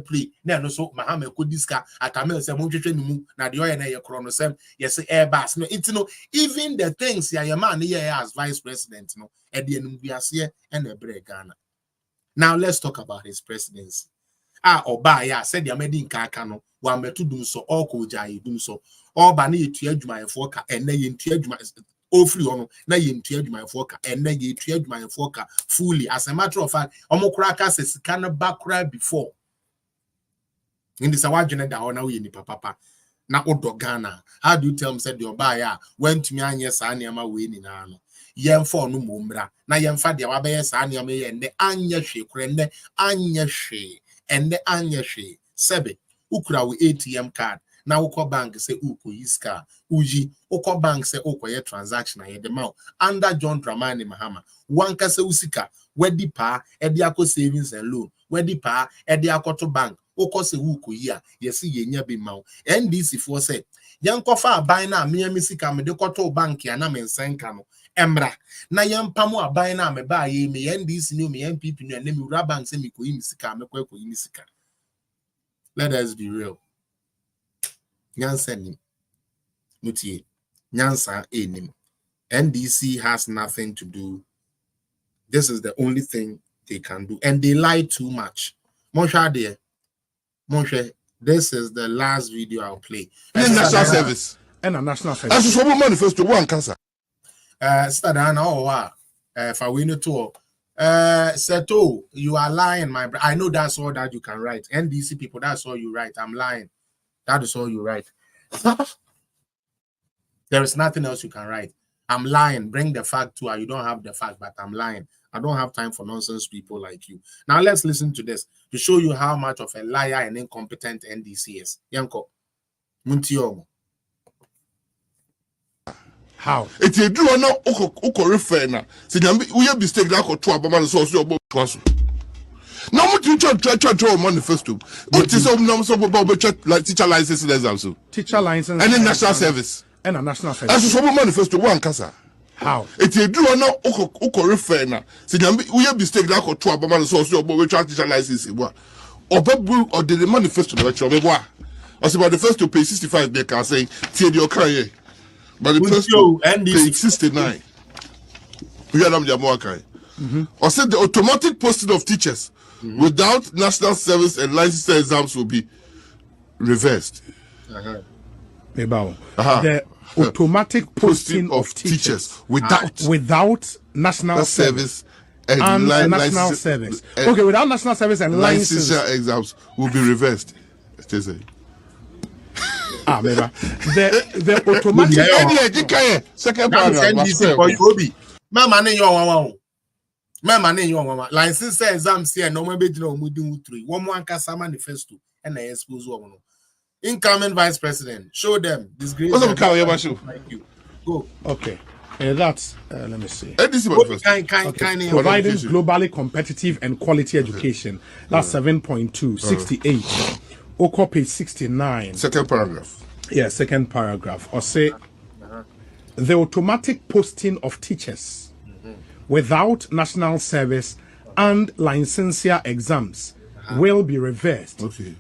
play na no so Mahama kodiska atamel se mo twetwe nimu na de oye na ye kro no sem yes airbus no it no even the things ya man ye as vice president no e de enumguase e na bre Ghana. Now let's talk about his presidency. Oba ya said the Amedi Nkaka no wa metu dum so oko jaye dum so oba na yetu adwumayefo ka enne yentu adwuma ofri ono na yentu adwumayefo ka enne yetu adwumayefo ka fully. As a matter of fact omokura ka se sika na bakura before indi sa wadwene da ona we ni papa na odo Ghana. How do you tell me said the oba ya went me anye sa niama we ni na no yemfa no mombra na yemfa de wabaye sa niama ye ende anye hwe kurende anye hwe ende anye hwe sebe ukura we ATM card na ukọ bank say uko yiska uji ukọ bank say uko ye transaction aye de ma under John Dramani Mahama wanka say usika wedi pa edi akọ savings and loan wedi pa edi akọ to bank uko say uko yi a yesi yenya be ma NDC for say yankofa aban na me sika me de kọto bank ya na me nsenka no emra na yampamu aban na me ba ye me NDC ni me MPP ni na me ura bank say me ko yi sika me ko yi sika. Let us be real. Nyansa ni mutie nyansa enim. NDC has nothing to do This is the only thing they can do. And they lie too much. Monsha dear. Monsha, this is the last video I'll play. National service. And a national service. As a manifesto one cancer. Stadana or if I win it all. Seto, you are lying, my brother. I know that's all that you can write. NDC people, that's all you write. I'm lying. That is all you write. There is nothing else you can write. I'm lying. Bring the fact to her. You don't have the fact, but I'm lying. I don't have time for nonsense people like you. Now let's listen to this to show you how much of a liar and incompetent NDC is. Yanko, Muntiomo. How? It's a do no oko refer na. See, we have mistake that got 2 abama so about twice. Now what you try manifesto? What is some like teacher license exams? Teacher license and then national service. And a national service. As a manifesto one cancer. How? It's a do no oko refer na. See, we have mistake that got 2 abama so about teacher license. Or the manifesto that you have. As about the first to page 65, they can say, "Take your career." But the first to page 69. We are or said the automatic posting of teachers without national service and licensing exams will be reversed. The automatic posting of teachers without national service and national service. Okay, without national service and licensing exams will be reversed. The automatic second paragraph. License exams here no more be no mudin 3. One more ankasa manifesto and I expose one. Incoming vice president, show them disgrace. Thank you. Go. Okay. That's let me see. Providing globally competitive and quality education. That's 7.2, 68. Oko page 69. Second paragraph. Yeah, second paragraph. Or say the automatic posting of teachers without national service and licensure exams will be reversed. Okay.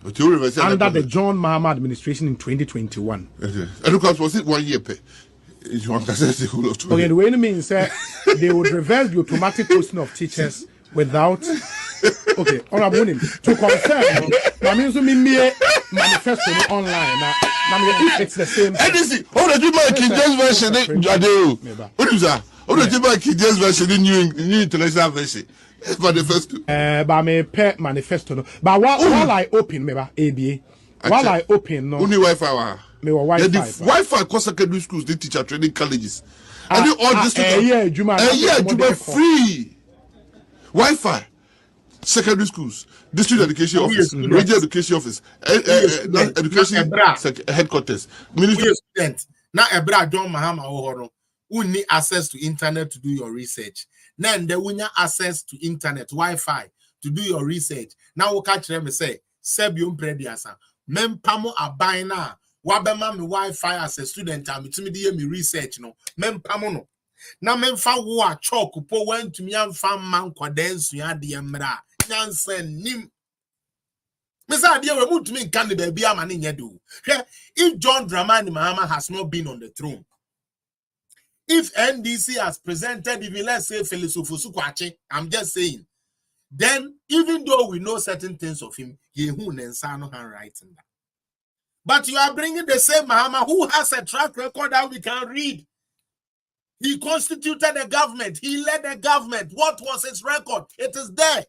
Under the John Mahama administration in 2021. Okay. And of course, was it 1 year pay? Okay, the way it means they would reverse the automatic posting of teachers without. Okay, honorable name to confirm. I mean, so me manifesto online. Now, it's the same. NDC, how did you make King James version? What is that? How did you make King James version in new international version? For the first two. But me pay manifesto. But while I open, maybe ABA. While I open, no. Only Wi-Fi. Me Wi-Fi. The Wi-Fi across secondary schools, they teacher training colleges. And all district free. Wi-Fi. Secondary schools, district education office, regional education office, education headquarters, ministry. Now, Ebra John Mahama Ohoro, who need access to internet to do your research. Then they will have access to internet, Wi-Fi to do your research. Now we catch them and say, Sebium Prediasa, Mempamo Abina, Wabema me Wi-Fi as a student, I'm me research, no, Mempamo no. Now memfa wo a chalk po went to me and fan man condense ya de mra nyansen nim mesa de we mutumi kan de bia ma ne do if John Dramani Mahama has not been on the throne, if NDC has presented even let's say Felix Ofosu-Kwakye, I'm just saying, then even though we know certain things of him, yehu nensa no handwriting that, but you are bringing the same Mahama who has a track record that we can read. He constituted a government. He led a government. What was his record? It is there.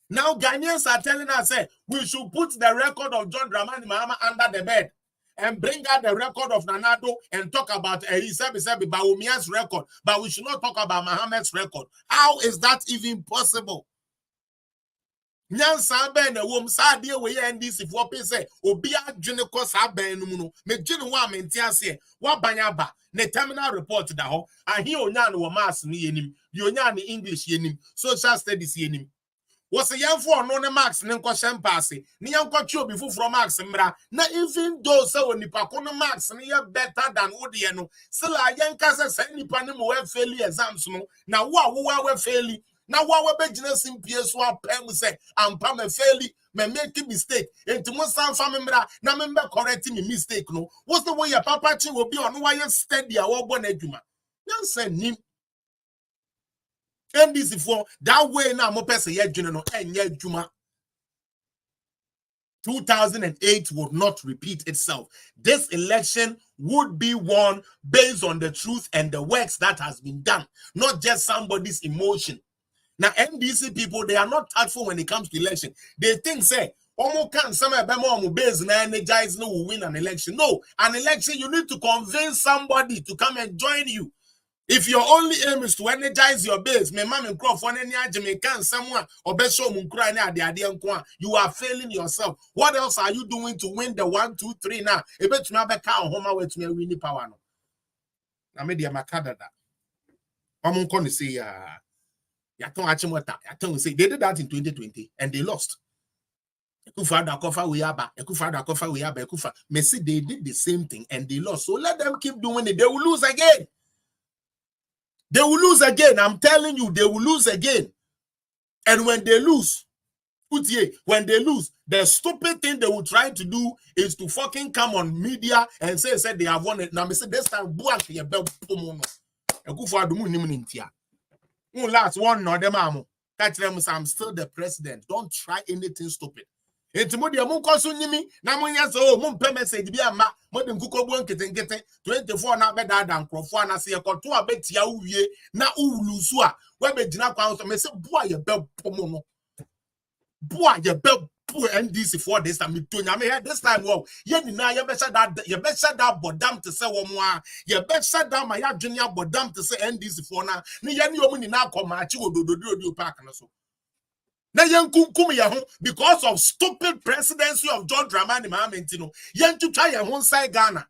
Now Ghanaians are telling us, we should put the record of John Dramani Mahama under the bed and bring out the record of Nanado and talk about Bawumia's record. But we should not talk about Mohammed's record. How is that even possible? Nyansa ben wom sa de we NDC for pe say obi adwene ko sa ben no mu no me dwene wa menti ase wa banyaba ne terminal report da ho ahi onya no maths ni yenim di onya ni English yenim social studies yenim was a young for no marks ne nko champasse ne yanko twa obi fufuro marks mra na even though say onipa ko no marks ne ye better than odie no still a yanka say nipa ne mo we fail exams no na wo we fail. Now, what we begin to PS one pen say, I'm me fairly, me make a mistake. And to most family member, now member correcting me mistake. No, what's the way your papa will be on why you steady or born eduma? Nonsense him. NDC for that way now mo person ye dwene no enye adwuma. 2008 would not repeat itself. This election would be won based on the truth and the works that has been done, not just somebody's emotion. Now, NDC people, they are not tactful when it comes to election. They think, say, Omo can some base na energize no will win an election. No, an election, you need to convince somebody to come and join you. If your only aim is to energize your base, you are failing yourself. What else are you doing to win the 1, 2, 3 now? They did that in 2020 and they lost. Messi, they did the same thing and they lost. So let them keep doing it. They will lose again. They will lose again. I'm telling you, they will lose again. And when they lose, the stupid thing they will try to do is to fucking come on media and say they have won it. Now, I say this time, last one, no, them catch them. I'm still the president. Don't try anything stupid. Intimodi amun koso nyimi na mun ya so mun pe message bi ama modin kuko bu nketen 24 na be da nkrofo na se ekoto abetia uwie na uwulusu a we be gina kwa so me se boa ye be pomo no boa ye be pu NDC for this time to nyame this time wo ye nyina ye be sha that bodam to say wo mo a ye be sha that ma ya dwene bodam to say NDC for na ye ne omu nyina akoma achi odododo park no so. Because of stupid presidency of John Dramani Mahamentino, to try side Ghana.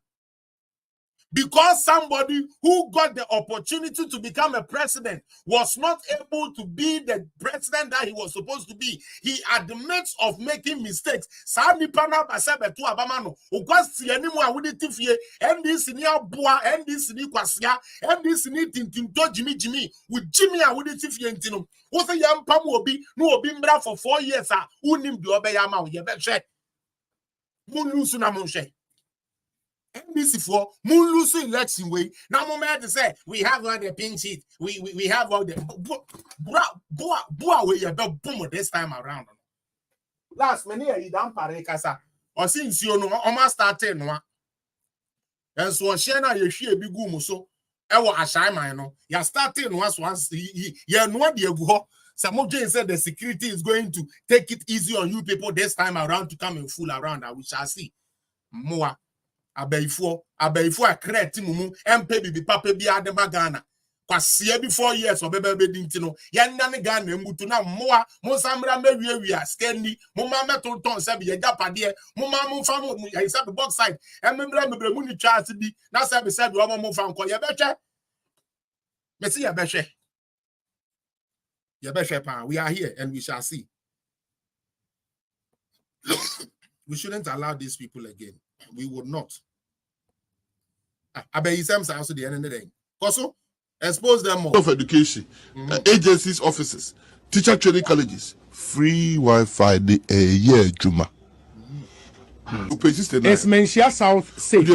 Because somebody who got the opportunity to become a president was not able to be the president that he was supposed to be. He at the midst of making mistakes. Sami pana basebe tu abamano. Ukwasi enimu awuditifie. NDC ni abua. NDC ni kwasia. NDC ni tintinto Jimmy. With Jimmy awuditifie ntino. Ose yampamu obi. Nu obi mbra for 4 years. Unim di obe yama uyebeshe. Munlusu na monshe. NBC for moon losing election way. Now, moment to say we have all the pink sheet. We have all the boa way about boom this time around. Last many you don't parekasa or since you know almost started no. And so Shana you share big so ewa ashai no. You started once you know the go. Some Jane said the security is going to take it easy on you people this time around to come and fool around. We shall see more. Abeifo a create mumu MP bibi papa bi adema Ghana kwasie bi 4 years obebe bedinti no ye nane Ghana mbutu na moa mo samra mewia scanni mo ma meto ton se bi ye japade mo ma mo fa mo ya isa box side ememra mebre mu ni twa ase bi na se bi o mo fa nko ye behwe mesi ye behwe pa we are here and we shall see. We shouldn't allow these people again. We would not. I bet you also the end of the day. Also, expose them more. Of education, agencies, offices, teacher training colleges, free Wi-Fi the year Juma. It's Menchia South Safe.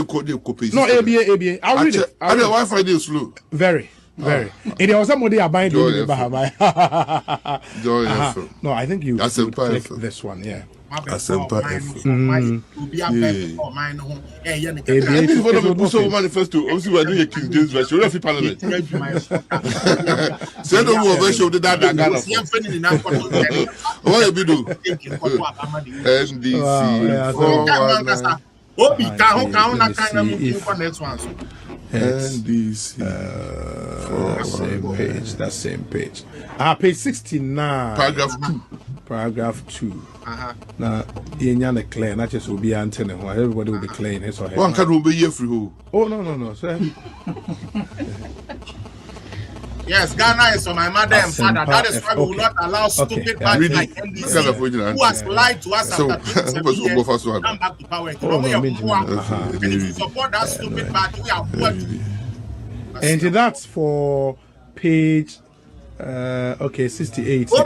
No, ABA. I'll read it. And the Wi-Fi is slow. Very. It was somebody buying the No, I think you should click this one, yeah. Manifesto. Obviously, we're doing a King James version. We're Parliament. Send over a version of the Dada. What have you do? NDC. That same page. Page 69. Paragraph 2. Now, you're clear, not just will be antenna. Everybody will be clear. One can be here for who? Oh, no, sir. Yes, Ghana is on my mother and father. That is why we will not allow stupid parties like NDC who has lied to us after 20 come back to power. And if you support that stupid party, we are poor. And that's for page 68. So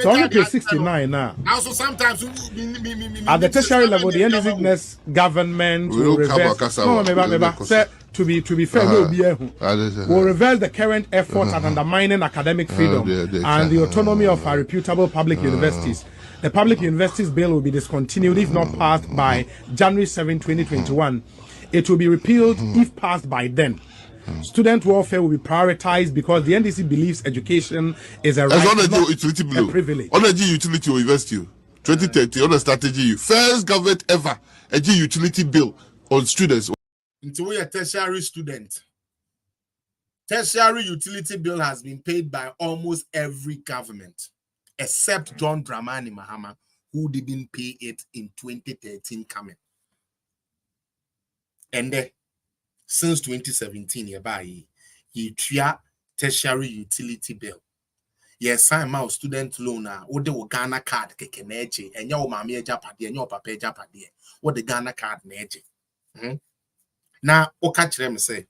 only page 69 now. Also, sometimes at the tertiary level, the NDC government will reverse. No, to be fair, will reverse the current efforts at undermining academic freedom and the autonomy of our reputable public universities. The Public Universities Bill will be discontinued if not passed by January 7, 2021. It will be repealed if passed by then. Student welfare will be prioritized because the NDC believes education is a right, not a privilege. On a utility or university, 2030 on a strategy, first government ever a utility bill on students. Into a tertiary student. Tertiary utility bill has been paid by almost every government, except John Dramani Mahama, who didn't pay it in 2013 coming. And then, since 2017, he tried tertiary utility bill. Yes, I'm a student loan. What the Ghana card kekeneje, and your mommy japadi, and your papa japadi. What the Ghana card neje. Now, o catch them say,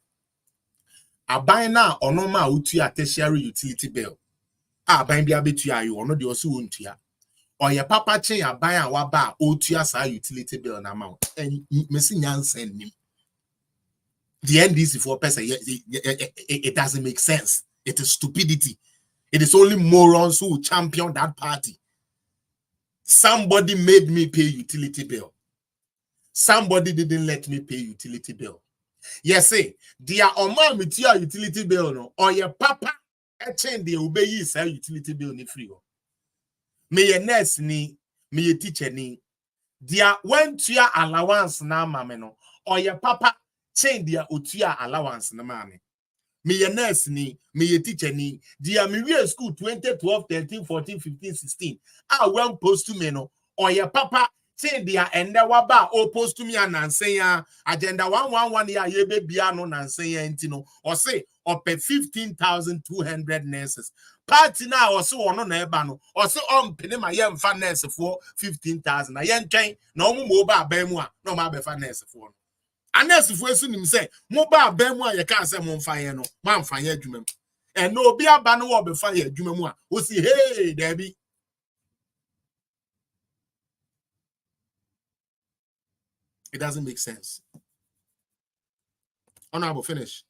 I buy now or no ma utia tertiary utility bill. I buy be a bit to you or no the also untia. Or your papa chain a buy and waba utia sa utility bill na amount. And missing send him. The NDC for person, it doesn't make sense. It is stupidity. It is only morons who champion that party. Somebody made me pay utility bill. Somebody didn't let me pay utility bill. Yes, say, dear Oma Mitia utility bill, no, or your papa, a chain the obey utility bill ni free. Me a nurse ni, me a teacher ni, dear when to your allowance na mameno, or your papa. Change their utia allowance na mame. Me a nurse ni, me a teacher ni, dia me we school 2012, 13, 14, 15, 16. I went post to me no, or your papa change their enda waba or post to me and ansaya agenda 111 ya ye baby no nansaya intino, or say or pay 15,200 nurses. Party now or so on ebano, or so on penny my young fan nurse for 15,000. I young train no mobile bemwa, no my fan nurse for. Unless if we soon say, mobile bemwa, you can't say Monfire, no, man, fire jumen. And no be a banner or be fire jumemwa. We see, hey, Debbie. It doesn't make sense. Honorable, finish.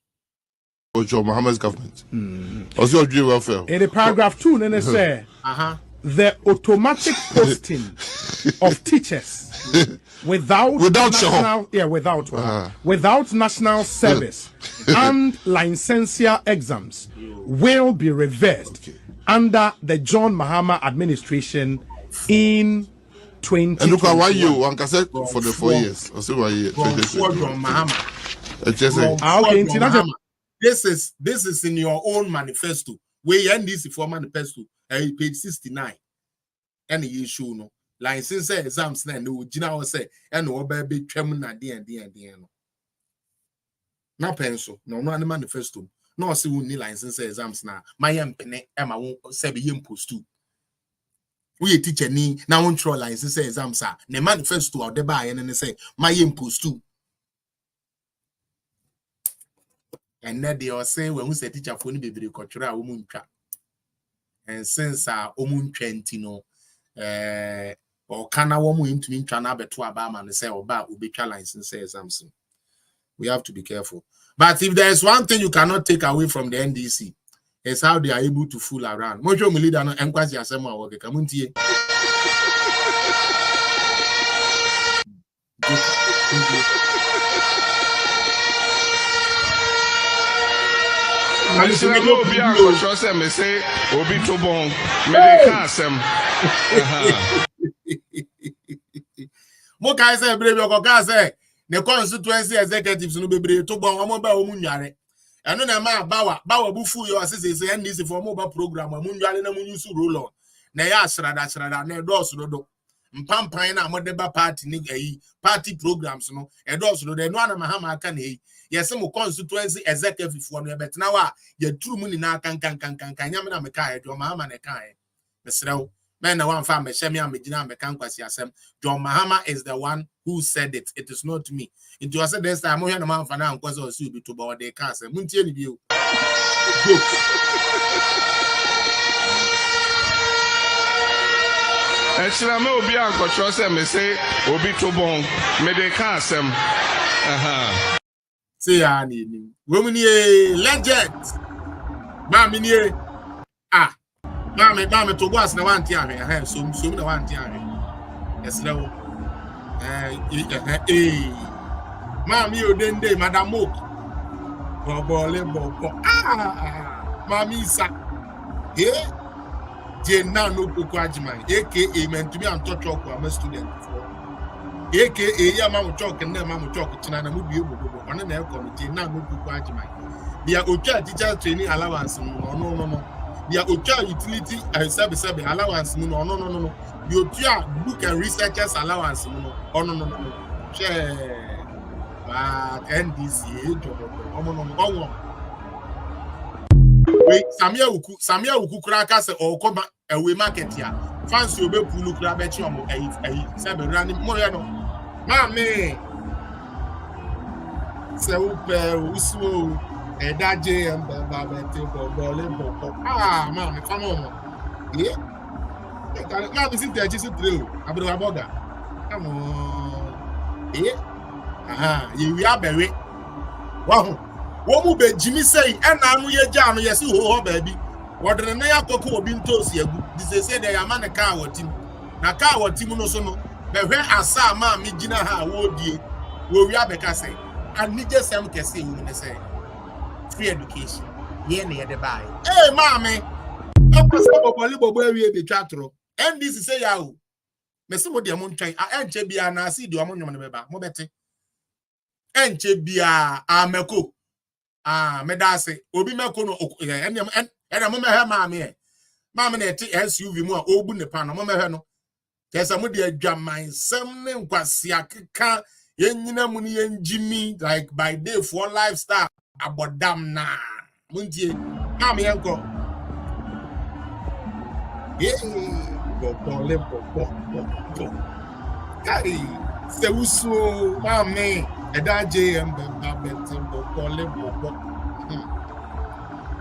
John Mahama's government. Also, your welfare. In the paragraph 2, then they say, the automatic posting of teachers without national service and licensure exams will be reversed under the John Mahama administration in 2020. And look at why you one cassette for the 4 years. I see why you John Mahama. This is in your own manifesto. We end this for manifesto, page 69. And the issue no license exams na no gina say and no baby twam na de no. Na penso no manifesto. No say we need license exams na my mpene e ma won say be yem post 2. We teacher ni na won throw license exams a na manifesto o de ba ye ne say my yem post 2. And now they are saying when we say teacher for ni bebre kwatwura a wo muntwa. And since omun 20 no or kana womu into intwana beto abama and say oba ubika license exams. We have to be careful. But if there is one thing you cannot take away from the NDC, it's how they are able to fool around. Mojo mi leader no enkwasi asema woke kamuntie. I say no be a trust me say obi to bon me dey kasem. Mo kai say brebe okoka say the constituency executives no bebre to bon omo ba omu nware. Eno na ma bawa bufu yo asese say NDC for mobile program omu nware na munyu su roll on. Na ya asrada na endorse do. Mpampan na modeba party ni party programs no endorse do de no na Mahama aka na yes, mo constituency executive for no bet now ya true money na kan nyame na meka e John Mahama na kan mesrew men na wan fa me hye me amegina me kan kwasi asem John Mahama is the one who said it is not me it was said this time mo hye na man fa na nkwasi o su bi to ba de ka asem muntie ni bio Echira me obi ankotro say me say obi to bon me dey ka asem say ani woman legend mami ni mami to go as na wan ti ahwe so na wan ti ahwe yes lewo mami odende madam Mok bobole bobo mami isa je na no poku ajimai aka men to me am touch up am student for aka ya mamu talk na mamu talk tina na mu bie bobo ona na e committee na no poku ajimai dia ocha teacher training allowance no dia ocha utility service allowance no the ocha book and researchers allowance no share but NDC job wait Samia uku kura ka se okoma ewe market ya fancy obe pulu kura be chi omo se be rani mo ya no ma me se upe usuo edaje ba te bole boko ma me famo mo ma bi si te chi si treo abro aboga come on ye wi abewe wa wo be jimi say ena anu ye ja anu ye si ho baby wodre na yakoko obi ntosi agu dise say de yama ne ka watim na ka watim no so no be hwe asa ma me gina ha wo die wo wi abeka say ani je sem kese yu ne say free education ye na ye de bai ma me akose bobo awie be twatro NDC say ya o me se mo de mo ntwan enche bia na asi de o mo nwom ne beba mo bete enche bia ameko medase obi meko no ena mo mehe maame na eti SUV mu a obu ne pa no mo mehe no kesa mo de adwaman sem ne nkwase akeka yenyina mu ne yenjimi like by day for lifestyle abodam na muntie maame yenko bo kai se usu maame edaje mbabete bokole bobo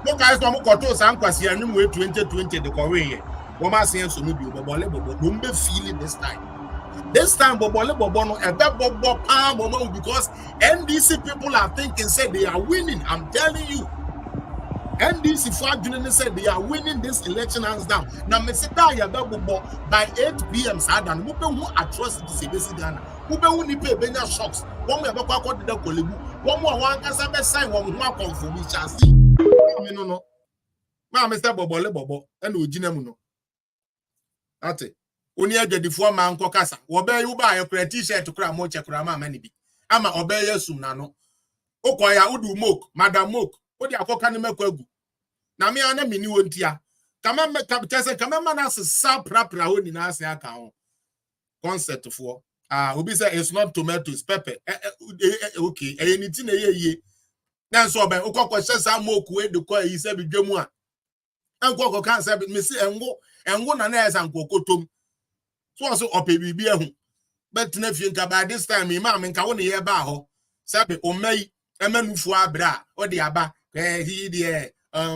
mo guys no mo koto san kwasi anum we 2020 de kowe ye wo ma sen so no bi bobole bobo no mbe feel this time bobole bobo no ebe bobo pa bobo because NDC people are thinking say they are winning. I'm telling you, NDC for adwene said they are winning this election hands down. Now me say da ya bobo by 8 p.m. sadan mo be hu atrocities e be si Ghana. Ube uni pe benya shocks. One we abakwa kwa dida kolebu. One more one kasa be sign one more conform chasi. No. Ma Mr. Bobole Bobo and ojina mu no. Ate. Oni agedifo ma nko kasa. Wo be yu ba your t-shirt kura mo che kura ma mani bi. Ama obe yesum na no. Okoya udu Mok, Madam Mok. Odi akoka ne mekwagu. Na me ana mini wontia. Kama me kapitese kama mana sa prapra ho ni na ase aka ho. Concept for Obi say it's not tomatoes, pepper. Okay, anything ye. Then so ben ukoko shesa moku e de ko yi se bidwemu a. Enkoko kan se me si engo na na esa nkokotom. So also ope bibi ehun. But na fie nka by this time imam nka wo ne ye ba ho. Sabe o mai emanufu abra o de aba. He de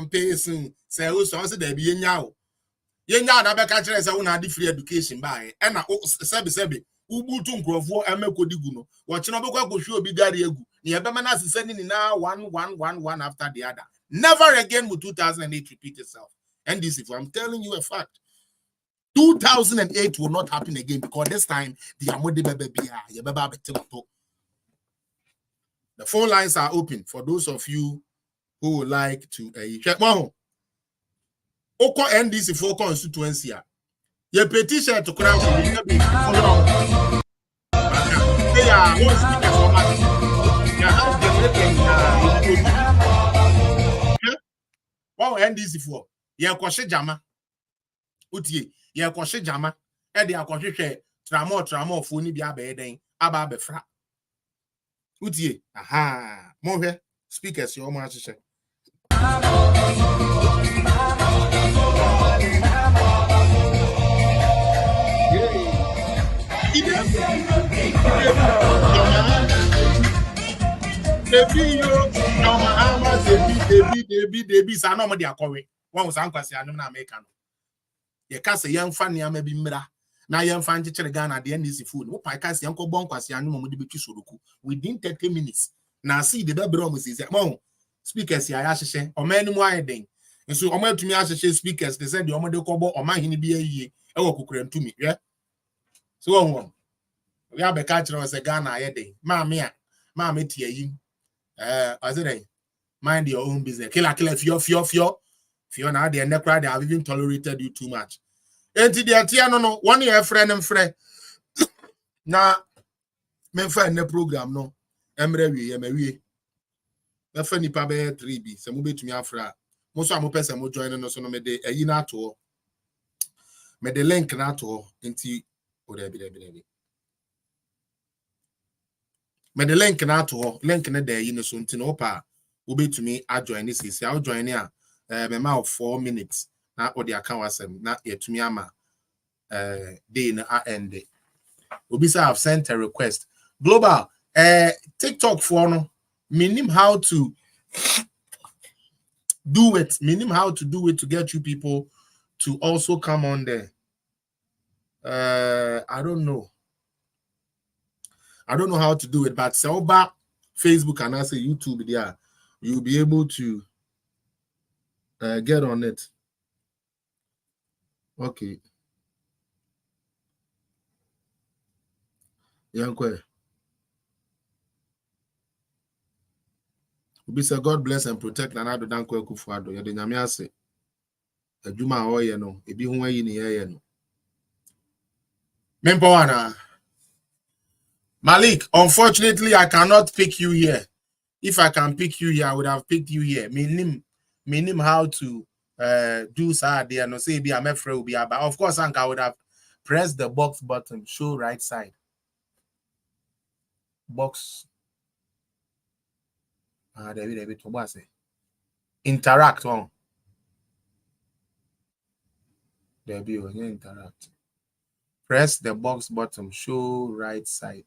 person say o so da bi yenya o. Yenya na be ka kire say wo na free education ba e na sabe ubutu nkrofo emekodiguno no wochino bekwa kohwe obi gari egu ne yebema na asese ni na 1 after the other. Never again will 2008 repeat itself. And this, if I'm telling you a fact, 2008 will not happen again because this time the phone lines are open for those of you who would like to check. Oko NDC for constituency. Your petition to crown wow, NDC for ye kwashe jama utie ye kwashe jama e de akwahwehwe tramo fo ni bia be den aba befra utie aha mo hwe speakers yo mo ahyehyɛ Debi sa no mo de akowe won san kwase anum na America no ye ka se yemfa ne ama bi mmra na yemfa nkyekere Ghana de NDC food wo pa ka se yenko bon kwase anum mo de betwi soroku within 30 minutes na see the baby room is mo speakers ya ahyehyɛ ɔman mu ayɛden nso ɔman atumi ahyehyɛ speakers they said the ɔman de kɔbɔ ɔman hini bi ayie ɛwɔ kokurantumi hwɛ so wɔn we have beka kyerɛ sɛ Ghana ayɛden maame tie yi I said mind your own business killer fio na dey nekra they have even tolerated you too much enti dey tie no one year friend mfrɛ na memfa ne program no emre wie mawie na fa nipa be 3b se mo betumi afra mo so amopɛ se mo join no so no me de ayi na ato me de link na ato enti o de bi me de link na ato link ne de ayi no so enti no pa wo betumi a join this is I join here me ma 4 minutes na o de account wasem na yetumi ama day na end obi say I've sent a request global TikTok for no meaning how to do it to get you people to also come on there. I don't know how to do it, but Selba Facebook and I say YouTube there, you'll be able to get on it. Okay. Yankwe. Obi say God bless and protect Nanado Dankwe Kufuado. Ya de nyame ase. Adwuma hoye no, ebi ho ayi ne ye no. Mempowana. Malik, unfortunately I cannot pick you here. If I can pick you here, I would have picked you here. Meaning how to do sad there no say be am afraid will be about. Of course, I would have pressed the box button, show right side. Box. David, what say? Interact on. There be when you interact. Press the box button, show right side.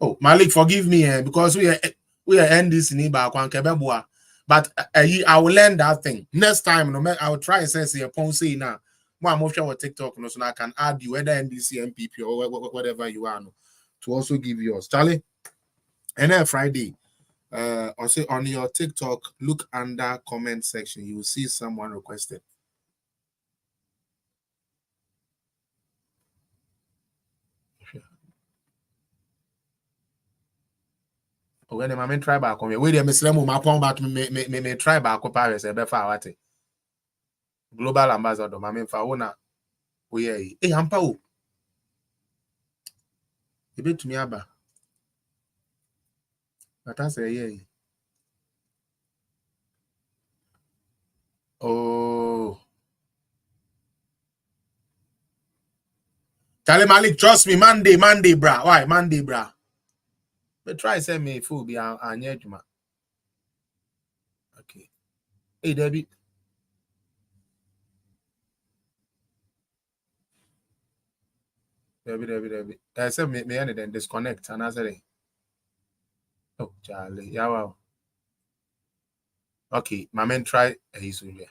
Oh, Malik, forgive me because we are end this in Iba, but I will learn that thing next time. No, I will try and say upon say now. More I'm sure TikTok, no, so I can add you whether NDC, MPP, or whatever you are, no, to also give yours, Charlie. And then Friday, or say on your TikTok, look under comment section, you will see someone requested. When the main try back on me, wait a Muslim, my point back me try back up Paris, a better what global ambassador, my main fauna. We are a hampa. A bit to me, Abba. But I say, yeah. Oh, Charlie Malik, trust me, Monday, bra. Why Monday, bra? But try send me fool be an edgema. Okay. Hey, Debbie. Debbie. I said me then disconnect and I said, oh, Charlie, yeah, wow. Okay, my man try his way.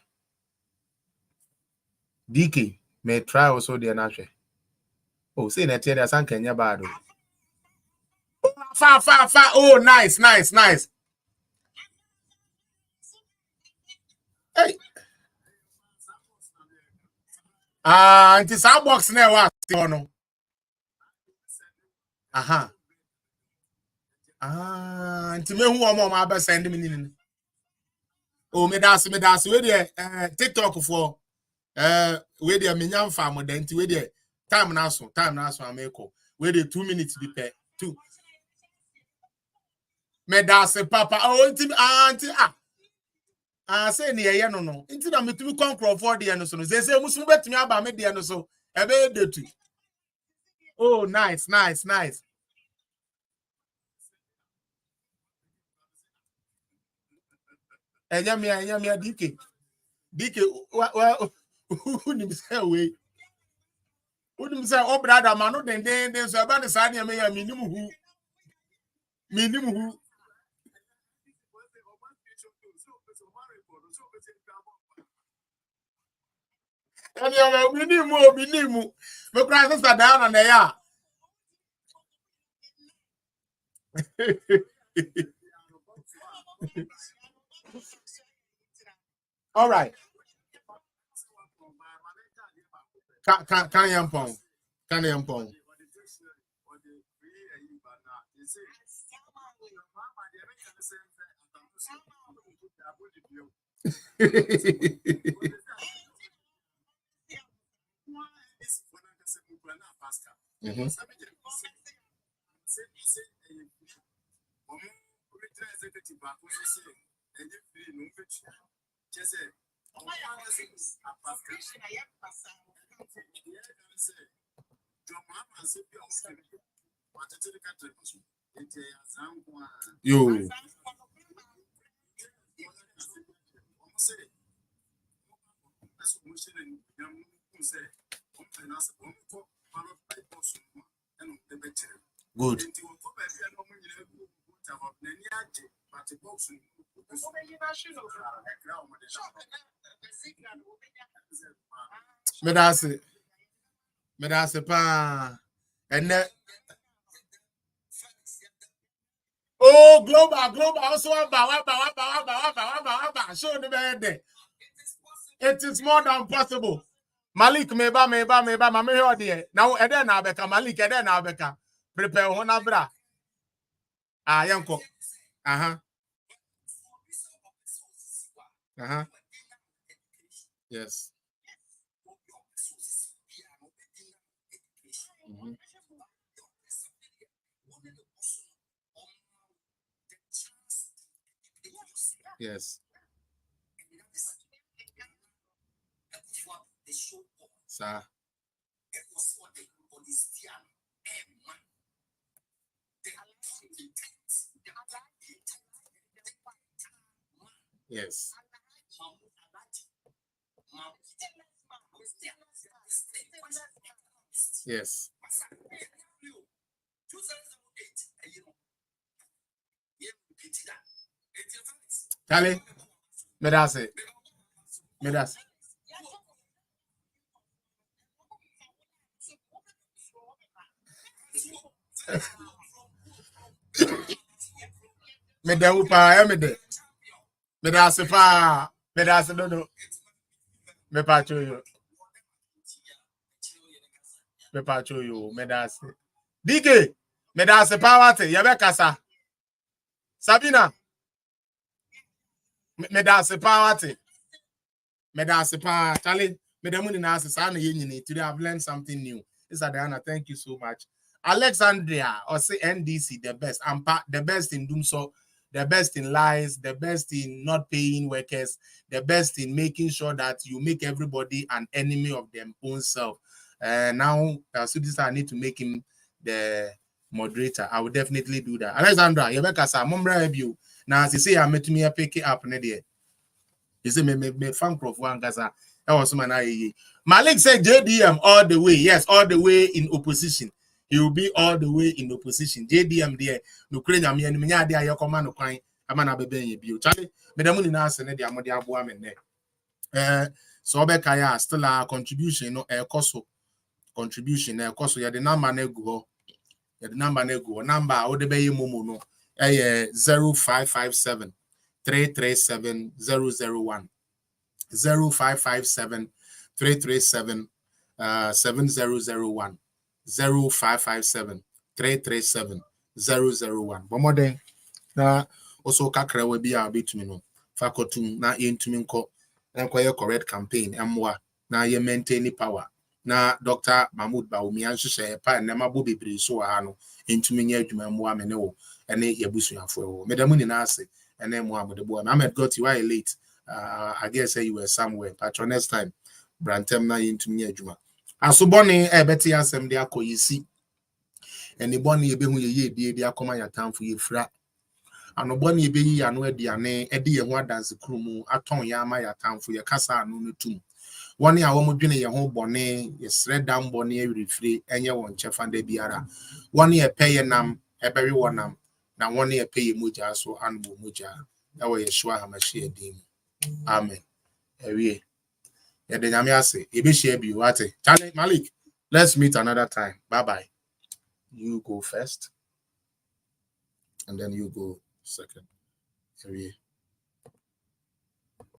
DK may try also the natural. Oh, say that there's some Kenya bad. Far. Oh, nice. Hey. Anti some box now was no. Aha. Anti me who am my send me. Oh, me das we there TikTok for we there minyam farm then we there time na so ameko. We there 2 minutes be pay 2. Me das papa oh anti say ne ye no nti na metumi control for the no so no say musu betumi aba me de no so e be de tu. Oh, nice. Enya me DK well who say we who say oh brother man no den so aba ne sa ne me ya minimum who minimum me cry sister down na ya All right. Can yampong. Yo. Good. Medase pa. And then, oh, global. Also, show the bed. It is more than possible. Malik, meba, mama, hear there. Now, Eden Abeka, Malik, Eden Abeka. Prepare one abra. Ah, yanko. Yes. Yes. Sir. Yes. Yes. Charlie, Medase. Medaupa, Medase pa, Medase no. Me pacho yo, Medase. DK, Medase pa wate, yabe kasa. Sabina, Medase pa wate. Medase pa, Charlie, Medamuni nase sana yenyini. Today I've learned something new. This Adriana, thank you so much. Alexandria, or say NDC, the best. The best in doing so, the best in lies, the best in not paying workers, the best in making sure that you make everybody an enemy of their own self. Now, so this I need to make him the moderator. I will definitely do that. Alexandra, Yebeka sa mumbra you. Now, as you say, I met me a pick it up. You say me fan crop one gaza. That was man. Malik said JDM all the way. Yes, all the way in opposition. He will be all the way in opposition. JDM there. No Ukraine me and me there. Your command no kind. Amana bebe you. Charlie, me the money na se ne dia mo dia boa me ne. So obekaya still a contribution no contribution na koso ya the number na go. Ya the number na go. Number o de be momo no. 0557 337 001 0557 337 7001 0557 337 001 bomode na also kakra we bia betumi no fakotum na yentumi nko enkoye correct campaign emwa na ye maintain power na Dr. Mahmoud Baomi anhyehyɛ pa na mabo bebre so ha no entumi nya adwuma emwa me ne wo ene yabusuafo wo medamu ni na ase ene mo amode bo Ahmed got you are late. I guess you were somewhere. Patron next time, Brantem na yintumi adwuma. Asoboni ebeti asem de akoyisi. Eni boni ebe hu ye die de akoma ya tamfo ye fra. Anoboni ebe yi anu aduane ede ye ho adanse krumu aton ya ama ya tamfo ye kasa anu no tum. Woni a wo modwene ye ho bone ye sre dam bone e refre enye won chefa da biara. Woni e peye nam eberi wonam na woni e peye moja so anbo moja. Ewo ye shwa ha ma hye dim. Amen. Ewie. Yede nyame ase. Ebe share bi wate. Charlie Malik. Let's meet another time. Bye bye. You go first. and then you go second. Area.